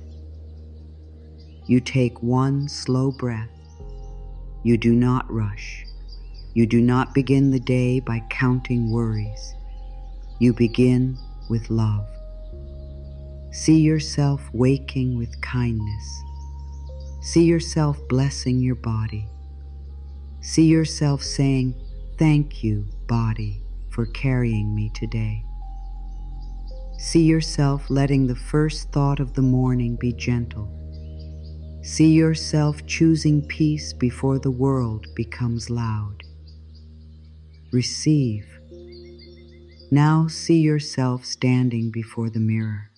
Speaker 1: You take one slow breath. You do not rush. You do not begin the day by counting worries. You begin with love. See yourself waking with kindness. See yourself blessing your body. See yourself saying, "Thank you, body, for carrying me today." See yourself letting the first thought of the morning be gentle. See yourself choosing peace before the world becomes loud. Receive. Now see yourself standing before the mirror.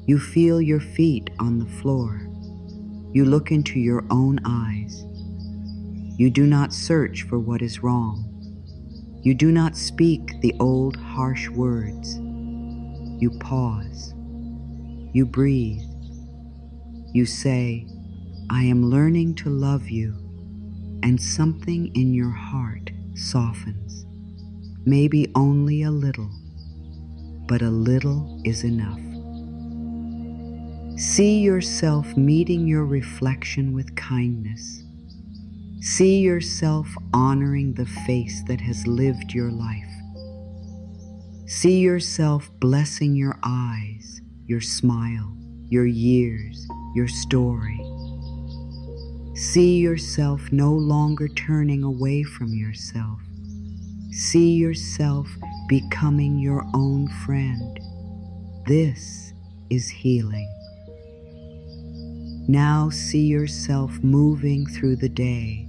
Speaker 1: You feel your feet on the floor. You look into your own eyes. You do not search for what is wrong. You do not speak the old harsh words. You pause. You breathe. You say, "I am learning to love you," and something in your heart softens. Maybe only a little, but a little is enough. See yourself meeting your reflection with kindness. See yourself honoring the face that has lived your life. See yourself blessing your eyes, your smile, your years, your story. See yourself no longer turning away from yourself. See yourself becoming your own friend. This is healing. Now see yourself moving through the day.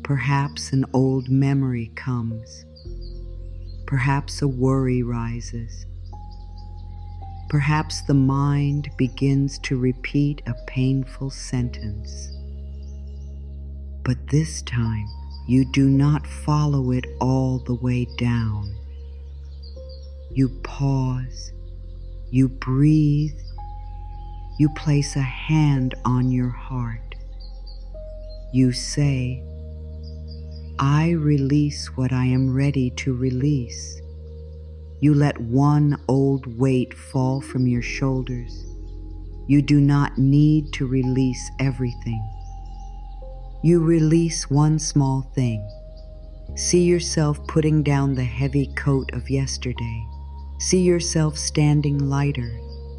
Speaker 1: Perhaps an old memory comes. Perhaps a worry rises. Perhaps the mind begins to repeat a painful sentence. But this time, you do not follow it all the way down. You pause, you breathe, you place a hand on your heart. You say, "I release what I am ready to release." You let one old weight fall from your shoulders. You do not need to release everything. You release one small thing. See yourself putting down the heavy coat of yesterday. See yourself standing lighter.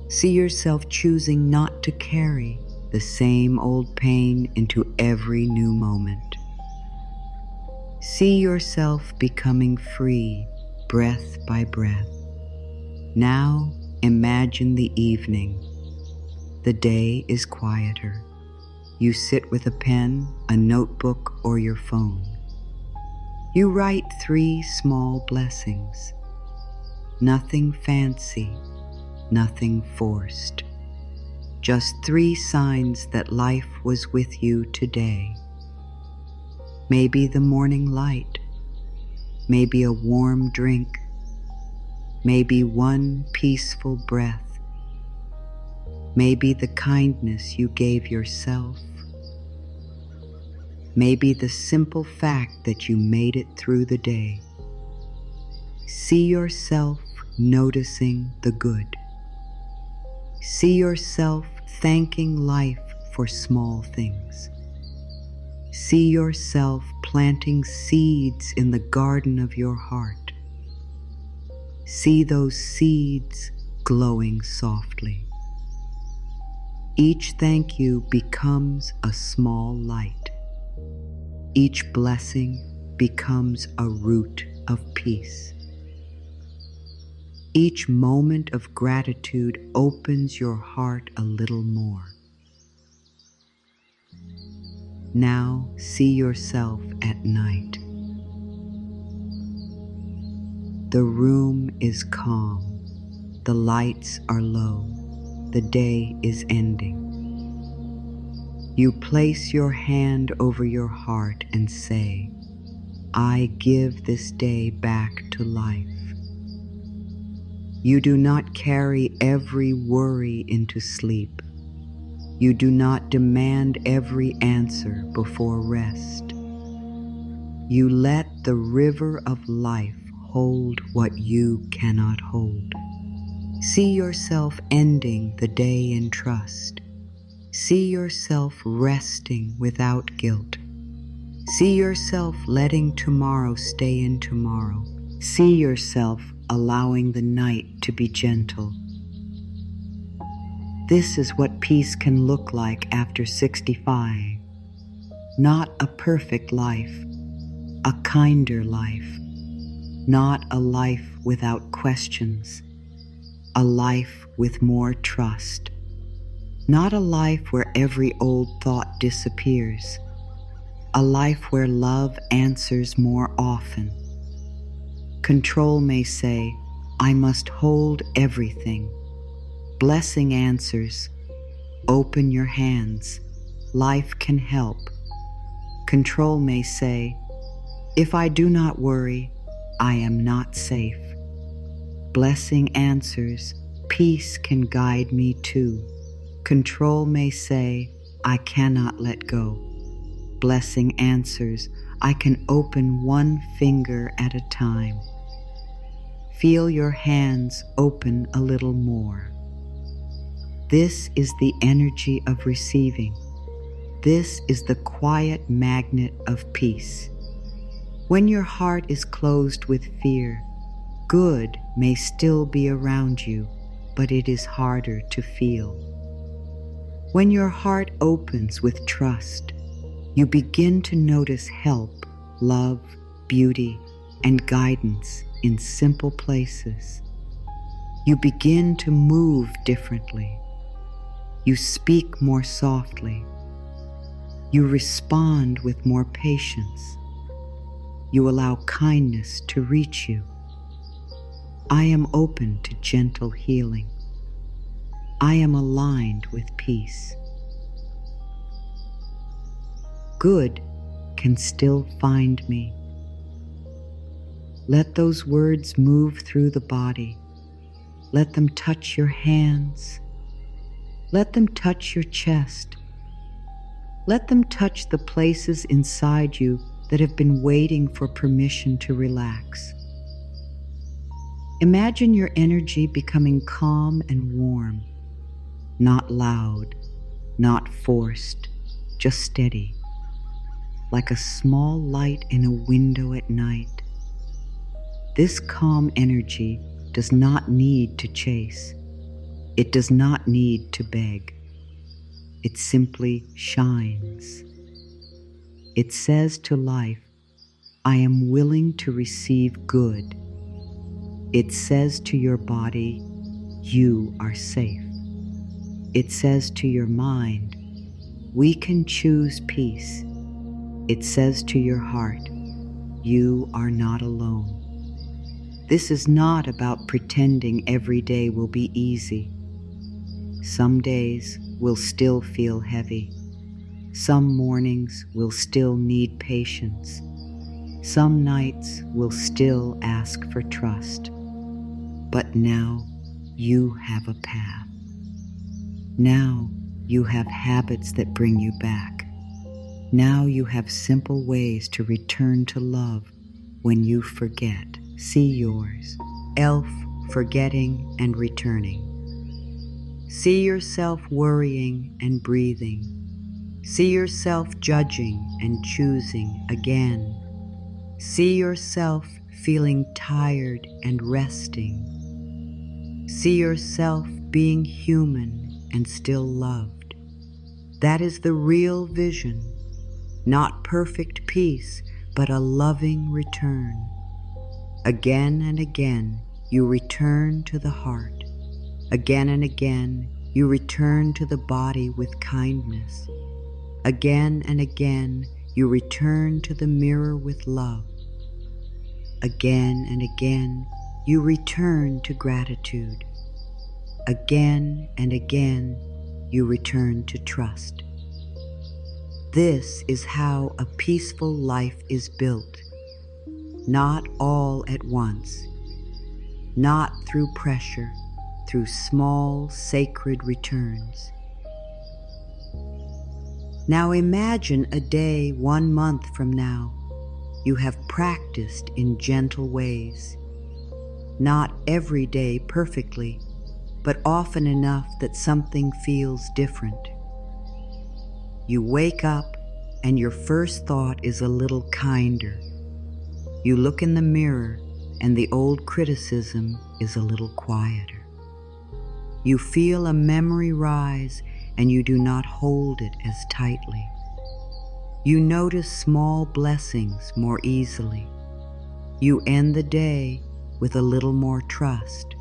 Speaker 1: See yourself choosing not to carry the same old pain into every new moment. See yourself becoming free, breath by breath. Now imagine the evening. The day is quieter. You sit with a pen, a notebook, or your phone. You write 3 small blessings. Nothing fancy, nothing forced. Just 3 signs that life was with you today. Maybe the morning light, maybe a warm drink, maybe one peaceful breath, maybe the kindness you gave yourself, maybe the simple fact that you made it through the day. See yourself noticing the good. See yourself thanking life for small things. See yourself planting seeds in the garden of your heart. See those seeds glowing softly. Each thank you becomes a small light. Each blessing becomes a root of peace. Each moment of gratitude opens your heart a little more. Now see yourself at night. The room is calm. The lights are low. The day is ending. You place your hand over your heart and say, I give this day back to life. You do not carry every worry into sleep. You do not demand every answer before rest. You let the river of life hold what you cannot hold. See yourself ending the day in trust. See yourself resting without guilt. See yourself letting tomorrow stay in tomorrow. See yourself allowing the night to be gentle. This is what peace can look like after 65. Not a perfect life, a kinder life. Not a life without questions, a life with more trust. Not a life where every old thought disappears, a life where love answers more often. Control may say, I must hold everything. Blessing answers, open your hands, life can help. Control may say, if I do not worry, I am not safe. Blessing answers, peace can guide me too. Control may say, I cannot let go. Blessing answers, I can open one finger at a time. Feel your hands open a little more. This is the energy of receiving. This is the quiet magnet of peace. When your heart is closed with fear, good may still be around you, but it is harder to feel. When your heart opens with trust, you begin to notice help, love, beauty, and guidance in simple places. You begin to move differently. You speak more softly. You respond with more patience. You allow kindness to reach you. I am open to gentle healing. I am aligned with peace. Good can still find me. Let those words move through the body. Let them touch your hands. Let them touch your chest. Let them touch the places inside you that have been waiting for permission to relax. Imagine your energy becoming calm and warm, not loud, not forced, just steady, like a small light in a window at night. This calm energy does not need to chase. It does not need to beg. It simply shines. It says to life, I am willing to receive good. It says to your body, you are safe. It says to your mind, we can choose peace. It says to your heart, you are not alone. This is not about pretending every day will be easy. Some days will still feel heavy. Some mornings will still need patience. Some nights will still ask for trust. But now you have a path. Now you have habits that bring you back. Now you have simple ways to return to love when you forget. See yours. Elf, forgetting and returning. See yourself worrying and breathing. See yourself judging and choosing again. See yourself feeling tired and resting. See yourself being human and still loved. That is the real vision, not perfect peace, but a loving return. Again and again, you return to the heart. Again and again, you return to the body with kindness. Again and again, you return to the mirror with love. Again and again, you return to gratitude. Again and again, you return to trust. This is how a peaceful life is built, not all at once, not through pressure, through small, sacred returns. Now imagine a day 1 month from now you have practiced in gentle ways, not every day perfectly, but often enough that something feels different. You wake up and your first thought is a little kinder. You look in the mirror and the old criticism is a little quieter. You feel a memory rise and you do not hold it as tightly. You notice small blessings more easily. You end the day with a little more trust.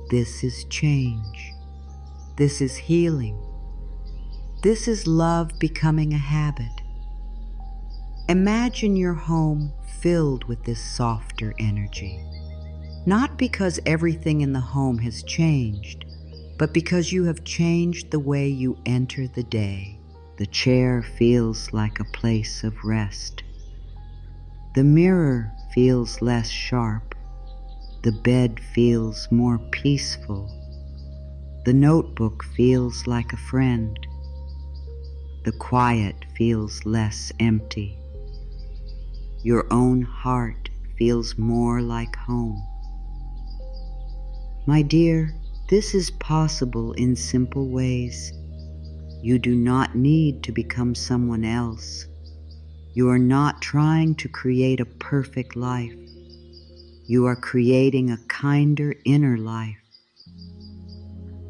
Speaker 1: This is change. This is healing. This is love becoming a habit. Imagine your home filled with this softer energy. Not because everything in the home has changed, but because you have changed the way you enter the day. The chair feels like a place of rest. The mirror feels less sharp. The bed feels more peaceful. The notebook feels like a friend. The quiet feels less empty. Your own heart feels more like home. My dear, this is possible in simple ways. You do not need to become someone else. You are not trying to create a perfect life. You are creating a kinder inner life.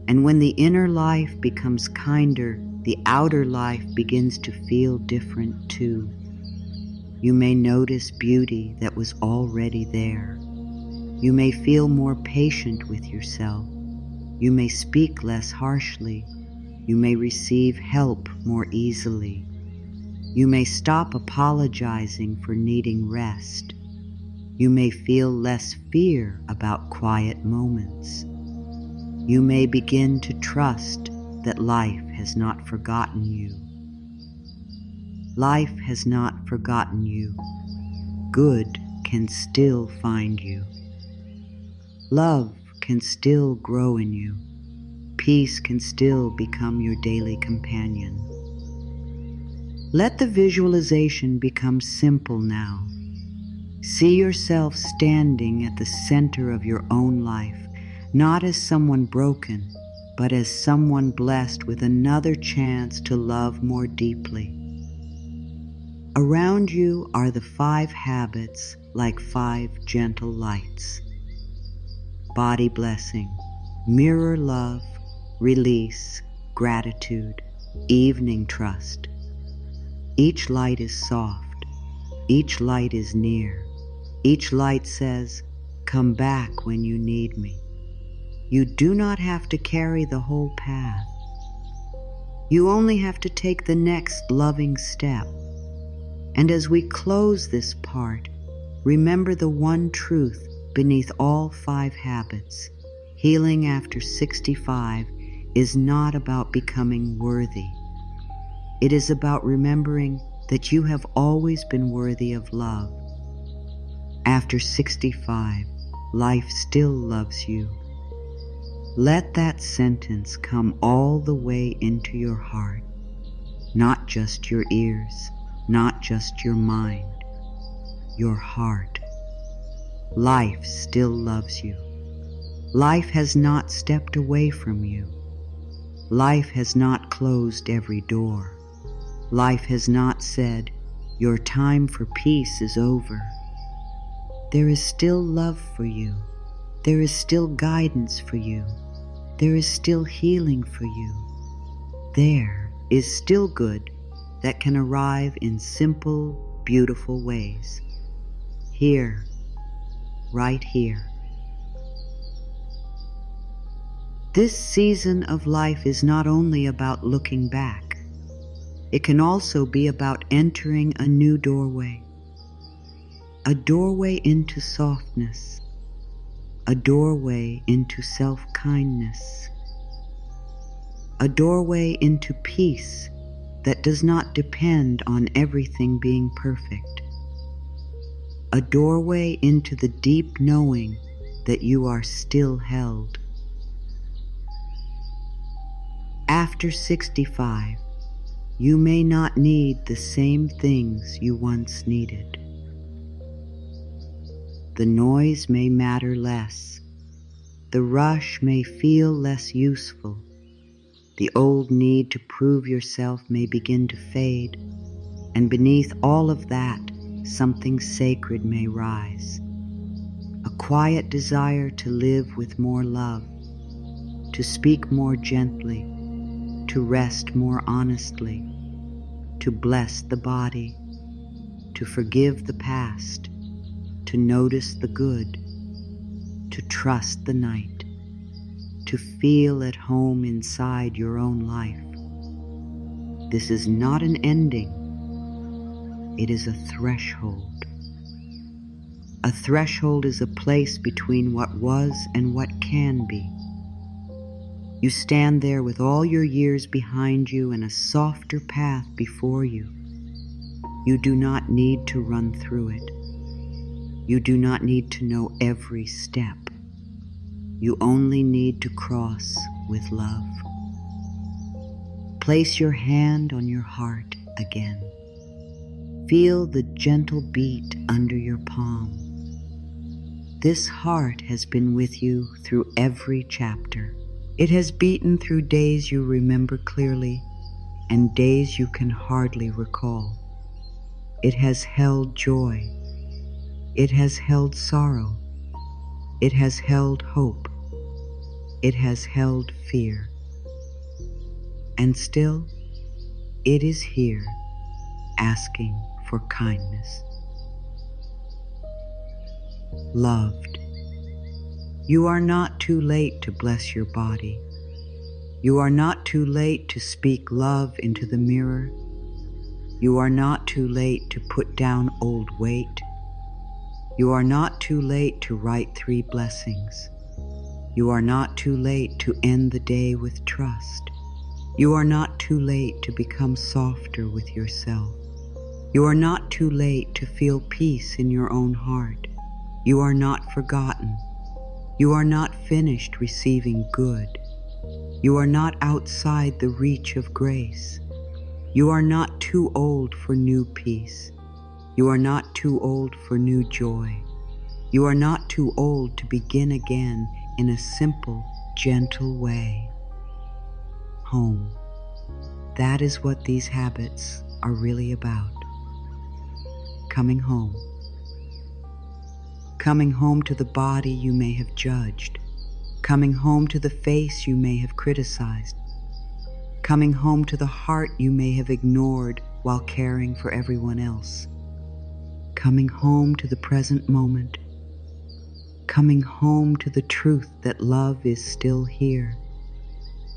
Speaker 1: And when the inner life becomes kinder, the outer life begins to feel different too. You may notice beauty that was already there. You may feel more patient with yourself. You may speak less harshly. You may receive help more easily. You may stop apologizing for needing rest. You may feel less fear about quiet moments. You may begin to trust that life has not forgotten you. Life has not forgotten you. Good can still find you. Love can still grow in you. Peace can still become your daily companion. Let the visualization become simple now. See yourself standing at the center of your own life, not as someone broken, but as someone blessed with another chance to love more deeply. Around you are the 5 habits like 5 gentle lights. Body blessing, mirror love, release, gratitude, evening trust. Each light is soft. Each light is near. Each light says, "Come back when you need me." You do not have to carry the whole path. You only have to take the next loving step. And as we close this part, remember the one truth beneath all 5 habits. Healing after 65 is not about becoming worthy. It is about remembering that you have always been worthy of love. After 65, life still loves you. Let that sentence come all the way into your heart, not just your ears, not just your mind, your heart. Life still loves you. Life has not stepped away from you. Life has not closed every door. Life has not said, "Your time for peace is over." There is still love for you. There is still guidance for you. There is still healing for you. There is still good that can arrive in simple, beautiful ways. Here, right here. This season of life is not only about looking back. It can also be about entering a new doorway. A doorway into softness. A doorway into self-kindness. A doorway into peace that does not depend on everything being perfect. A doorway into the deep knowing that you are still held. After 65, you may not need the same things you once needed. The noise may matter less. The rush may feel less useful. The old need to prove yourself may begin to fade, and beneath all of that, something sacred may rise. A quiet desire to live with more love, to speak more gently, to rest more honestly, to bless the body, to forgive the past, to notice the good, to trust the night, to feel at home inside your own life. This is not an ending, it is a threshold. A threshold is a place between what was and what can be. You stand there with all your years behind you and a softer path before you. You do not need to run through it. You do not need to know every step. You only need to cross with love. Place your hand on your heart again. Feel the gentle beat under your palm. This heart has been with you through every chapter. It has beaten through days you remember clearly and days you can hardly recall. It has held joy. It has held sorrow. It has held hope. It has held fear. And still, it is here asking for kindness. Loved. You are not too late to bless your body. You are not too late to speak love into the mirror. You are not too late to put down old weight. You are not too late to write 3 blessings. You are not too late to end the day with trust. You are not too late to become softer with yourself. You are not too late to feel peace in your own heart. You are not forgotten. You are not finished receiving good. You are not outside the reach of grace. You are not too old for new peace. You are not too old for new joy. You are not too old to begin again in a simple, gentle way. Home. That is what these habits are really about. Coming home. Coming home to the body you may have judged. Coming home to the face you may have criticized. Coming home to the heart you may have ignored while caring for everyone else. Coming home to the present moment. Coming home to the truth that love is still here.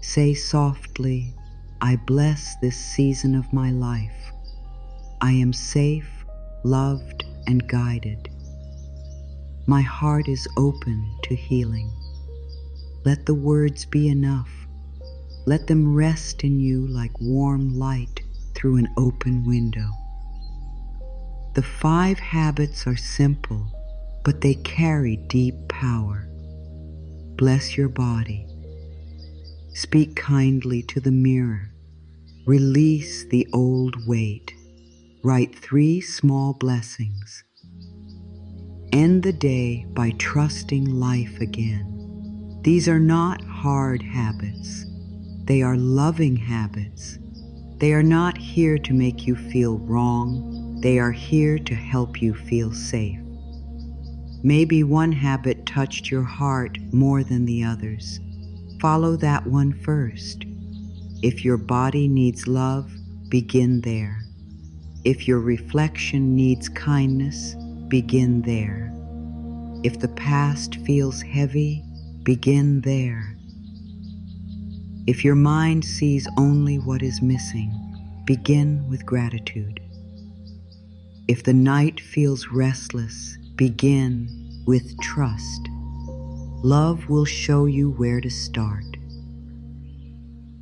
Speaker 1: Say softly, I bless this season of my life. I am safe, loved, and guided. My heart is open to healing. Let the words be enough. Let them rest in you like warm light through an open window. The 5 habits are simple, but they carry deep power. Bless your body. Speak kindly to the mirror. Release the old weight. Write 3 small blessings. End the day by trusting life again. These are not hard habits. They are loving habits. They are not here to make you feel wrong. They are here to help you feel safe. Maybe one habit touched your heart more than the others. Follow that one first. If your body needs love, begin there. If your reflection needs kindness, begin there. If the past feels heavy, begin there. If your mind sees only what is missing, begin with gratitude. If the night feels restless, begin with trust. Love will show you where to start.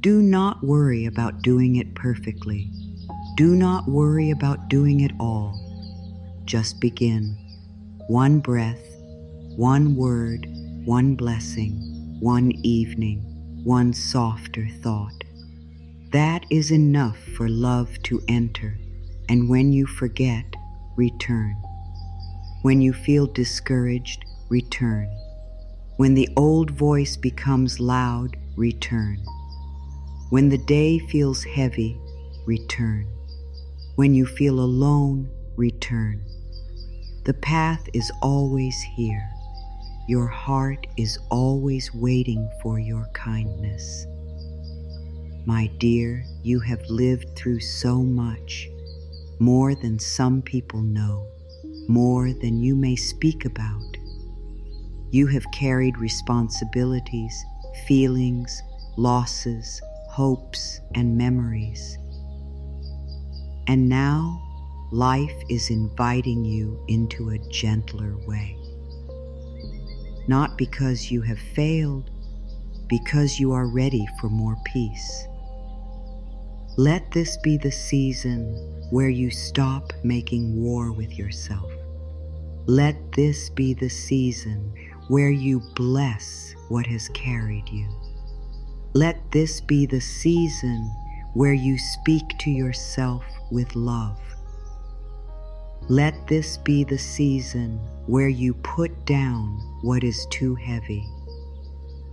Speaker 1: Do not worry about doing it perfectly. Do not worry about doing it all. Just begin. One breath, one word, one blessing, one evening, one softer thought. That is enough for love to enter, and when you forget, return. When you feel discouraged, return. When the old voice becomes loud, return. When the day feels heavy, return. When you feel alone, return. The path is always here. Your heart is always waiting for your kindness. My dear, you have lived through so much, more than some people know, more than you may speak about. You have carried responsibilities, feelings, losses, hopes, and memories. And now, life is inviting you into a gentler way. Not because you have failed, because you are ready for more peace. Let this be the season where you stop making war with yourself. Let this be the season where you bless what has carried you. Let this be the season where you speak to yourself with love. Let this be the season where you put down what is too heavy.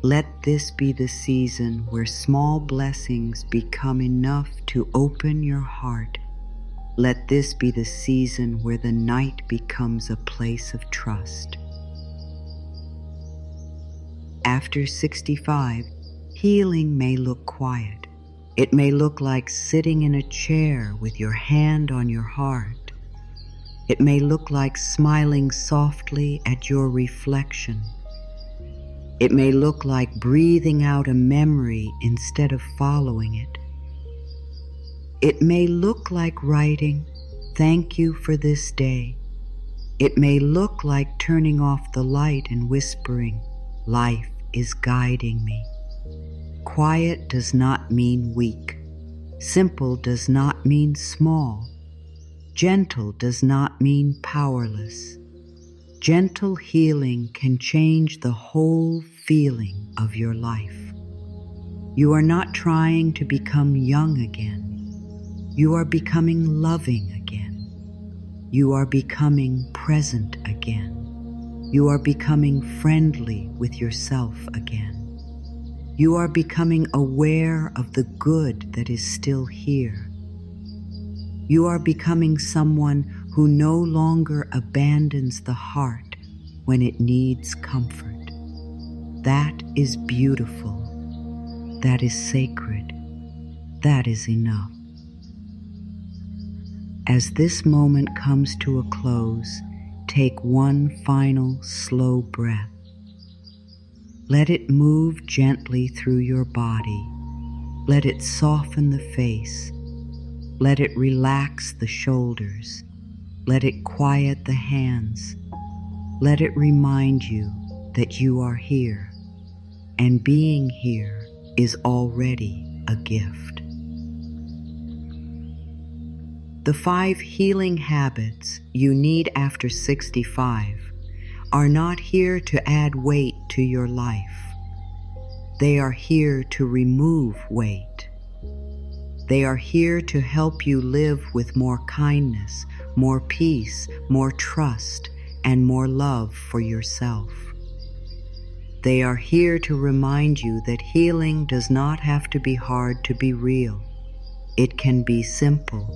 Speaker 1: Let this be the season where small blessings become enough to open your heart. Let this be the season where the night becomes a place of trust. After 65, healing may look quiet. It may look like sitting in a chair with your hand on your heart. It may look like smiling softly at your reflection. It may look like breathing out a memory instead of following it. It may look like writing, "Thank you for this day." It may look like turning off the light and whispering, "Life is guiding me." Quiet does not mean weak. Simple does not mean small. Gentle does not mean powerless. Gentle healing can change the whole feeling of your life. You are not trying to become young again. You are becoming loving again. You are becoming present again. You are becoming friendly with yourself again. You are becoming aware of the good that is still here. You are becoming someone who no longer abandons the heart when it needs comfort. That is beautiful. That is sacred. That is enough. As this moment comes to a close, take one final slow breath. Let it move gently through your body. Let it soften the face. Let it relax the shoulders. Let it quiet the hands. Let it remind you that you are here, and being here is already a gift. The 5 healing habits you need after 65 are not here to add weight to your life. They are here to remove weight. They are here to help you live with more kindness, more peace, more trust, and more love for yourself. They are here to remind you that healing does not have to be hard to be real. It can be simple.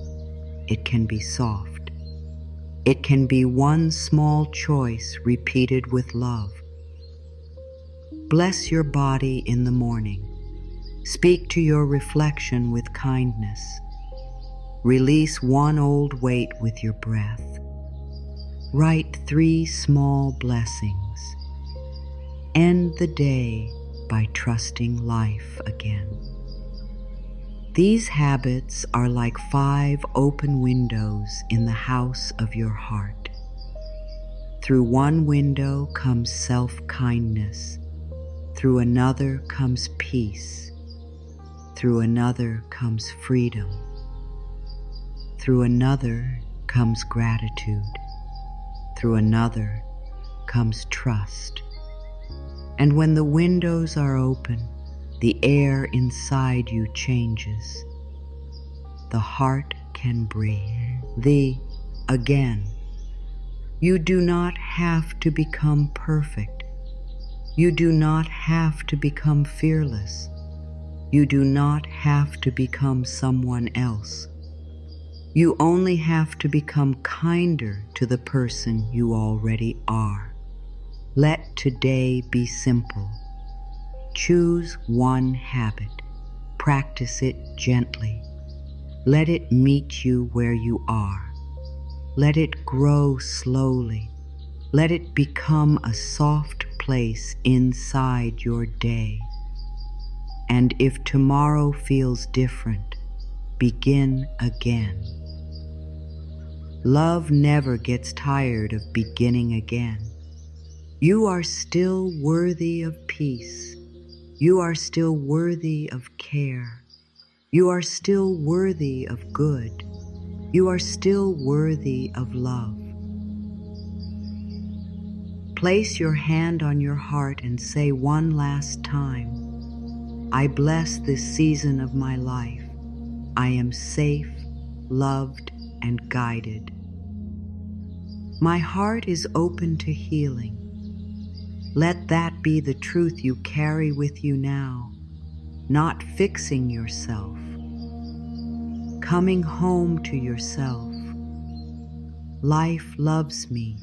Speaker 1: It can be soft. It can be one small choice repeated with love. Bless your body in the morning. Speak to your reflection with kindness. Release one old weight with your breath. Write 3 small blessings. End the day by trusting life again. These habits are like 5 open windows in the house of your heart. Through one window comes self-kindness. Through another comes peace. Through another comes freedom. Through another comes gratitude. Through another comes trust. And when the windows are open, the air inside you changes. The heart can breathe again. You do not have to become perfect. You do not have to become fearless. You do not have to become someone else. You only have to become kinder to the person you already are. Let today be simple. Choose one habit. Practice it gently. Let it meet you where you are. Let it grow slowly. Let it become a soft place inside your day. And if tomorrow feels different, begin again. Love never gets tired of beginning again. You are still worthy of peace. You are still worthy of care. You are still worthy of good. You are still worthy of love. Place your hand on your heart and say one last time, I bless this season of my life. I am safe, loved, and guided. My heart is open to healing. Let that be the truth you carry with you now, not fixing yourself, coming home to yourself. Life loves me.